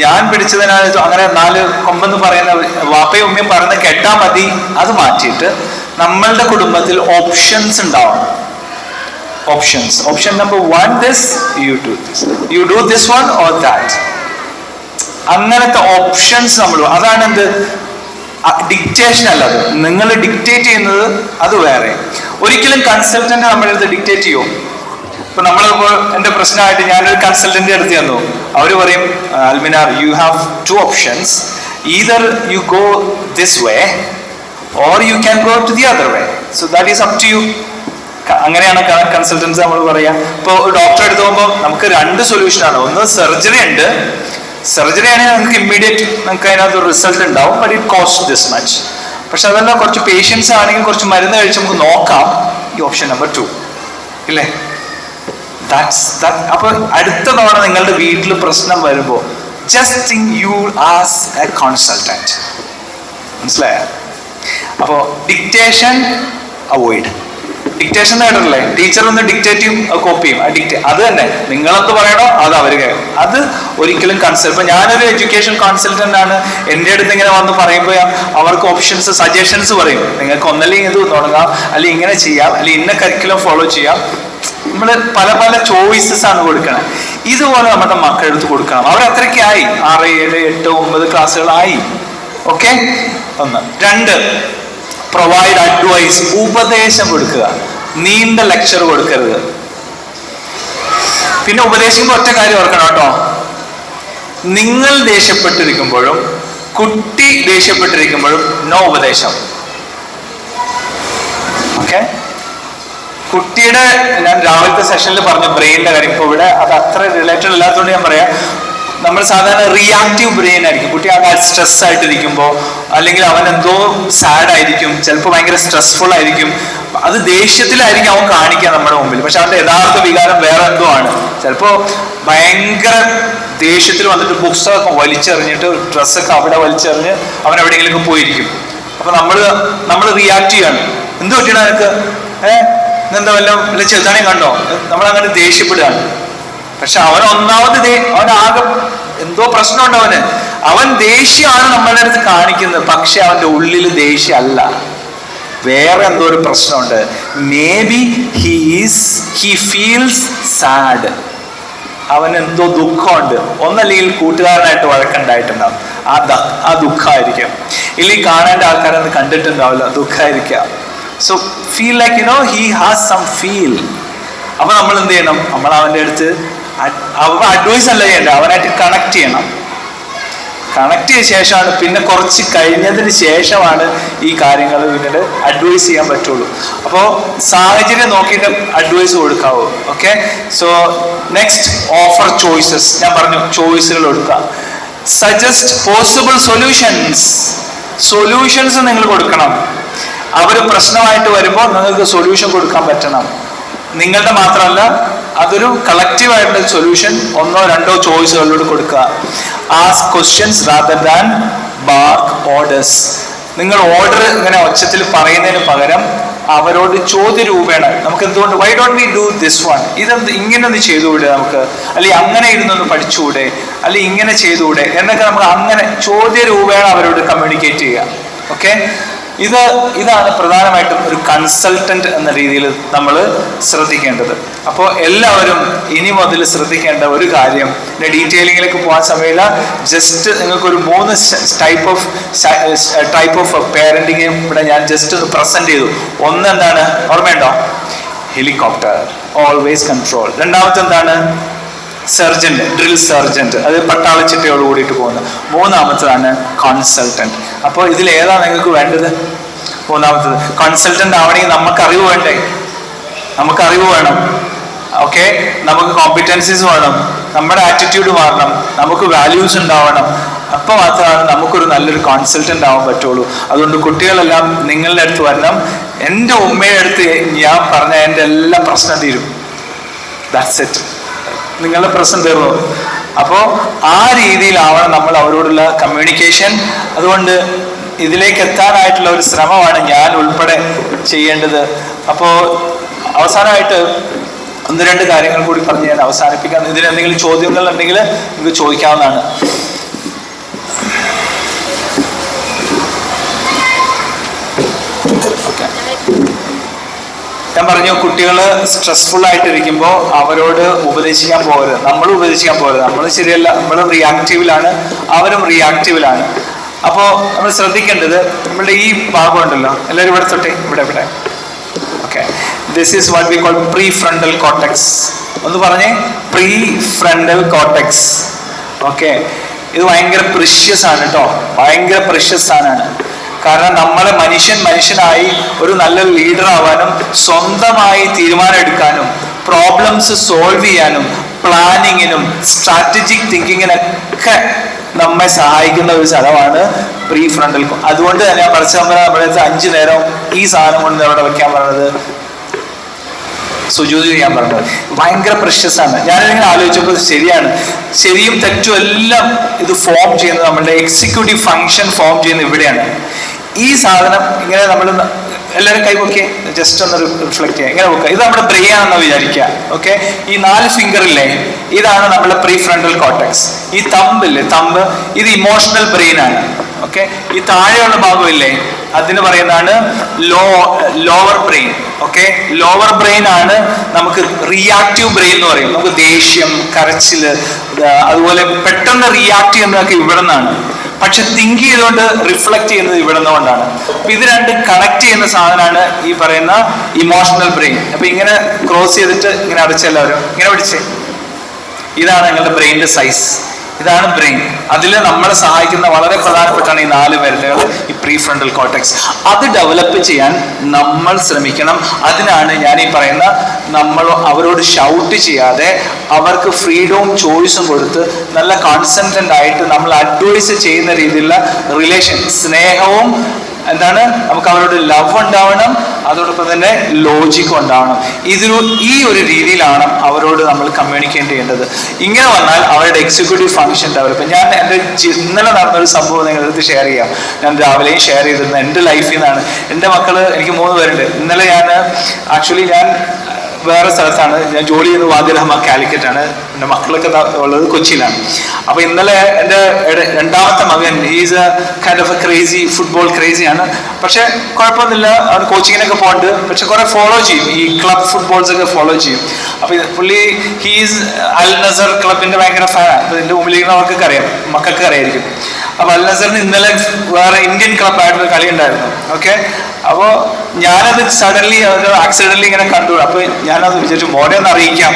ഞാൻ പിടിച്ചതിനാൽ അങ്ങനെ 4 കൊമ്പെന്ന് പറയുന്ന വാപ്പയും ഉമ്മയും പറയുന്ന കേട്ടാ മതി. അത് മാറ്റിയിട്ട് നമ്മളുടെ കുടുംബത്തിൽ ഓപ്ഷൻസ് ഉണ്ടാവണം. Options. Option number 1 this, you do this one or that. അങ്ങനത്തെ ഓപ്ഷൻസ് നമ്മൾ, അതാണ് എന്ത്, ഡിക്റ്റേഷൻ അല്ല. അത് നിങ്ങൾ ഡിക്റ്റേറ്റ് ചെയ്യുന്നത് അത് വേറെ. ഒരിക്കലും കൺസൾട്ടന്റ് നമ്മുടെ അടുത്ത് ഡിക്റ്റേറ്റ് ചെയ്യും. ഇപ്പൊ നമ്മളിപ്പോൾ എന്റെ പ്രശ്നമായിട്ട് ഞാനൊരു കൺസൾട്ടന്റ് അടുത്ത് ചെന്നു, അവര് പറയും അൽമിനാർ you have 2 options, either you go this way or you can go to the other way, so that is up to you. അങ്ങനെയാണ് കൺസൾട്ടൻസ് നമ്മൾ പറയാ. ഇപ്പൊ ഡോക്ടറെ അടുത്ത് പോകുമ്പോൾ നമുക്ക് 2 സൊല്യൂഷനാണ്. ഒന്ന് സർജറി ഉണ്ട്. സർജറി ആണെങ്കിൽ നമുക്ക് ഇമ്മീഡിയറ്റ് നമുക്ക് അതിനകത്ത് റിസൾട്ട് ഉണ്ടാവും, but it cost this much. പക്ഷെ അതല്ല, കുറച്ച് പേഷ്യൻസ് ആണെങ്കിൽ കുറച്ച് മരുന്ന് കഴിച്ച് നമുക്ക് നോക്കാം. ഈ ഓപ്ഷൻ നമ്പർ 2 ഇല്ലേ? അപ്പൊ അടുത്ത തവണ നിങ്ങളുടെ വീട്ടിൽ പ്രശ്നം വരുമ്പോ just think you as A consultant. മനസ്സിലായ? അപ്പോ ഡിക്റ്റേഷൻ അവോയ്ഡ്. ഡിക്റ്റേഷൻ കേട്ടിട്ടില്ലേ? ടീച്ചർ ഒന്ന് ഡിക്റ്റേറ്റ് ചെയ്യും, കോപ്പി ചെയ്യും. അത് തന്നെ നിങ്ങളെന്ത് പറയണോ അത് അവർ കേൾക്കും. അത് ഒരിക്കലും ഇപ്പൊ ഞാനൊരു എഡ്യൂക്കേഷൻ കൺസൾട്ടന്റ് ആണ്. എൻ്റെ അടുത്ത് ഇങ്ങനെ വന്ന് പറയുമ്പോൾ അവർക്ക് ഓപ്ഷൻസ്, സജഷൻസ് പറയും. നിങ്ങൾക്ക് ഒന്നല്ലെങ്കിൽ ഇത് തുടങ്ങാം, അല്ലെങ്കിൽ ഇങ്ങനെ ചെയ്യാം, അല്ലെങ്കിൽ ഇന്ന കരിക്കുലം ഫോളോ ചെയ്യാം. നമ്മൾ പല പല ചോയ്സസ് ആണ് കൊടുക്കണം. ഇതുപോലെ നമ്മുടെ മക്കളെടുത്ത് കൊടുക്കണം. അവർ അത്രയ്ക്കായി 6, 7, 8, 9 ക്ലാസ്സുകളായി. ഓക്കെ. 1. 2, provide advice. ഉപദേശം കൊടുക്കുക. നീണ്ട ലെക്ചർ കൊടുക്കരുത്. പിന്നെ ഉപദേശിക്കുമ്പോൾ ഒറ്റ കാര്യം ഓർക്കണം കേട്ടോ, നിങ്ങൾ ദേഷ്യപ്പെട്ടിരിക്കുമ്പോഴും കുട്ടി ദേഷ്യപ്പെട്ടിരിക്കുമ്പോഴും നോ ഉപദേശം. ഓക്കെ. കുട്ടിയുടെ, ഞാൻ രാവിലത്തെ സെഷനിൽ പറഞ്ഞു ബ്രെയിനിന്റെ കാര്യം. ഇപ്പൊ ഇവിടെ അത് അത്ര റിലേറ്റഡ് അല്ലാത്തതുകൊണ്ട് ഞാൻ പറയാം. നമ്മൾ സാധാരണ റിയാക്റ്റീവ് ബ്രെയിൻ ആയിരിക്കും. കുട്ടി ആ സ്ട്രെസ് ആയിട്ടിരിക്കുമ്പോൾ, അല്ലെങ്കിൽ അവൻ എന്തോ സാഡ് ആയിരിക്കും, ചിലപ്പോൾ ഭയങ്കര സ്ട്രെസ്ഫുൾ ആയിരിക്കും. അത് ദേഷ്യത്തിലായിരിക്കും അവൻ കാണിക്കുക നമ്മുടെ മുമ്പിൽ. പക്ഷെ അവന്റെ യഥാർത്ഥ വികാരം വേറെ എന്തോ ആണ്. ചിലപ്പോൾ ഭയങ്കര ദേഷ്യത്തിൽ വന്നിട്ട് പുസ്തകമൊക്കെ വലിച്ചെറിഞ്ഞിട്ട് ഡ്രസ്സൊക്കെ അവിടെ വലിച്ചെറിഞ്ഞ് അവൻ എവിടെയെങ്കിലും പോയിരിക്കും. അപ്പൊ നമ്മൾ റിയാക്ട് ചെയ്യാണ്. എന്ത് പറ്റിയാണ് നിനക്ക്? ഇന്നെന്താ വല്ല ചെറുതാണേ കണ്ടോ? നമ്മളങ്ങനെ ദേഷ്യപ്പെടുകയാണ്. പക്ഷെ അവൻ ഒന്നാമത് അവനാകെ എന്തോ പ്രശ്നമുണ്ട് അവന്. അവൻ ദേഷ്യമാണ് നമ്മളുടെ അടുത്ത് കാണിക്കുന്നത്. പക്ഷെ അവന്റെ ഉള്ളിൽ ദേഷ്യമല്ല, വേറെ എന്തോ ഒരു പ്രശ്നമുണ്ട്. May be he feels sad. അവൻ എന്തോ ദുഃഖമുണ്ട്. ഒന്നല്ലെങ്കിൽ കൂട്ടുകാരനായിട്ട് വഴക്കുണ്ടായിട്ടുണ്ടാവും, ആ ദുഃഖമായിരിക്കും. ഇല്ലെങ്കിൽ കാണേണ്ട ആൾക്കാരൊന്നും കണ്ടിട്ടുണ്ടാവില്ല, ദുഃഖമായിരിക്കാം. So feel like he has some feel. അപ്പൊ നമ്മൾ എന്ത് ചെയ്യണം? നമ്മൾ അവൻ്റെ അടുത്ത് അഡ്വൈസ് അല്ല ചെയ്യേണ്ടത്, അവനായിട്ട് കണക്ട് ചെയ്യണം. കണക്ട് ചെയ്ത ശേഷമാണ്, പിന്നെ കുറച്ച് കഴിഞ്ഞതിന് ശേഷമാണ് ഈ കാര്യങ്ങൾ പിന്നീട് അഡ്വൈസ് ചെയ്യാൻ പറ്റുള്ളൂ. അപ്പോൾ സാഹചര്യം നോക്കിയിട്ട് അഡ്വൈസ് കൊടുക്കാവൂ. Okay. So next, offer choices. ഞാൻ പറഞ്ഞു ചോയ്സുകൾ കൊടുക്കുക. സജസ്റ്റ് പോസിബിൾ സൊല്യൂഷൻസ് നിങ്ങൾ കൊടുക്കണം. അവർ പ്രശ്നമായിട്ട് വരുമ്പോൾ നിങ്ങൾക്ക് സൊല്യൂഷൻ കൊടുക്കാൻ പറ്റണം. നിങ്ങളുടെ മാത്രമല്ല, അതൊരു കളക്റ്റീവായിട്ടുള്ള സൊല്യൂഷൻ 1, 2 ചോയ്സുകളിലൂടെ കൊടുക്കുക. Ask questions rather than bark orders. നിങ്ങൾ ഓർഡർ ഇങ്ങനെ ഒച്ചത്തിൽ പറയുന്നതിന് പകരം അവരോട് ചോദ്യരൂപേണ നമുക്ക് എന്തുകൊണ്ട് why don't we do this one, ഇതെന്ത് ഇങ്ങനെ ഒന്ന് ചെയ്തുകൂടെ നമുക്ക്, അല്ലെങ്കിൽ അങ്ങനെ ഇരുന്നൊന്ന് പഠിച്ചുകൂടെ, അല്ലെങ്കിൽ ഇങ്ങനെ ചെയ്തുകൂടെ എന്നൊക്കെ നമുക്ക് അങ്ങനെ ചോദ്യരൂപേണ അവരോട് കമ്മ്യൂണിക്കേറ്റ് ചെയ്യുക. ഓക്കെ, ഇതാണ് പ്രധാനമായിട്ടും ഒരു കൺസൾട്ടന്റ് എന്ന രീതിയിൽ നമ്മൾ ശ്രദ്ധിക്കേണ്ടത്. അപ്പോൾ എല്ലാവരും ഇനി മുതൽ ശ്രദ്ധിക്കേണ്ട ഒരു കാര്യം, ഡീറ്റെയിലിങ്ങിലേക്ക് പോകാൻ സമയമില്ല, ജസ്റ്റ് നിങ്ങൾക്കൊരു 3 ടൈപ്പ് ഓഫ് പേരന്റിങ് ഇവിടെ ഞാൻ ജസ്റ്റ് ഒന്ന് പ്രസന്റ് ചെയ്തു. ഒന്ന് എന്താണ് ഓർമ്മയുണ്ടോ? Helicopter, always control. രണ്ടാമത്തെ എന്താണ്? സർജന്റ്, ഡ്രിൽ സർജന്റ്, അത് പട്ടാള ചിട്ടയോട് കൂടിയിട്ട് പോകുന്നത്. മൂന്നാമത്തതാണ് കൺസൾട്ടന്റ്. അപ്പോൾ ഇതിൽ ഏതാണ് നിങ്ങൾക്ക് വേണ്ടത്? മൂന്നാമത്തത് കൺസൾട്ടന്റ് ആവണമെങ്കിൽ നമുക്ക് അറിവ് വേണ്ടേ? നമുക്ക് അറിവ് വേണം. ഓക്കെ, നമുക്ക് കോമ്പിറ്റൻസീസ് വേണം, നമ്മുടെ ആറ്റിറ്റ്യൂഡ് മാറണം, നമുക്ക് വാല്യൂസ് ഉണ്ടാവണം. അപ്പോൾ മാത്രമാണ് നമുക്കൊരു നല്ലൊരു കൺസൾട്ടന്റ് ആവാൻ പറ്റുള്ളൂ. അതുകൊണ്ട് കുട്ടികളെല്ലാം നിങ്ങളുടെ അടുത്ത് വരണം. എൻ്റെ ഉമ്മയുടെ അടുത്ത് ഞാൻ പറഞ്ഞ എൻ്റെ എല്ലാ പ്രശ്നം തീരും. ദാറ്റ്സ് ഇറ്റ്, നിങ്ങളുടെ പ്രശ്നം തീർന്നു. അപ്പോൾ ആ രീതിയിലാവണം നമ്മൾ അവരോടുള്ള കമ്മ്യൂണിക്കേഷൻ. അതുകൊണ്ട് ഇതിലേക്ക് എത്താനായിട്ടുള്ള ഒരു ശ്രമമാണ് ഞാൻ ഉൾപ്പെടെ ചെയ്യേണ്ടത്. അപ്പോൾ അവസാനമായിട്ട് 1-2 കാര്യങ്ങൾ കൂടി പറഞ്ഞ് ഞാൻ അവസാനിപ്പിക്കാം. ഇതിന് എന്തെങ്കിലും ചോദ്യങ്ങൾ ഉണ്ടെങ്കിൽ നിങ്ങൾക്ക് ചോദിക്കാവുന്നതാണ്. ഓക്കെ, ഞാൻ പറഞ്ഞു കുട്ടികൾ സ്ട്രെസ്ഫുൾ ആയിട്ടിരിക്കുമ്പോൾ അവരോട് ഉപദേശിക്കാൻ പോകരുത്, നമ്മൾ ഉപദേശിക്കാൻ പോകരുത്. നമ്മൾ ശരിയല്ല, നമ്മൾ റിയാക്റ്റീവിലാണ്, അവരും റിയാക്റ്റീവിലാണ്. അപ്പോൾ നമ്മൾ ശ്രദ്ധിക്കേണ്ടത് നമ്മളുടെ ഈ ഭാഗം ഉണ്ടല്ലോ, എല്ലാവരും ഇവിടെ തൊട്ടേ ഇവിടെ. Okay, this is what we call pre frontal cortex. ഒന്ന് പറഞ്ഞേ, പ്രീ ഫ്രണ്ടൽ കോർട്ടെക്സ്. ഓക്കെ, ഇത് ഭയങ്കര പ്രിഷ്യസ് ആണ് കേട്ടോ, ഭയങ്കര പ്രിഷ്യസ് സാധനമാണ്. കാരണം നമ്മളെ മനുഷ്യനായി ഒരു നല്ല ലീഡർ ആവാനും സ്വന്തമായി തീരുമാനം എടുക്കാനും പ്രോബ്ലംസ് സോൾവ് ചെയ്യാനും പ്ലാനിങ്ങിനും സ്ട്രാറ്റജിക് തിങ്കിങ്ങിനൊക്കെ നമ്മെ സഹായിക്കുന്ന ഒരു സ്ഥലമാണ് പ്രീ ഫ്രണ്ടൽ. അതുകൊണ്ട് തന്നെ പരസ്പരം നമ്മുടെ 5 നേരം ഈ സാധനം കൊണ്ട് അവിടെ വെക്കാൻ പറഞ്ഞത്, സുജൂദ് ചെയ്യാൻ പറഞ്ഞത് ഭയങ്കര പ്രഷ്യസ് ആണ്. ഞാനിങ്ങനെ ആലോചിച്ചപ്പോൾ ശരിയാണ്, ശരിയും തെറ്റും എല്ലാം ഇത് ഫോം ചെയ്യുന്നത് നമ്മളുടെ എക്സിക്യൂട്ടീവ് ഫങ്ഷൻ ഫോം ചെയ്യുന്നത് ഇവിടെയാണ്. ഈ സാധനം ഇങ്ങനെ നമ്മൾ എല്ലാവരും കൈവൊക്കെ ജസ്റ്റ് ഒന്ന് റിഫ്ലക്ട് ചെയ്യുക, ഇങ്ങനെ വെക്കുക. ഇത് നമ്മുടെ ബ്രെയിൻ ആണെന്ന് വിചാരിക്കുക. ഓക്കെ, ഈ 4 ഫിംഗറില്ലേ, ഇതാണ് നമ്മുടെ പ്രീ ഫ്രണ്ടൽ കോർട്ടെക്സ്. ഈ തമ്പില്ലേ, തമ്പ്, ഇത് ഇമോഷണൽ ബ്രെയിൻ ആണ്. ഓക്കെ, ഈ താഴെയുള്ള ഭാഗമില്ലേ, അതിന് പറയുന്നതാണ് lower brain. Okay, lower brain ആണ് നമുക്ക് റിയാക്റ്റീവ് ബ്രെയിൻ എന്ന് പറയും. നമുക്ക് ദേഷ്യം, കരച്ചില്, അതുപോലെ പെട്ടെന്ന് റിയാക്ട് ചെയ്യുന്നതൊക്കെ ഇവിടെ നിന്നാണ്. പക്ഷെ തിങ്ക് ചെയ്തുകൊണ്ട് റിഫ്ലക്ട് ചെയ്യുന്നത് ഇവിടെ നിന്നുകൊണ്ടാണ്. അപ്പൊ ഇത് രണ്ടും കണക്ട് ചെയ്യുന്ന സാധനമാണ് ഈ പറയുന്ന ഇമോഷണൽ ബ്രെയിൻ. അപ്പൊ ഇങ്ങനെ ക്രോസ് ചെയ്തിട്ട് ഇങ്ങനെ അടച്ചെല്ലാവരും ഇങ്ങനെ പിടിച്ചേ, ഇതാണ് നിങ്ങളുടെ ബ്രെയിനിന്റെ സൈസ്. ഇതാണ് ബ്രെയിൻ. അതിൽ നമ്മളെ സഹായിക്കുന്ന വളരെ പ്രധാനപ്പെട്ടാണ് ഈ 4 വിരലുകൾ, ഈ പ്രീ ഫ്രണ്ടൽ കോർട്ടെക്സ്. അത് ഡെവലപ്പ് ചെയ്യാൻ നമ്മൾ ശ്രമിക്കണം. അതിനാണ് ഞാൻ ഈ പറയുന്ന, നമ്മൾ അവരോട് ഷൗട്ട് ചെയ്യാതെ അവർക്ക് ഫ്രീഡവും ചോയ്സും കൊടുത്ത് നല്ല കോൺസെൻട്രന്റ് ആയിട്ട് നമ്മൾ അഡ്വൈസ് ചെയ്യുന്ന രീതിയിലുള്ള റിലേഷൻ, സ്നേഹവും എന്താണ്, നമുക്ക് അവരോട് ലവ് ഉണ്ടാവണം, അതോടൊപ്പം തന്നെ ലോജിക്കും ഉണ്ടാവണം. ഈ ഒരു രീതിയിലാണ് അവരോട് നമ്മൾ കമ്മ്യൂണിക്കേറ്റ് ചെയ്യേണ്ടത്. ഇങ്ങനെ വന്നാൽ അവരുടെ എക്സിക്യൂട്ടീവ് ഫംഗ്ഷൻ ഡെവലപ്പ്. ഞാൻ എൻ്റെ ഇന്നലെ നടന്നൊരു സംഭവം നിങ്ങളുടെ അടുത്ത് ഷെയർ ചെയ്യാം. ഞാൻ രാവിലെയും ഷെയർ ചെയ്തിരുന്നത് എൻ്റെ ലൈഫിൽ നിന്നാണ്. എൻ്റെ മക്കൾ, എനിക്ക് 3 പേരുണ്ട്. ഇന്നലെ ഞാൻ വേറെ സ്ഥലത്താണ് ഞാൻ ജോലി ചെയ്യുന്നത്, വാദിറഹ്മ കാലിക്കറ്റ് ആണ്. എൻ്റെ മക്കളൊക്കെ ഉള്ളത് കൊച്ചിയിലാണ്. അപ്പൊ ഇന്നലെ എൻ്റെ രണ്ടാമത്തെ മകൻ, is a kind of a crazy, football ക്രേസിയാണ്. പക്ഷെ കുഴപ്പമൊന്നുമില്ല, അവൻ കോച്ചിങ്ങിനൊക്കെ പോകുന്നുണ്ട്. പക്ഷെ കുറെ ഫോളോ ചെയ്യും, ഈ ക്ലബ് ഫുട്ബോൾസ് ഒക്കെ ഫോളോ ചെയ്യും. അപ്പൊ പുള്ളി ഹീസ് അൽ നസർ ക്ലബിന്റെ ഭയങ്കര ഫാനാണ്. അപ്പൊ ഇതിന്റെ മുമ്പിലിരിക്കുന്നവർക്കൊക്കെ അറിയാം, മക്കൾക്ക് അറിയായിരിക്കും. അപ്പൊ അൽ നസറിന് ഇന്നലെ വേറെ ഇന്ത്യൻ ക്ലബായിട്ടൊരു കളി ഉണ്ടായിരുന്നു. ഓക്കെ, അപ്പോൾ ഞാനത് സഡൻലി ആക്സിഡന്റലി ഇങ്ങനെ കണ്ടു. അപ്പൊ ഞാനത് വിചാരിച്ചു മോനെ ഒന്ന് അറിയിക്കാം,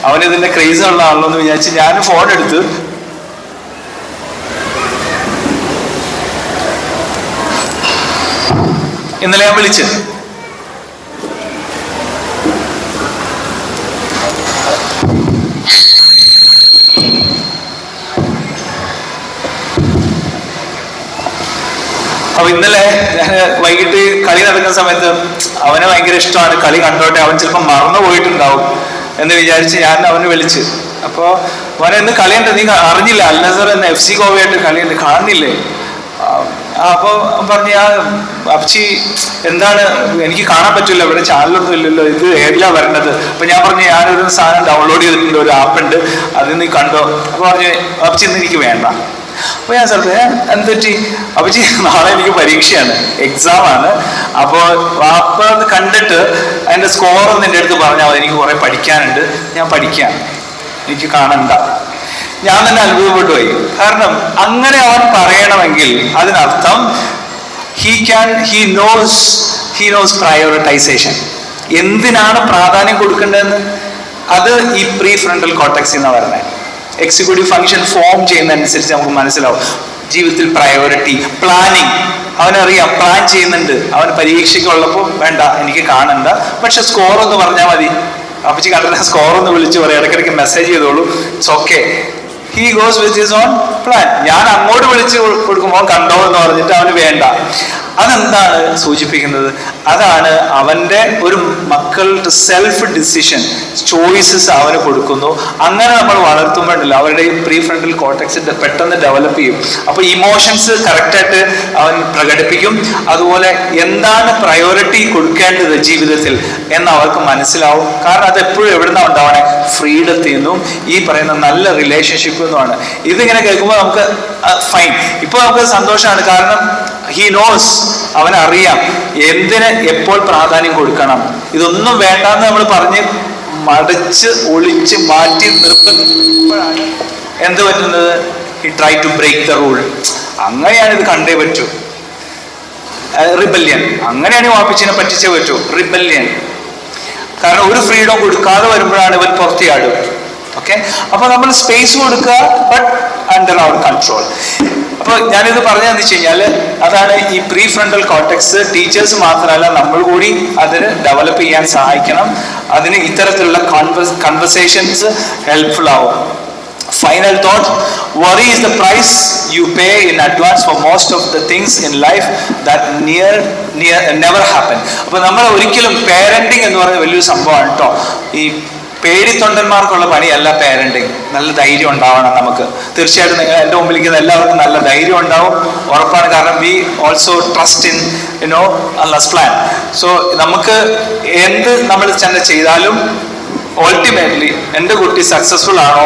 അവനിതിന്റെ ക്രേസ് ഉള്ള ആണല്ലോ എന്ന് വിചാരിച്ച് ഞാൻ ഫോൺ എടുത്ത് ഇന്നലെ ഞാൻ വിളിച്ച് അപ്പൊ ഇന്നലെ ഞാൻ വൈകിട്ട് കളി നടക്കുന്ന സമയത്ത് അവനെ ഭയങ്കര ഇഷ്ടമാണ്, കളി കണ്ടോട്ടെ, അവൻ ചിലപ്പോൾ മറന്നു പോയിട്ടുണ്ടാവും എന്ന് വിചാരിച്ച് ഞാൻ അവനെ വിളിച്ച്. അപ്പോൾ അവനെ ഇന്ന് കളിയുണ്ട്, നീ അറിഞ്ഞില്ല, അൽ നസർ എന്ന FC ഗോവയായിട്ട് കളിയുണ്ട്, കാണുന്നില്ലേ? അപ്പോൾ പറഞ്ഞ അപ്പച്ചി എന്താണ്, എനിക്ക് കാണാൻ പറ്റില്ല, ഇവിടെ ചാനലൊന്നും ഇല്ലല്ലോ, ഇത് ഏതിലാ വരണത്? അപ്പൊ ഞാൻ പറഞ്ഞു ഞാനൊരു സാധനം ഡൗൺലോഡ് ചെയ്തിട്ടുണ്ട്, ഒരു ആപ്പ് ഉണ്ട്, അത് നീ കണ്ടോ? അപ്പൊ പറഞ്ഞു അപ്പച്ചി ഇന്ന് എനിക്ക് വേണ്ട. അപ്പൊ ഞാൻ സ്ഥലത്ത് എന്തൊറ്റി? അപ്പച്ചി നാളെ എനിക്ക് പരീക്ഷയാണ്, എക്സാം ആണ്, അപ്പോൾ വാപ്പ കണ്ടിട്ട് അതിന്റെ സ്കോർ ഒന്ന് എൻ്റെ അടുത്ത് പറഞ്ഞാൽ മതി, എനിക്ക് കുറെ പഠിക്കാനുണ്ട്, ഞാൻ പഠിക്കാം, എനിക്ക് കാണണ്ട. ഞാൻ തന്നെ അത്ഭുതപ്പെട്ടു പോയി. കാരണം അങ്ങനെ അവൻ പറയണമെങ്കിൽ അതിനർത്ഥം ഹി നോസ് പ്രയോറിറ്റൈസേഷൻ, എന്തിനാണ് പ്രാധാന്യം കൊടുക്കേണ്ടതെന്ന്. അത് ഈ പ്രീ ഫ്രണ്ടൽ കോർട്ടക്സിൽ നിന്നാണ് പറയുന്നത്. എക്സിക്യൂട്ടീവ് ഫംഗ്ഷൻ ഫോം ചെയ്യുന്നതനുസരിച്ച് നമുക്ക് മനസ്സിലാവും ജീവിതത്തിൽ പ്രയോറിറ്റി, പ്ലാനിങ്. അവനറിയാം പ്ലാൻ ചെയ്യുന്നുണ്ട്, അവൻ പരീക്ഷയ്ക്കുള്ളപ്പോൾ വേണ്ട എനിക്ക് കാണണ്ട, പക്ഷെ സ്കോർ ഒന്ന് പറഞ്ഞാൽ മതി. അപ്പച്ചി കണ്ടിട്ട് സ്കോർ ഒന്ന് വിളിച്ചു പറയും, ഇടയ്ക്കിടയ്ക്ക് മെസ്സേജ് ചെയ്തോളൂ, it's okay. He goes with his own plan. ഞാൻ അങ്ങോട്ട് വിളിച്ച് കൊടുക്കുമ്പോൾ കണ്ടോ എന്ന് പറഞ്ഞിട്ട് അവന് വേണ്ട. അതെന്താണ് സൂചിപ്പിക്കുന്നത്? അതാണ് അവന്റെ ഒരു മക്കളുടെ സെൽഫ് ഡിസിഷൻ, ചോയ്സസ് അവന് കൊടുക്കുന്നു. അങ്ങനെ നമ്മൾ വളർത്തുമ്പോഴല്ലോ അവരുടെ ഈ പ്രീ ഫ്രണ്ടൽ കോർട്ടക്സ് പെട്ടെന്ന് ഡെവലപ്പ് ചെയ്യും. അപ്പൊ ഇമോഷൻസ് കറക്റ്റായിട്ട് അവൻ പ്രകടിപ്പിക്കും. അതുപോലെ എന്താണ് പ്രയോറിറ്റി കൊടുക്കേണ്ടത് ജീവിതത്തിൽ എന്ന് അവർക്ക് മനസ്സിലാവും. കാരണം അത് എപ്പോഴും എവിടുന്നാ ഉണ്ടാവണേ? ഫ്രീഡത്തിൽ നിന്നും ഈ പറയുന്ന നല്ല റിലേഷൻഷിപ്പിൽ നിന്നുമാണ്. ഇതിങ്ങനെ കേൾക്കുമ്പോൾ നമുക്ക് ഫൈൻ, ഇപ്പൊ നമുക്ക് സന്തോഷമാണ്. കാരണം ഹി നോസ്, അവനറിയാം എന്തിന് എപ്പോൾ പ്രാധാന്യം കൊടുക്കണം. ഇതൊന്നും വേണ്ടാന്ന് നമ്മൾ പറഞ്ഞ് മടച്ച് ഒളിച്ച് മാറ്റി നിർത്തുമ്പോഴാണ് എന്ത് പറ്റുന്നത്? He try to break the rule. അങ്ങനെയാണ് ഇത് കണ്ടേ പറ്റൂ. റിബല്യൻ, അങ്ങനെയാണ് വാപ്പിച്ചിനെ പറ്റിച്ചേ പറ്റൂ. റിബല്യൻ. കാരണം ഒരു ഫ്രീഡം കൊടുക്കാതെ വരുമ്പോഴാണ് ഇവൻ പുറത്തിയാടും. ഓക്കെ, അപ്പൊ നമ്മൾ സ്പേസ് കൊടുക്കുക, ബട്ട് അണ്ടർ അവർ കൺട്രോൾ. അപ്പൊ ഞാനിത് പറഞ്ഞതെന്ന് വെച്ച് കഴിഞ്ഞാൽ അതാണ് ഈ പ്രീ ഫ്രണ്ടൽ കോർട്ടക്സ്. ടീച്ചേഴ്സ് മാത്രമല്ല നമ്മൾ കൂടി അതിന് ഡെവലപ്പ് ചെയ്യാൻ സഹായിക്കണം. അതിന് ഇത്തരത്തിലുള്ള കൺവെർസേഷൻസ് ഹെൽപ്ഫുൾ ആവും. Final thought, worry is the price you pay in advance for most of the things in life that never happen. അപ്പൊ നമ്മൾ ഒരിക്കലും പേരന്റിങ് എന്ന് പറയുന്ന വലിയൊരു സംഭവമാണ് കേട്ടോ. ഈ പേടിത്തൊണ്ടന്മാർക്കുള്ള പണിയല്ല പേരന്റിങ്. നല്ല ധൈര്യം ഉണ്ടാവണം നമുക്ക്. തീർച്ചയായിട്ടും നിങ്ങൾ എൻ്റെ മുമ്പിലിരിക്കുന്ന എല്ലാവർക്കും നല്ല ധൈര്യം ഉണ്ടാവും, ഉറപ്പാണ്. കാരണം we also trust in Allah's plan. So നമുക്ക് എന്ത് നമ്മൾ തന്നെ ചെയ്താലും ultimately എൻ്റെ കുട്ടി സക്സസ്ഫുൾ ആണോ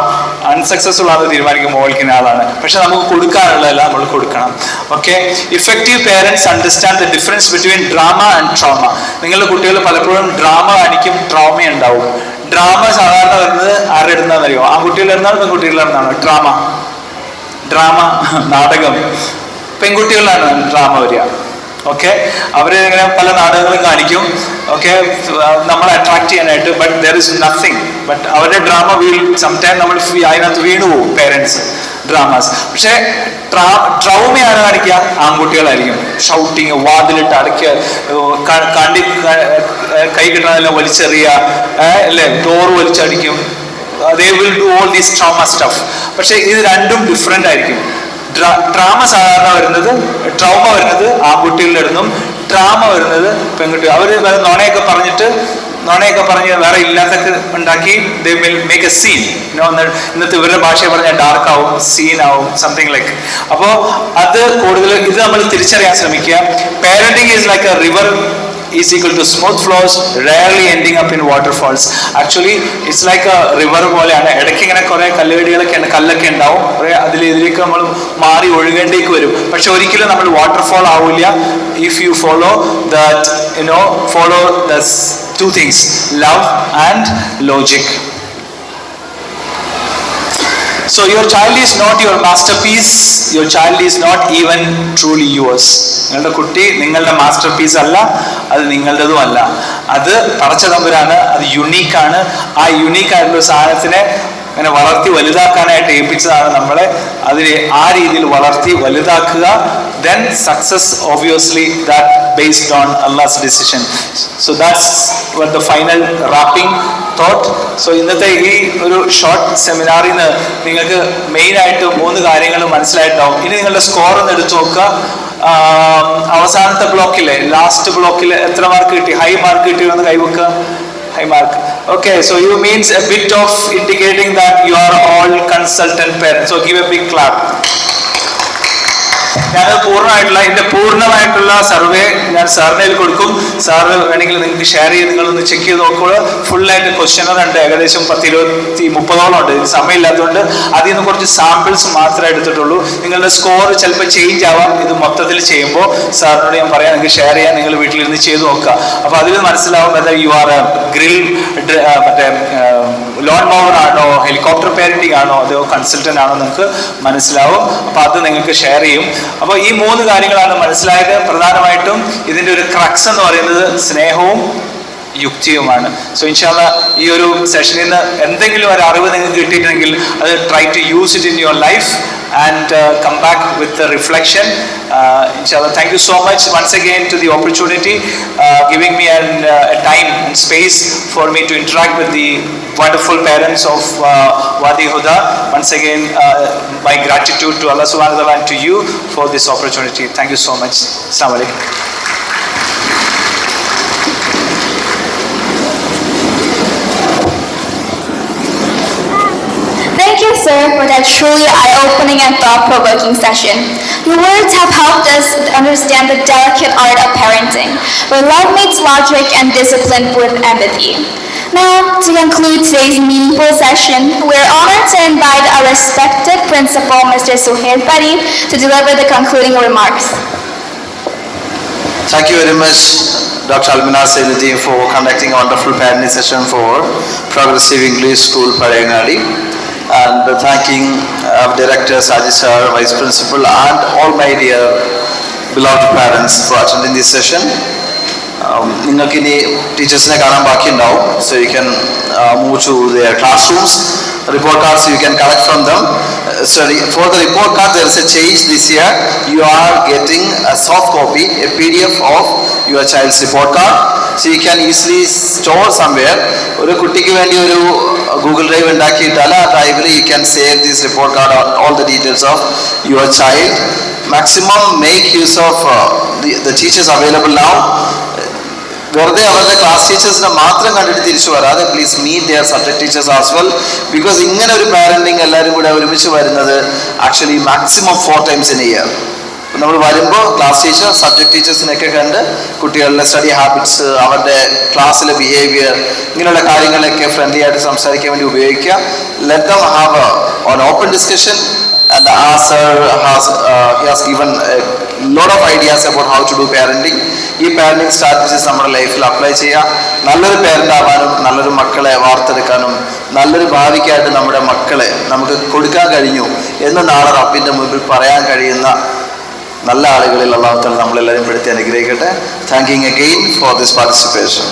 അൺസക്സസ്ഫുൾ ആണോ തീരുമാനിക്കുമ്പോൾ ഓൾക്കുന്ന ആളാണ്. പക്ഷെ നമുക്ക് കൊടുക്കാനുള്ളതെല്ലാം നമ്മൾ കൊടുക്കണം. Okay, effective parents understand the difference between drama and trauma. നിങ്ങളുടെ കുട്ടികൾ പലപ്പോഴും ഡ്രാമ കാണിക്കും, ട്രോമ ഉണ്ടാവും. ഡ്രാമ സാധാരണ വരുന്നത് ആരുടെ ഇടുന്നതെന്ന് അറിയോ? ആൺകുട്ടികളുടെ ഇടുന്നാണ് പെൺകുട്ടികളുടെ ഇടുന്നാണ് ഡ്രാമ നാടകം. പെൺകുട്ടികളിലാണ് ഡ്രാമ വരിക. ഓക്കെ, അവര് ഇങ്ങനെ പല നാടകങ്ങളും കാണിക്കും. ഓക്കെ, നമ്മളെ അട്രാക്ട് ചെയ്യാനായിട്ട്. But there is nothing. But അവരുടെ ഡ്രാമ സംടൈം നമ്മൾ അതിനകത്ത് വീണു പോകും, പേരൻസ് ഡ്രാമാസ്. പക്ഷെ ട്രൗമയാണ് കാണിക്കുക ആൺകുട്ടികളായിരിക്കും. ഷൗട്ടിങ്, വാതിലിട്ട് അടയ്ക്കുക, കൈ കിട്ടണമെല്ലാം വലിച്ചെറിയുക, അല്ലേ, door വലിച്ചടിക്കും. they will do all this trauma stuff. പക്ഷെ ഇത് രണ്ടും ഡിഫറെന്റ് ആയിരിക്കും. ട്രാമ സാധാരണ വരുന്നത്, ട്രൗമ വരുന്നത് ആൺകുട്ടികളുടെ അടുത്തും ട്രാമ വരുന്നത് പെൺകുട്ടികൾ. അവർ നുണയൊക്കെ പറഞ്ഞ് വേറെ ഇല്ലാത്തൊക്കെ ഉണ്ടാക്കി they will make a scene. ഇന്നത്തെ ഇവരുടെ ഭാഷയെ പറഞ്ഞാൽ ഡാർക്ക് ആവും, സീൻ ആവും, സംതിങ് ലൈക്ക്. അപ്പോൾ അത് കൂടുതൽ ഇത് നമ്മൾ തിരിച്ചറിയാൻ ശ്രമിക്കുക. Parenting is like A river is equal to smooth flows, rarely ending up in waterfalls. Actually it's like a river പോലെയാണ്. ഇടയ്ക്ക് ഇങ്ങനെ കുറെ കല്ലൊക്കെ ഉണ്ടാവും, ഇതിലേക്ക് നമ്മൾ മാറി ഒഴുകേണ്ടേക്ക് വരും. പക്ഷെ ഒരിക്കലും നമ്മൾ വാട്ടർഫാൾ ആവില്ല if you follow that, follow the two things, love and logic. So your child is not your masterpiece. Your child is not even truly yours. നിങ്ങളുടെ കുട്ടി നിങ്ങളുടെ മാസ്റ്റർ പീസ് അല്ല, അത് നിങ്ങളുടേതും അല്ല. അത് പടച്ച തമ്പുരാണ്, അത് യുണീക്കാണ്. ആ യുണീക്കായിട്ടുള്ള സാധനത്തിനെ അങ്ങനെ വളർത്തി വലുതാക്കാനായിട്ട് ഏൽപ്പിച്ചതാണ് നമ്മളെ. അതിനെ ആ രീതിയിൽ വളർത്തി വലുതാക്കുക. Then success obviously that based on Allah's decision. So that's what the final wrapping thought. So ഇന്നത്തെ ഈ ഒരു ഷോർട്ട് സെമിനാറിൽ നിന്ന് നിങ്ങൾക്ക് മെയിൻ ആയിട്ട് 3 കാര്യങ്ങൾ മനസ്സിലായിട്ടുണ്ടാവും. ഇനി നിങ്ങളുടെ സ്കോർ ഒന്ന് എടുത്തു നോക്കുക. അവസാനത്തെ ബ്ലോക്കിലെ ലാസ്റ്റ് ബ്ലോക്കിൽ എത്ര മാർക്ക് കിട്ടി? ഹൈ മാർക്ക് കിട്ടിയെന്ന് കൈവെക്കുക. High mark. Okay, so you means a bit of indicating that you are all consultant parents. So give a big clap. ഞാനത് പൂർണ്ണമായിട്ടുള്ള സർവേ ഞാൻ സാറിന് കൊടുക്കും. സാറ് വേണമെങ്കിൽ നിങ്ങൾക്ക് ഷെയർ ചെയ്ത് നിങ്ങളൊന്ന് ചെക്ക് ചെയ്ത് നോക്കുക. ഫുള്ളായിട്ട് ക്വസ്റ്റ്യനർ ഉണ്ട്, ഏകദേശം 10-20-30 ഉണ്ട്. ഇത് സമയമില്ലാത്തതുകൊണ്ട് അതിൽ നിന്ന് കുറച്ച് സാമ്പിൾസ് മാത്രമേ എടുത്തിട്ടുള്ളൂ. നിങ്ങളുടെ സ്കോർ ചിലപ്പോൾ ചേഞ്ച് ആവാം. ഇത് മൊത്തത്തിൽ ചെയ്യുമ്പോൾ സാറിനോട് ഞാൻ പറയാം, നിങ്ങൾക്ക് ഷെയർ ചെയ്യാൻ, നിങ്ങൾ വീട്ടിലിരുന്ന് ചെയ്ത് നോക്കുക. അപ്പോൾ അതിൽ മനസ്സിലാവും വെദർ യു ആർ ഗ്രിൽ മറ്റേ ലോൺ മോവർ ആണോ, ഹെലികോപ്റ്റർ പേരന്റിംഗ് ആണോ, അതോ കൺസൾട്ടൻ്റ് ആണോ, നിങ്ങൾക്ക് മനസ്സിലാവും. അപ്പോൾ അത് നിങ്ങൾക്ക് ഷെയർ ചെയ്യും. അപ്പോൾ ഈ 3 കാര്യങ്ങളാണ് മനസ്സിലായത്. പ്രധാനമായിട്ടും ഇതിൻ്റെ ഒരു ക്രക്സ് എന്ന് പറയുന്നത് സ്നേഹവും യുക്തിയുമാണ്. സോ ഇൻഷാല്ല ഈ ഒരു സെഷനിൽ നിന്ന് എന്തെങ്കിലും ഒരു അറിവ് നിങ്ങൾക്ക് കിട്ടിയിട്ടുണ്ടെങ്കിൽ അത് try to use it in your life and come back with the reflection. Inshallah, thank you so much once again to the opportunity, giving me a time and space for me to interact with the wonderful parents of Wadi Huda. Once again, my gratitude to Allah subhanahu wa ta'ala and to you for this opportunity. Thank you so much. Assalamu alaikum. Thank you, sir, for that truly eye-opening and thought-provoking session. Your words have helped us understand the delicate art of parenting, where love meets logic and discipline with empathy. Now, to conclude today's meaningful session, we are honored to invite our respected principal, Mr. Suhail Bari, to deliver the concluding remarks. Thank you very much, Dr. Almina Sainuddin, for conducting a wonderful parenting session for Progressive English School, Parayangadi. And thanking our director, Saji sir, vice principal, and all my dear beloved parents for attending this session. നിങ്ങൾക്ക് ഇനി ടീച്ചേഴ്സിനെ കാണാൻ ബാക്കിയുണ്ടാവും. So you can move to their classrooms. Report cards you can collect from them. Sorry, for the report card there is a change this year. You are getting a soft copy, a PDF of your child's report card. So you can easily store somewhere. ഒരു കുട്ടിക്ക് വേണ്ടി ഒരു Google Drive ഉണ്ടാക്കിയിട്ടാൽ ആ ഡ്രൈവിൽ you can save this report card or all the details of your child. Maximum make use of the teachers available now. വെറുതെ അവരുടെ class ടീച്ചേഴ്സിനെ മാത്രം കണ്ടിട്ട് തിരിച്ചു വരാതെ please meet their subject teachers as well. Because ഇങ്ങനെ ഒരു പാരന്റിങ് എല്ലാവരും കൂടെ ഒരുമിച്ച് വരുന്നത് actually maximum 4 times in a year. നമ്മൾ വരുമ്പോൾ ക്ലാസ് ടീച്ചർ സബ്ജക്ട് ടീച്ചേഴ്സിനെയൊക്കെ കണ്ട് കുട്ടികളുടെ സ്റ്റഡി ഹാബിറ്റ്സ്, അവരുടെ ക്ലാസ്സിലെ ബിഹേവിയർ, ഇങ്ങനെയുള്ള കാര്യങ്ങളൊക്കെ ഫ്രണ്ട്ലി ആയിട്ട് സംസാരിക്കാൻ വേണ്ടി ഉപയോഗിക്കുക. Let them have an open discussion. And sir he has given a lot of ideas about how to do parenting. ഈ പാരന്റിങ് സ്ട്രാറ്റജീസ് നമ്മുടെ ലൈഫിൽ അപ്ലൈ ചെയ്യുക. നല്ലൊരു പാരന്റ് ആവാനും, നല്ലൊരു മക്കളെ വാർത്തെടുക്കാനും, നല്ലൊരു ഭാവിക്കായിട്ട് നമ്മുടെ മക്കളെ നമുക്ക് കൊടുക്കാൻ കഴിഞ്ഞു എന്ന് നാളെ റബ്ബിന്റെ മുമ്പിൽ പറയാൻ കഴിയുന്ന നല്ല ആളുകളിൽ അല്ലാഹു തആല നമ്മളെല്ലാവരും പെടുത്തി അനുഗ്രഹിക്കട്ടെ. Thanking again for this participation.